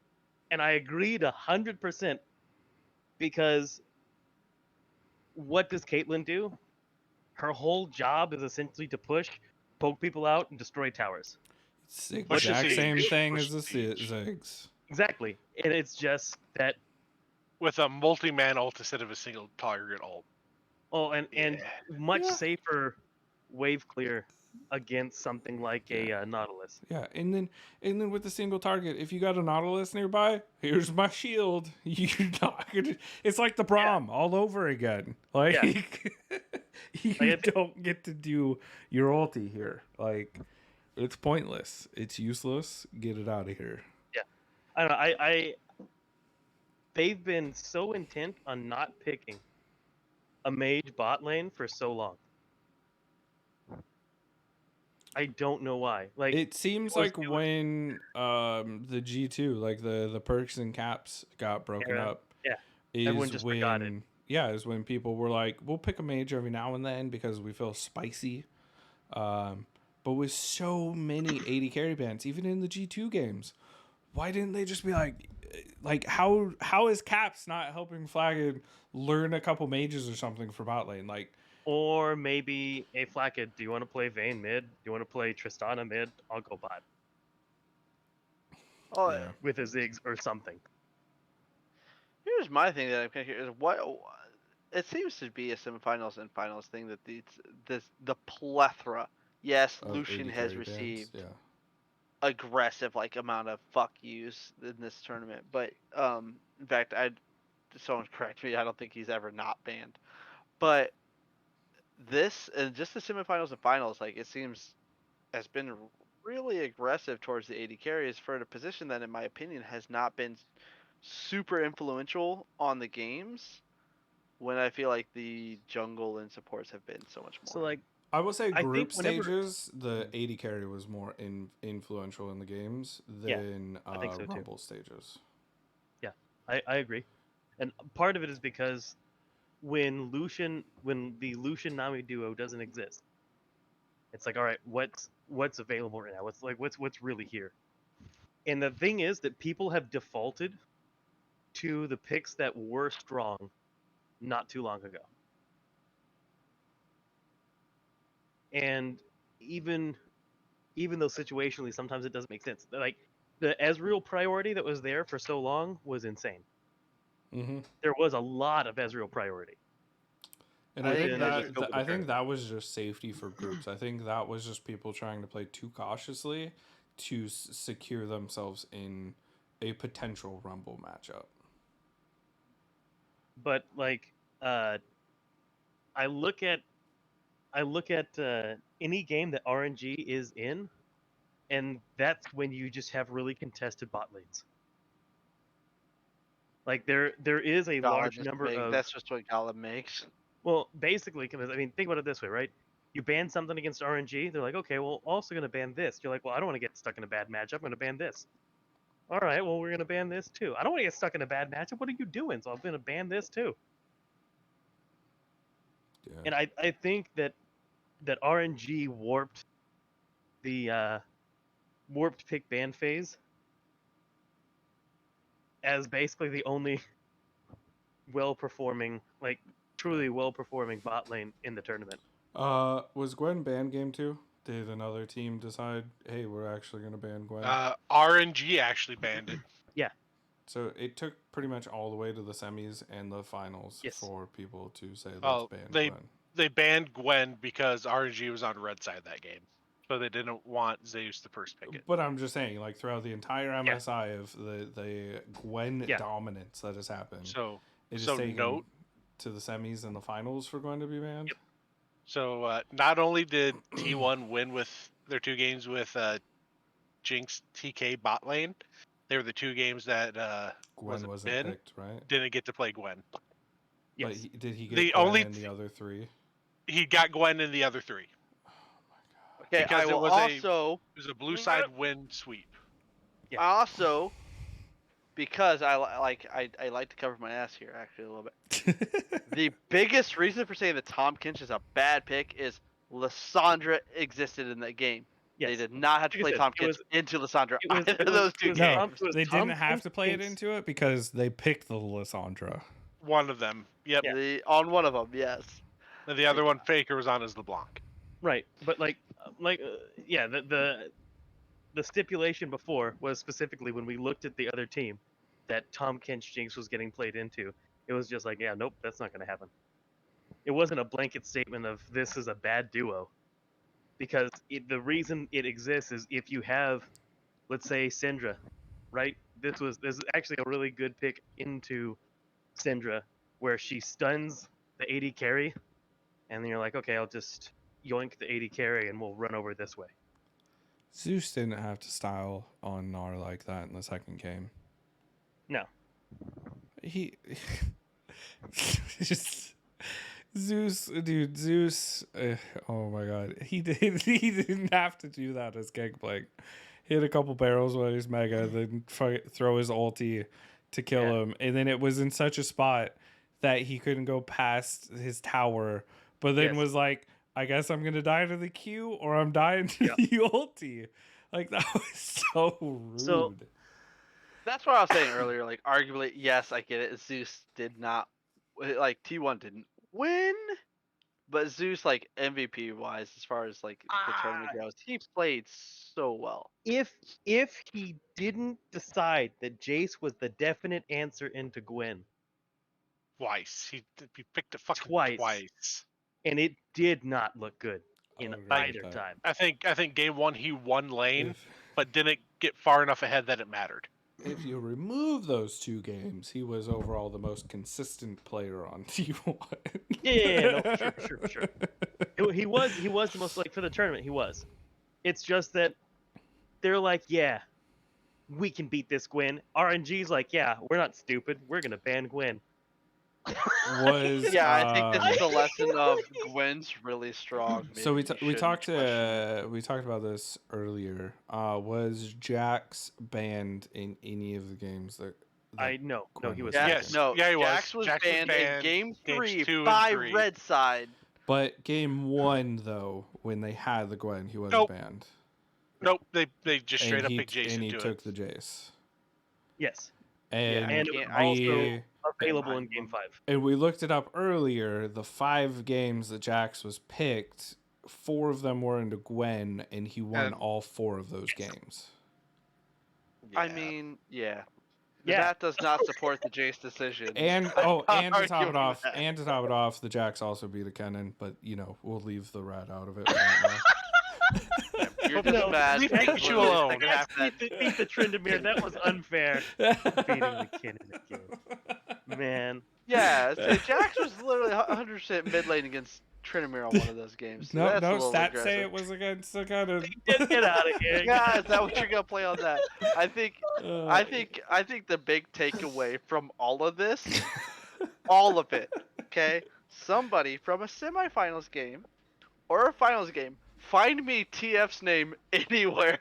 and I agreed 100% because what does Caitlyn do? Her whole job is essentially to push, poke people out, and destroy towers. It's the Push exact the same siege. thing Push as the the siege. Ziggs. Exactly, and it's just that. With a multi-man ult instead of a single target ult. Oh, and Yeah. much Yeah. safer wave clear against something like a Nautilus. Yeah, and then with the single target, if you got a Nautilus nearby, here's my shield. You're not gonna. It's like the Braum all over again. Like you Like, don't get to do your ulti here. Like it's pointless. It's useless. Get it out of here. I don't know. They've been so intent on not picking a mage bot lane for so long. I don't know why. Like It seems like when the G2, like the perks and caps got broken Era. up, Yeah. is Everyone just forgot it. is when people were like, we'll pick a mage every now and then because we feel spicy. But with so many 80 carry bans, even in the G2 games, why didn't they just be like how is Caps not helping Flagged learn a couple mages or something for bot lane? Like, Or maybe, hey Flackid, do you want to play Vayne mid? Do you want to play Tristana mid? I'll go bot Oh, yeah. with a Ziggs or something. here's my thing that I'm kind of curious. What it seems to be a semifinals and finals thing that the plethora. Yes, Of Lucian 80 has carry bans, received yeah. aggressive amount of fuck yous in this tournament, but in fact, someone correct me. I don't think he's ever not banned, but this and just the semifinals and finals, it seems has been really aggressive towards the 80 carries for a position that, in my opinion, has not been super influential on the games. When I feel like the jungle and supports have been so much more. So I will say I group think whenever- stages, the 80 carry was more influential in the games than I think so too. Rumble stages. Yeah, I agree. And part of it is because when the Lucian Nami duo doesn't exist, it's like, all right, what's available right now? What's really here? And the thing is that people have defaulted to the picks that were strong not too long ago. And even though situationally sometimes it doesn't make sense, like the Ezreal priority that was there for so long was insane. Mm-hmm. There was a lot of Ezreal priority. And I think that was just safety for groups. I think that was just people trying to play too cautiously to secure themselves in a potential Rumble matchup. But I look at any game that RNG is in, and that's when you just have really contested bot lanes. Like there is a large number of. That's just what Gala makes. Well, basically, because I mean, think about it this way, right? You ban something against RNG, they're like, okay, well, also going to ban this. You're like, well, I don't want to get stuck in a bad matchup. I'm going to ban this. All right, well, we're going to ban this too. I don't want to get stuck in a bad matchup. What are you doing? So I'm going to ban this too. Yeah. And I think that RNG warped the warped pick ban phase as basically the only well-performing, truly well-performing bot lane in the tournament. Was Gwen banned game 2? Did another team decide, hey, we're actually going to ban Gwen? RNG actually banned it. Yeah. So it took pretty much all the way to the semis and the finals Yes. for people to say let's Oh, ban they- Gwen. They banned Gwen because RNG was on red side that game, so they didn't want Zeus to first pick it. But I'm just saying, like throughout the entire MSI of the Gwen Yeah. dominance that has happened, So it is so taken note- to the semis and the finals for Gwen to be banned. Yep. So not only did T1 win with their 2 games with Jinx TK bot lane, they were the 2 games that Gwen wasn't Ben picked, right? didn't get to play Gwen. But Yes. did he get The Gwen only in the th- other 3? He got Gwen in the other 3 Okay, because I it will was also. it was a blue side win sweep. Yeah. I also, because I like to cover my ass here actually a little bit. The biggest reason for saying that Tom Kinch is a bad pick is Lysandra existed in that game. Yes. They did not have to Like I play said, Tom it Kinch was- into Lysandra it was- either it of was- those it 2 was No, Tom- games. it was they Tom didn't have to play it Kinch. into it because they picked the Lysandra. One of them. Yep. Yeah. On one of them, yes. And the other one Faker was on as LeBlanc. Right, but yeah, the stipulation before was specifically when we looked at the other team that Tom Kench Jinx was getting played into. It was just like, yeah, nope, that's not going to happen. It wasn't a blanket statement of this is a bad duo, because the reason it exists is if you have, let's say, Syndra, right? This is actually a really good pick into Syndra, where she stuns the AD carry, and then you're like, okay, I'll just yoink the AD carry and we'll run over this way. Zeus didn't have to style on Gnar like that in the second game. No. He just Zeus, dude, Zeus. Oh my god, he didn't have to do that as Gangplank. He had a couple barrels while he's mega, then throw his ulti to kill him, and then it was in such a spot that he couldn't go past his tower, but then was like, I guess I'm gonna die to the Q or I'm dying to the ulti. Like, that was so rude. So- That's what I was saying earlier. Like, arguably, yes, I get it. Zeus did not, like, T1 didn't win, but Zeus, like, MVP wise, as far as like the tournament goes, he played so well. If he didn't decide that Jace was the definite answer into Gwen, Twice. He picked it fucking Twice. twice. and it did not look good in I would agree either with that. time. I think game 1 he won lane, If, but didn't get far enough ahead that it mattered. if you remove those 2 games, he was overall the most consistent player on T1. Yeah, no, for sure. He was the most, like, for the tournament. He was. It's just that they're like, yeah, we can beat this Gwen. RNG's like, yeah, we're not stupid. We're gonna ban Gwen. Yeah, I think this is a um, lesson of Gwen's really strong. So Maybe you we talked shouldn't we talked about this earlier. Was Jax banned in any of the games that No, Gwen he was. was question. in? Yes, no. Yeah, he was. Jax was Jax was banned banned in game games 3 2 and by 3. red side. But game 1 though, when they had the Gwen, he wasn't Nope. banned. Nope, they just straight And up he picked Jason and he to took it. the Jace. Yes, And and can't- it was we also available in game 5. and we looked it up earlier. The 5 games that Jax was picked, 4 of them were into Gwen, and he won And- all 4 of those games. I mean, yeah. Yeah. That does not support the Jace decision. And I'm not and to top it arguing off, that. the Jax also beat a Kennen, but we'll leave the rat out of it for right now. You're No, just mad. leave because Pikachu we're alone. second half that- Beat the Tryndamere. That was unfair. Beating the Kennen again. Man. Yeah, so Jax was literally 100% mid lane against Tryndamere on one of those games. So that's a No, little stats aggressive. say it was against the Kennen. Get out of here. Yeah, is that what you're gonna play on that? I think Uh, the big takeaway from all of this, all of it, okay? Somebody from a semifinals game or a finals game, find me TF's name anywhere.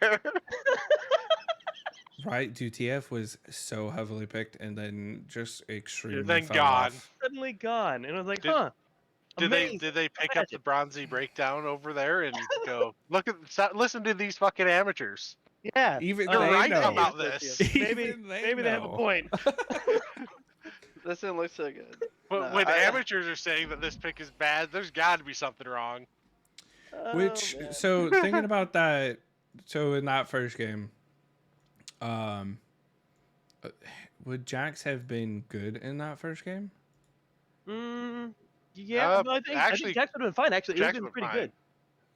Right, dude, TF was so heavily picked and then just extremely Then fell gone. off. Suddenly gone. And I was like, Did- huh. Did amazing. they pick up the Bronzie breakdown over there and go listen to these fucking amateurs? Yeah. Even They're they right know. about this. Maybe Even maybe they have a know. point. This didn't look so good. But No, when I- amateurs are saying that this pick is bad, there's got to be something wrong. Which Oh, man. so thinking about that, so in that first game, would Jax have been good in that first game? Yeah, no, I actually, think Jax would have been fine. Actually, it would Jax have been was pretty fine. good.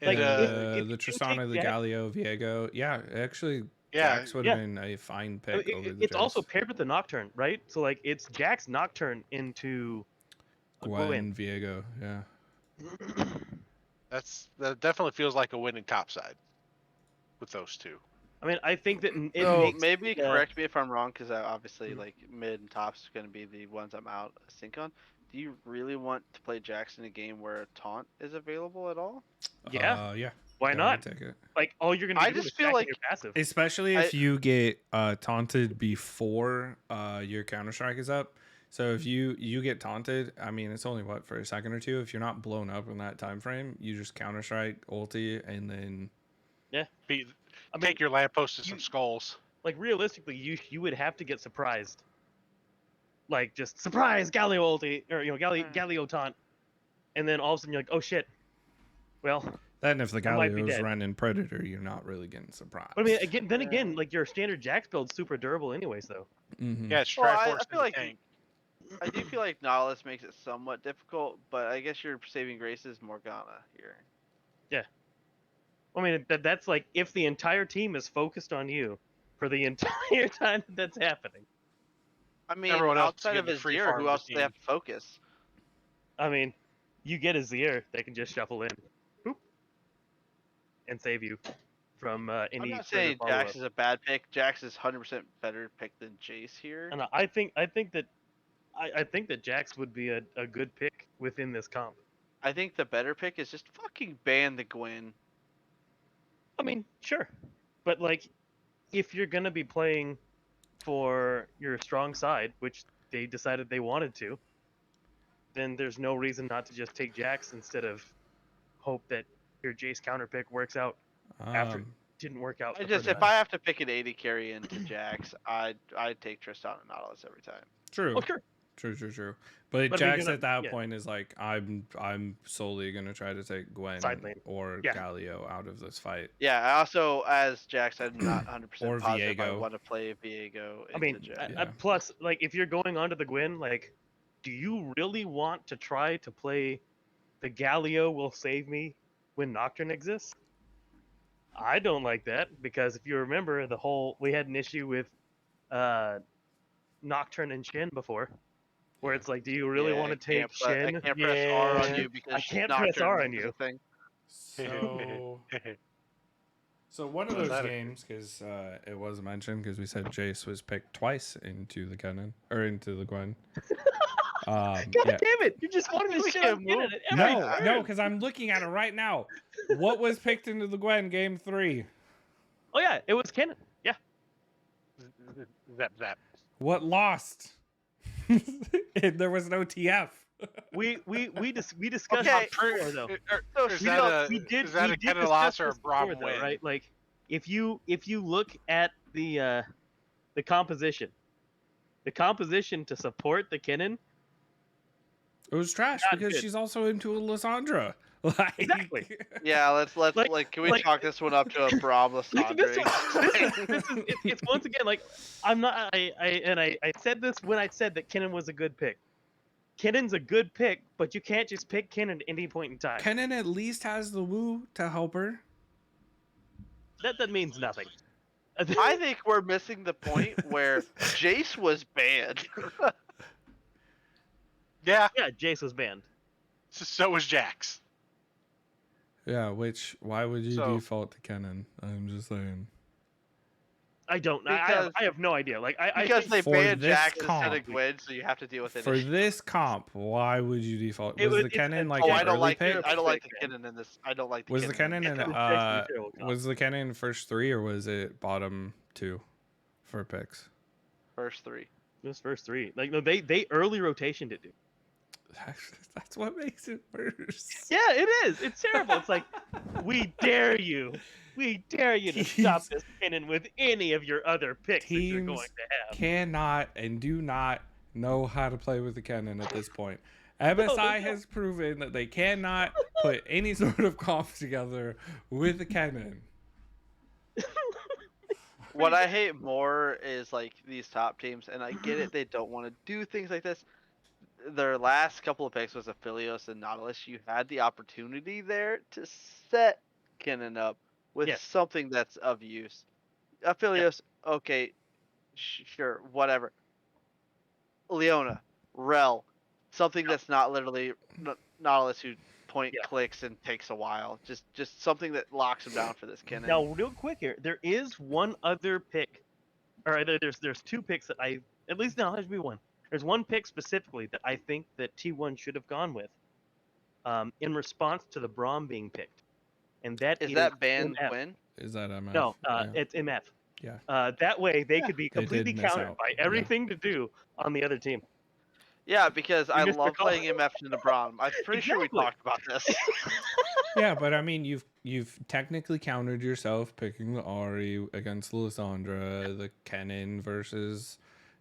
And, Like, The if you Tristana, take the Jax, Galio, Viego. Yeah, actually, yeah, Jax would yeah. have been a fine I mean, pick over the it's also Jace. paired with the Nocturne, right? So like, it's Jax Nocturne into a Gwen, Viego, yeah. that definitely feels like a winning top side with those two. I mean, I think that it So makes maybe the, correct me if I'm wrong, because obviously Mhm. like mid and tops is going to be the ones I'm out of sync on. Do you really want to play Jax in a game where taunt is available at all? Yeah. Yeah. Why Yeah, not? I'd take it. Like, all you're gonna I be doing just is feel stacking like- your passive. Especially if you get taunted before your Counter Strike is up. So if you get taunted, I mean, it's only what, for a second or two. If you're not blown up in that time frame, you just Counter Strike, ulti, and then Take your lamppost to you- some skulls. Like, realistically, you would have to get surprised. Like, just surprise Galio ulti, or Galio taunt, and then all of a sudden you're like, oh shit. Well, then if the I might be Galio's dead. running Predator, you're not really getting surprised. but I mean, again, like your standard Jax build's super durable, anyways, though. Mhm. Yeah, it's Well, Triforce I in feel the like tank. I do feel like Nautilus makes it somewhat difficult, but I guess your saving grace is Morgana here. I mean, that's like if the entire team is focused on you for the entire time that's happening. I mean, Everyone else is outside of getting free Azir, farm who else do they routine. have to focus? I mean, you get a Azir, they can just shuffle in, boop, and save you from I'm any not further saying follow-up. Jax is a bad pick. Jax is 100% better pick than Jace here. And I think that Jax would be a good pick within this comp. I think the better pick is just fucking ban the Gwen. I mean, sure, but like, if you're gonna be playing for your strong side, which they decided they wanted to, then there's no reason not to just take Jax instead of hope that your Jace counter pick works out after it didn't work out. If I have to pick an 80 carry into Jax, I'd take Tristan and Nautilus every time. True. Oh, sure. True. But I mean, Jax you're at that yeah. point is like, I'm solely gonna try to take Gwen Side lane. or Yeah. Galio out of this fight. Yeah, I also, as Jax, I'm not 100% Or positive I Viego. want to play Viego into I mean, Jax. Yeah. plus, like, if you're going onto the Gwen, like, do you really want to try to play the Galio will save me when Nocturne exists? I don't like that, because if you remember we had an issue with Nocturne and Shin before, where it's like, do you really want to take Shin? I can't press R on you because I can't Nocturne press R on is you. a thing. So one of Was those that a- games, because it was mentioned, because we said Jace was picked twice into the cannon or into the Gwen. God Yeah. damn it! You just wanted to We shit can't on Kennen move. at every No, turn. because I'm looking at it right now. What was picked into the Gwen game 3? Oh yeah, it was Kennen. Yeah. Zap. What lost? There was no TF. We discussed Okay. it before, though. Is We that don't- a we did is that we a did Canada discuss loss or a this before, Brahman though, win? right? Like, if you look at the composition to support the Kennen, It was trash Not because good. she's also into a Lysandra. Like, Exactly. Yeah, let's can we chalk this one up to a Braum Like, this Lysandre? it's once again, like, I'm not I said this when I said that Kennen was a good pick. Kennen's a good pick, but you can't just pick Kennen at any point in time. Kennen at least has the woo to help her. That means nothing. I think we're missing the point where Jace was banned. Yeah, Yeah, Jace was banned. so was Jax. Yeah, why would you So- default to Kennen? I'm just saying. I don't. Because- I have no idea. Like, I Because think they For banned this Jax instead comp- of Gwen, so you have to deal with it. For this comp, why would you default? Was the Kennen like Oh, an I don't early like pick? it. I don't like the pick. Kennen in this. I don't like the Was the Kennen in in this. was the Kennen first 3 or was it bottom 2 for picks? First 3. It was first 3. Like, no, they early rotationed it, dude. That's what makes it worse. Yeah, it is. It's terrible. It's like, we dare you. We dare you to stop this Kennen with any of your other picks that you're Teams going to have. Cannot and do not know how to play with the Kennen at this point. MSI don't. has proven that they cannot put any sort of comp together with the Kennen. What I hate more is like these top teams, and I get it, they don't want to do things like this. Their last couple of picks was Aphelios and Nautilus. You had the opportunity there to set Kinnan up with Yes. something that's of use. Aphelios, okay, sure, whatever. Leona, Rel, something that's not literally Nautilus who point Yeah. clicks and takes a while. Just something that locks him down for this Kinnan. Now, real quick here, there is one other pick, or there's two picks that I at least now there's be one. There's one pick specifically that I think that T1 should have gone with, in response to the Braum being picked, and that Is is that ban MF. Gwyn? Is that MF? No, Yeah. it's MF. Yeah. That way they could be They did completely miss countered out. by Yeah. everything to do on the other team. Yeah, because I missed the love call. playing MF into Braum. I'm pretty sure we Exactly. talked about this. Yeah, but I mean, you've technically countered yourself picking the Ari against Lysandra, the Kennen versus,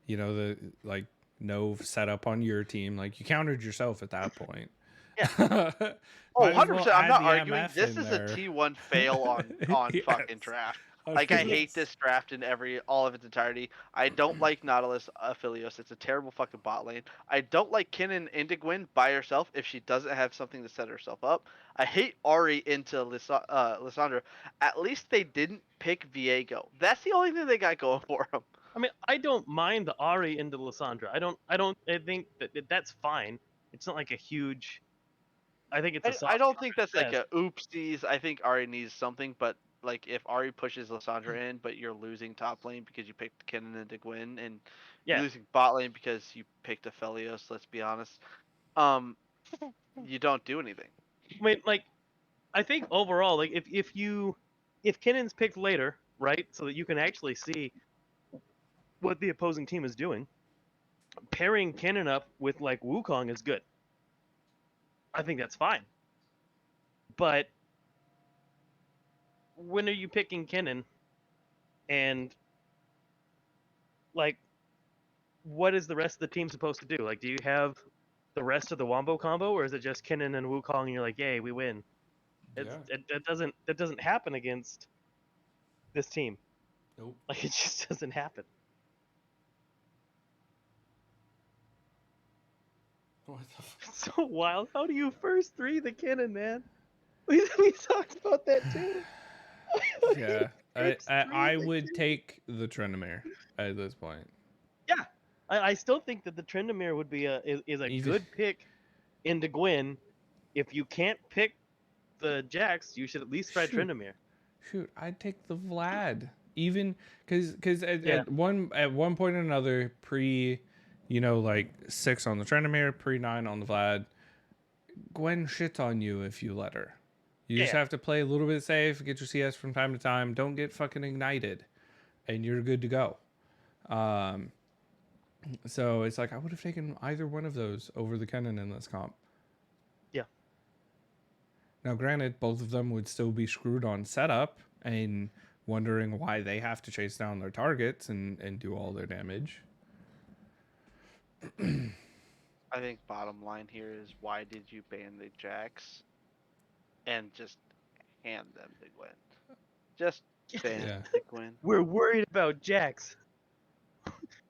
the like no setup on your team. Like you countered yourself at that point. Yeah. Oh, Might as 100%. well I'm add not the arguing. MF This in is there. a T1 fail on Yes. fucking draft. Like I hate this draft in all of its entirety. I don't like Nautilus Aphelios. It's a terrible fucking bot lane. I don't like Kinnan into Gwyn by herself if she doesn't have something to set herself up. I hate Ari into Lysandra. At least they didn't pick Viego. That's the only thing they got going for them. I mean, I don't mind the Ari into Lysandra. I think that's fine. It's not like a huge. I think it's a soft. I don't think that's like success. a oopsies. I think Ari needs something, but like if Ari pushes Lysandra in, but you're losing top lane because you picked Kennen and Gwyn, and you're Yeah. losing bot lane because you picked Aphelios. Let's be honest. You don't do anything. I mean, like, I think overall, like, if Kennen's picked later, right, so that you can actually see what the opposing team is doing, pairing Kennen up with like Wukong is good. I think that's fine. But when are you picking Kennen? And like, what is the rest of the team supposed to do? Like, do you have the rest of the Wombo combo, or is it just Kennen and Wukong, and you're like, yay, we win? That doesn't happen against this team. Nope. Like, it just doesn't happen. What the fuck? It's so wild. How do you first three the Kennen, man? We talked about that too. Yeah, I would take the Tryndamere at this point. Yeah, I still think that the Tryndamere would be is a good pick into Gwyn. If you can't pick the Jax, you should at least try Tryndamere. Shoot, I'd take the Vlad, even because at one point or another, like 6 on the Tryndamere, pre 9 on the Vlad, Gwen shits on you if you let her. You just have to play a little bit safe, get your CS from time to time, don't get fucking ignited, and you're good to go. So it's like I would have taken either one of those over the Kennen in this comp. Yeah. Now, granted, both of them would still be screwed on setup and wondering why they have to chase down their targets and do all their damage. I think bottom line here is why did you ban the Jax and just hand them the Gwyn? Just ban the Gwyn. We're worried about Jax.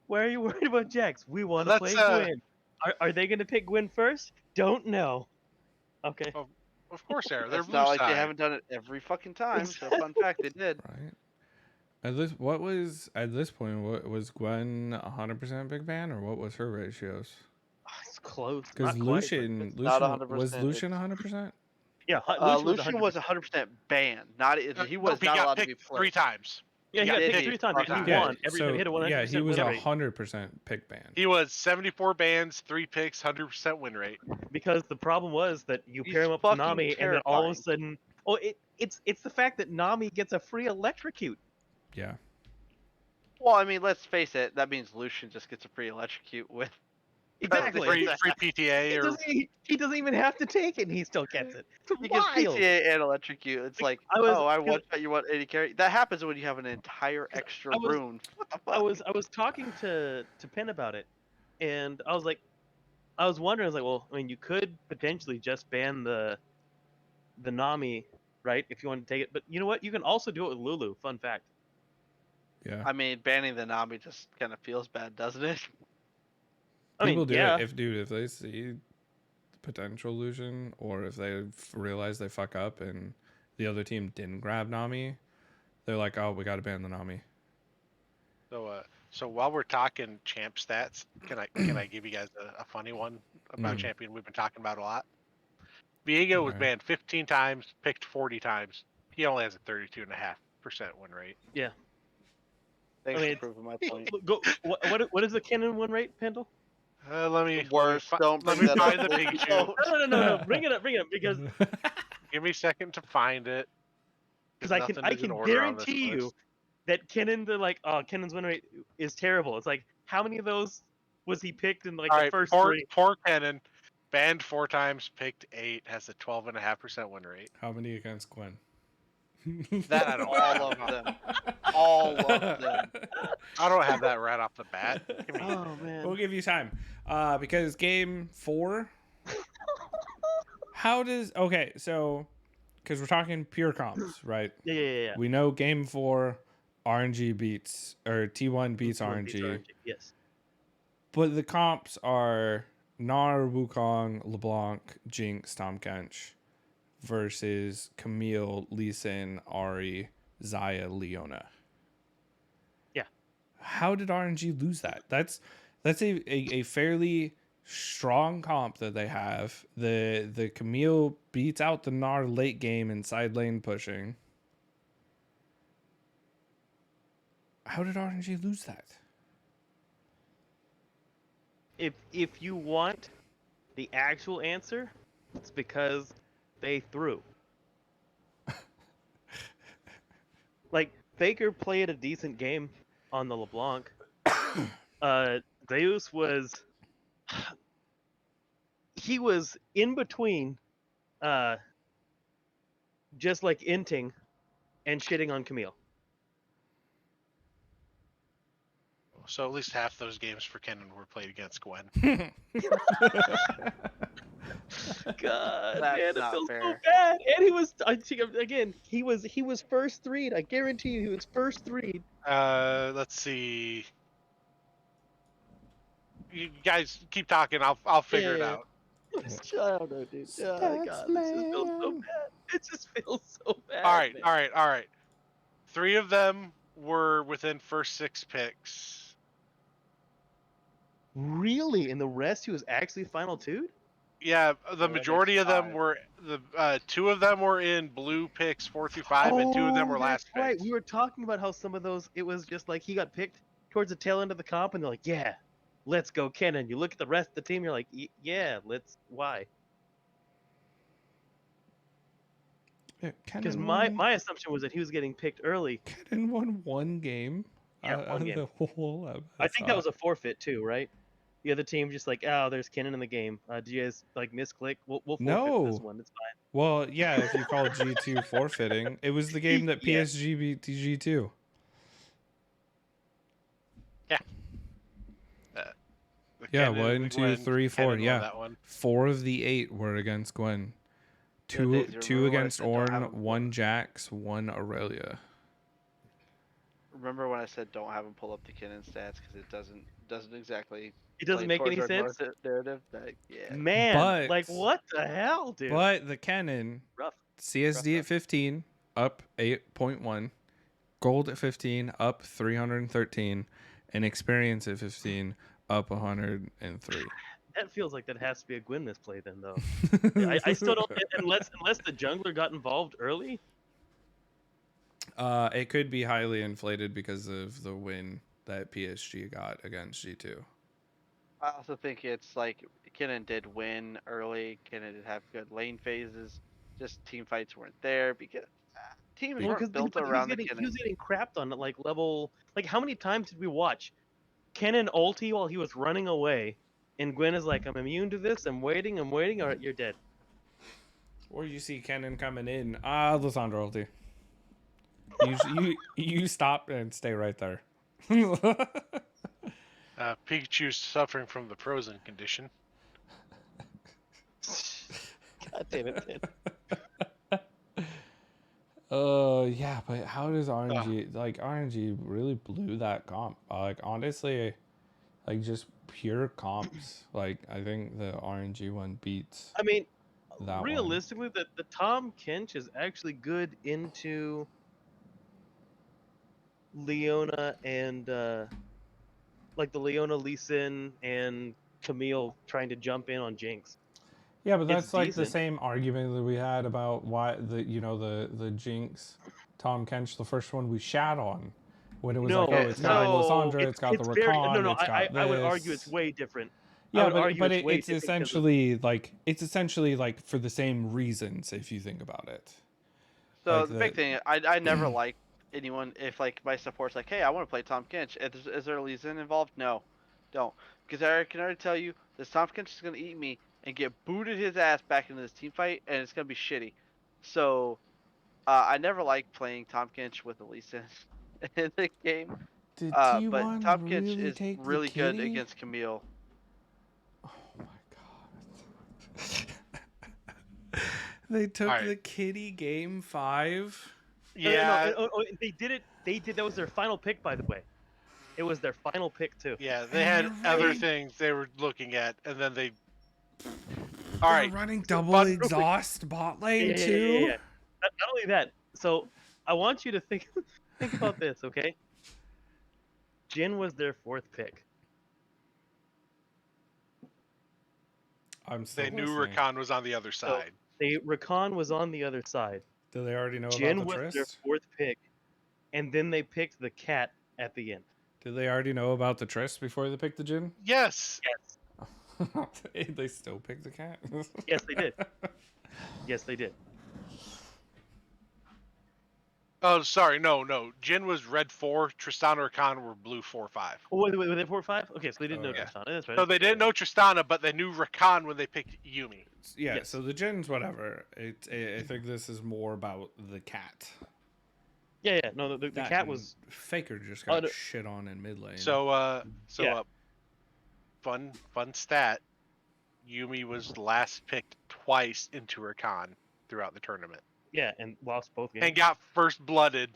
Why are you worried about Jax? We want to play Gwyn. Are they going to pick Gwyn first? Don't know. Okay. Of course they are. They're It's blue not like side. they haven't done it every fucking time. So fun fact, they did. Right. At this point, what was Gwen 100% big ban, or what was her ratios? It's close. Because Lucian not 100%, was Lucian 100%. Yeah, Lucian was 100% banned. He was not allowed to be played 3 times. Yeah, he got did picked he? 3 times. Okay. He won. He hit a 100% he was win rate. 100% pick ban. He was 74 bans, 3 picks, 100% win rate. Because the problem was that you He's pair him up with fucking Nami, and then all of a terrifying. sudden, it's the fact that Nami gets a free electrocute. Yeah. Well, I mean, let's face it. That means Lucian just gets a free electrocute with. Exactly. Free PTA He doesn't even have to take it, and he still gets it. He It's gets wild. PTA and electrocute. It's like, I one shot you want 80 carry. That happens when you have an entire extra rune. What the fuck? I was talking to Penn about it, and I was wondering, well, I mean, you could potentially just ban the Nami, right, if you want to take it. But you know what? You can also do it with Lulu. Fun fact. Yeah. I mean, banning the Nami just kind of feels bad, doesn't it? People do yeah. it if they see potential illusion, or if they realize they fuck up and the other team didn't grab Nami, they're like, oh, we got to ban the Nami. So while we're talking champ stats, can I give you guys a funny one about a champion we've been talking about a lot? Viego was Okay. banned 15 times, picked 40 times. He only has a 32.5% win rate. Yeah. Thanks I mean, for proving my point. What is the Kennen win rate, Pendle? Let me Worst. Don't let bring me that find up. the Pikachu. Don't. No. Bring it up, because Give me a second to find it. I Nothing is in can order on this guarantee you list. that Kennen's win rate is terrible. It's like, how many of those was he picked in like All the right, first poor 3? Kennen, banned 4 times, picked 8, has a 12.5% win rate. How many against Gwen? That I don't All of them. All of them. I don't have that right off the bat. Give me, Oh man. We'll give you time. Because game 4. How does so because we're talking pure comps, right? Yeah. We know game 4 RNG beats or T1 beats T1 beats RNG. Yes. But the comps are Gnar, Wukong, LeBlanc, Jinx, Tahm Kench versus Camille, Lee Sin, Ari, Zaya, Leona. Yeah. How did RNG lose that? That's a fairly strong comp that they have. The Camille beats out the Gnar late game in side lane pushing. How did RNG lose that? If you want the actual answer, it's because they threw. Like, Faker played a decent game on the LeBlanc. Zeus was he was in between just like inting and shitting on Camille. so at least half those games for Kennen were played against Gwen. God, That's man, it not feels so fair. bad. And he was, I think, again, he was first 3'd. I guarantee you, he was first 3'd. Let's see. You guys keep talking. I'll figure it out. I don't know, dude. Oh, God, this just feels so bad. It just feels so bad. All right. 3 of them were within first 6 picks. Really? And the rest, he was actually final 2'd? Yeah, the Yeah, majority of there's them 5. were 2 of them were in blue picks 4 through 5, and 2 of them were That's last right. picks. We were talking about how some of those, it was just like he got picked towards the tail end of the comp, and they're like, yeah, let's go, Kennen. You look at the rest of the team, you're like, yeah, why? Because my assumption was that he was getting picked early. Kennen won 1 game. Yeah, Out one of game. the whole. I think that was a forfeit too, right? The other team just like, oh, there's Kennen in the game. Did you guys like misclick? We'll forfeit this one. It's fine. Well, yeah, if you call G2 forfeiting, it was the game that Yeah. PSG beat G2. Yeah. Yeah, Kennen, 1, 2, Gwen, 3, 4. Kennen won Yeah, that one. 4 of the 8 were against Gwen. Yeah, Two Daisy, remember when I against said don't have Ornn, him pull 1 Jax, 1 Aurelia. Remember when I said don't have him pull up the Kennen stats because it doesn't exactly. It doesn't play make any towards our sense. narrative. Yeah. Man, But- like what the hell, dude? But the Kennen, Rough. CSD Rough. at 15, up 8.1. Gold at 15, up 313. And experience at 15, up 103. That feels like that has to be a Gwyn misplay then, though. I still don't, unless the jungler got involved early. It could be highly inflated because of the win that PSG got against G2. I also think it's like Kennen did win early. Kennen did have good lane phases. Just team fights weren't there because teams Well, weren't built around the Kennen. he was getting crapped on at like level. Like, how many times did we watch Kennen ulti while he was running away, and Gwen is like, "I'm immune to this. I'm waiting. All right, you're dead." Or you see Kennen coming in. Lissandra ulti. You stop and stay right there. Pikachu's suffering from the frozen condition. God damn it, man. Yeah, but how does RNG like RNG really blew that comp? Like honestly, like just pure comps. Like I think the RNG one beats I mean, that one. realistically, the Tom Kench is actually good into Leona and like the Leona, Lee Sin, and Camille trying to jump in on Jinx. Yeah, but It's that's like the decent. same argument that we had about why the Jinx, Tom Kench, the first one we shat on, when it was like, No, oh, it's got the so Lysandra, it's got the it's very no Rakan, no. it's got I would argue it's this. way different. I Yeah, would argue but it's way it's different because of essentially like for the same reasons if you think about it. So Like the big the thing, I never like anyone if like my support's like, hey, I want to play Tom Kench. Is there a Lee Sin involved? No, don't, because I can already tell you this Tom Kench is gonna eat me and get booted his ass back into this team fight, and it's gonna be shitty. So I never liked playing Tom Kench with a Lee Sin in the game. did But Tom T1 Kench really is take the really good kitty? against Camille. Oh my god. They took Alright. the kitty game 5. Yeah, they did it. They did that was their final pick, by the way. It was their final pick too. yeah, they And had they're other running- things they were looking at, and then they. They're Alright, running So, double but real quick- exhaust bot lane Yeah. too. Not only that. So I want you to think about this, okay? Jin was their 4th pick. I'm still they knew listening. Rakan was on the other side. Rakan was on the other side. Do they already know Jin about the was their tryst? 4th pick, and then they picked the cat at the end. Did they already know about the tryst before they picked the Jin? Yes. Yes, They still picked the cat. yes, they did. Yes, they did. Oh, sorry. No. Jin was red 4. Tristana Rakan were blue 4/5. Oh, wait, were they 4-5? Okay, so they didn't Oh, know yeah. Tristana. That's right. So they didn't know Tristana, but they knew Rakan when they picked Yumi. Yeah, Yes. so the Jin's whatever. I think this is more about the cat. Yeah. No, the That cat and was. Faker just got no. shit on in mid lane. Yeah. Fun stat. Yumi was last picked twice into Rakan throughout the tournament, Yeah, and lost both games. and got first blooded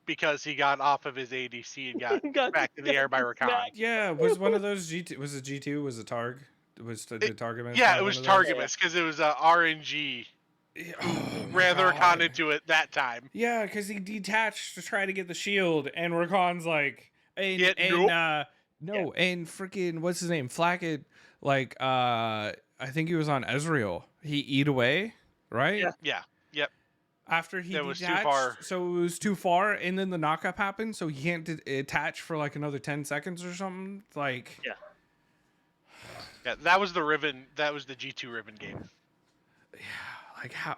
because he got off of his ADC and got back in the air by Rakan. smacked. yeah, was one of those G2? Was it G2? Was it Targ? Did Targamas? Yeah, have it was one of those? Targamas because it was RNG Oh my ran the Rakan God. into it that time. Yeah, because he detached to try to get the shield, and Rakan's like, and nope. and freaking what's his name, Flackett, like I think he was on Ezreal. He eat away, right? Yeah. Yeah. Yep. After he That was too detached, far. so it was too far, and then the knockup happened, so he can't attach for like another 10 seconds or something. Like, Yeah, that was the ribbon. That was the G2 ribbon game. yeah, like how?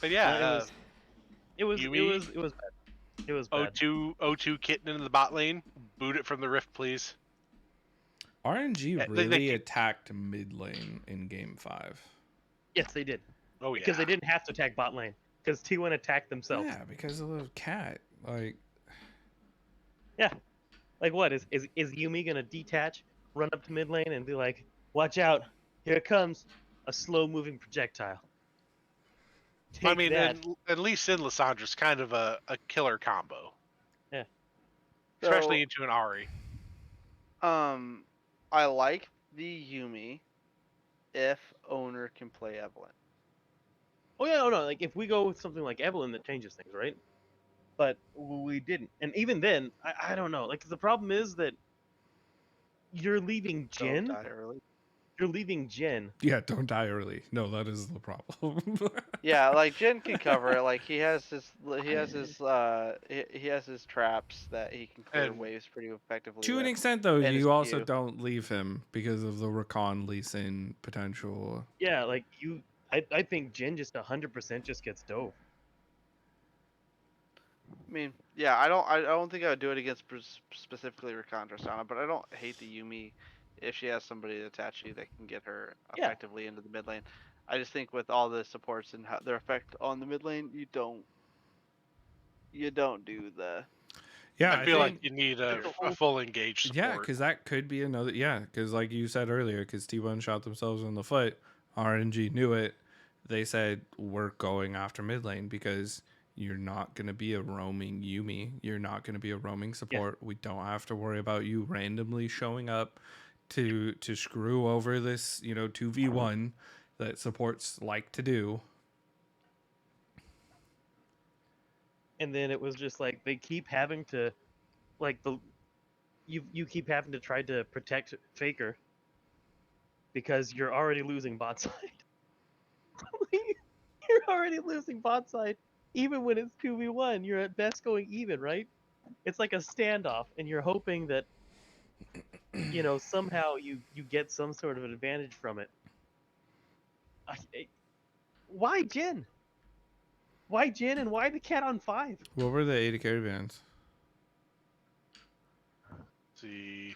But yeah, No, it was Yumi? bad. It was bad. O2 kitten in the bot lane. Boot it from the rift, please. RNG They- really they- attacked mid lane in game 5. Yes, they did. Oh yeah. Because they didn't have to attack bot lane. Because T1 attacked themselves. Yeah, because of the cat. Like, Like what? Is Yumi gonna detach, run up to mid lane, and be like, "Watch out! Here it comes, a slow-moving projectile." I Take mean, that. at least Sin Lissandra's kind of a killer combo. Yeah. Especially into an Ari. I like the Yumi if owner can play Evelyn. Oh yeah, no. Like if we go with something like Evelyn, that changes things, right? But we didn't, and even then, I don't know. Like the problem is that you're leaving Don't Jin. die early. You're leaving Jin. yeah, don't die early. No, that is the problem. Yeah, like Jin can cover it. Like he has his traps that he can clear And- waves pretty effectively. To an with. extent, though, And his you also Q. don't leave him because of the Rakan Lee Sin potential. Yeah, like you. I think Jin just 100% just gets dove. I mean, yeah, I don't think I would do it against specifically Rakan Tristana, but I don't hate the Yumi if she has somebody attached to you that can get her Yeah. effectively into the mid lane. I just think with all the supports and how their effect on the mid lane, you don't do the. Yeah, I feel think- like you need a Difficult. full engaged support. Yeah, because that could be another. Yeah, because like you said earlier, because T1 shot themselves in the foot, RNG knew it. they said we're going after mid lane because you're not going to be a roaming Yumi. You're not going to be a roaming support. We don't have to worry about you randomly showing up to screw over this, 2v1 that supports like to do. And then it was just like they keep having to, like you keep having to try to protect Faker because you're already losing bot side. You're already losing bot side, even when it's 2v1. You're at best going even, right? It's like a standoff, and you're hoping that somehow you get some sort of an advantage from it. Why Jin? Why Jin and why the cat on 5? What were the 80 carry bands? Let's see.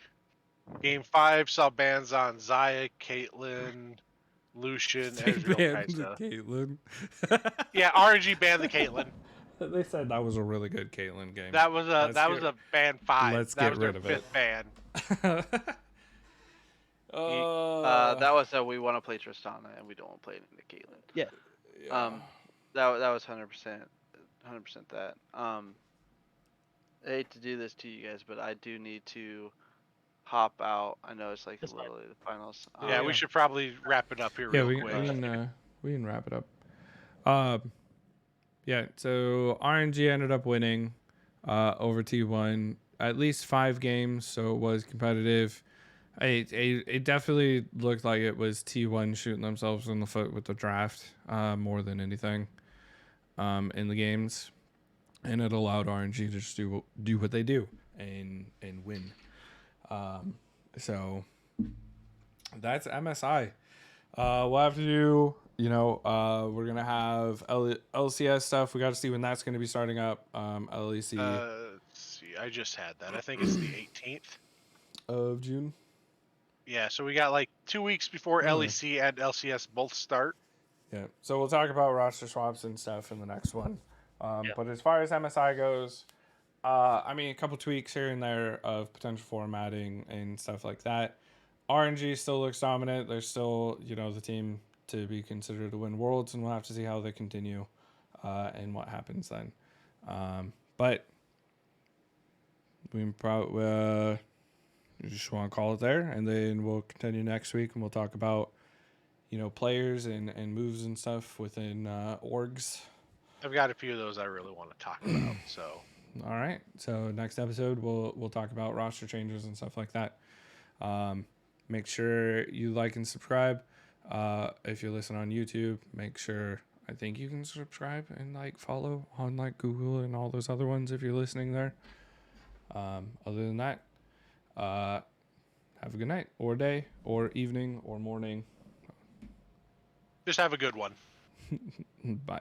Game 5 saw bans on Xayah, Caitlyn, Lucian, They Ezreal, banned Kai'Sa. Caitlyn. Yeah, RNG banned the Caitlyn. They said that was a really good Caitlyn game. That was a ban 5. Let's that get was rid their of it. 5th ban. That was we want to play Tristana and we don't want to play into Caitlyn. Yeah. That was 100%, 100% that. I hate to do this to you guys, but I do need to hop out. I know it's like That's fine. literally the finals. Yeah, we should probably wrap it up here real quick. We can wrap it up. Yeah, so RNG ended up winning over T1 at least 5 games, so it was competitive. It definitely looked like it was T1 shooting themselves in the foot with the draft more than anything in the games, and it allowed RNG to just do what they do and win. So that's MSI. We'll have to do, we're going to have LCS stuff. We got to see when that's going to be starting up. LEC Let's see. I just had that. I think it's the 18th of June. Yeah, so we got like 2 weeks before Hmm. LEC and LCS both start. Yeah. So we'll talk about roster swaps and stuff in the next one. Yeah. But as far as MSI goes, a couple tweaks here and there of potential formatting and stuff like that. RNG still looks dominant. They're still, the team to be considered to win Worlds, and we'll have to see how they continue and what happens then. But we probably just want to call it there, and then we'll continue next week, and we'll talk about, players and moves and stuff within orgs. I've got a few of those I really want to talk about. So, all right. So next episode we'll talk about roster changes and stuff like that. Make sure you like and subscribe. If you're listening on YouTube, make sure I think you can subscribe and follow on Google and all those other ones if you're listening there. Other than that, have a good night or day or evening or morning. just have a good one. Bye.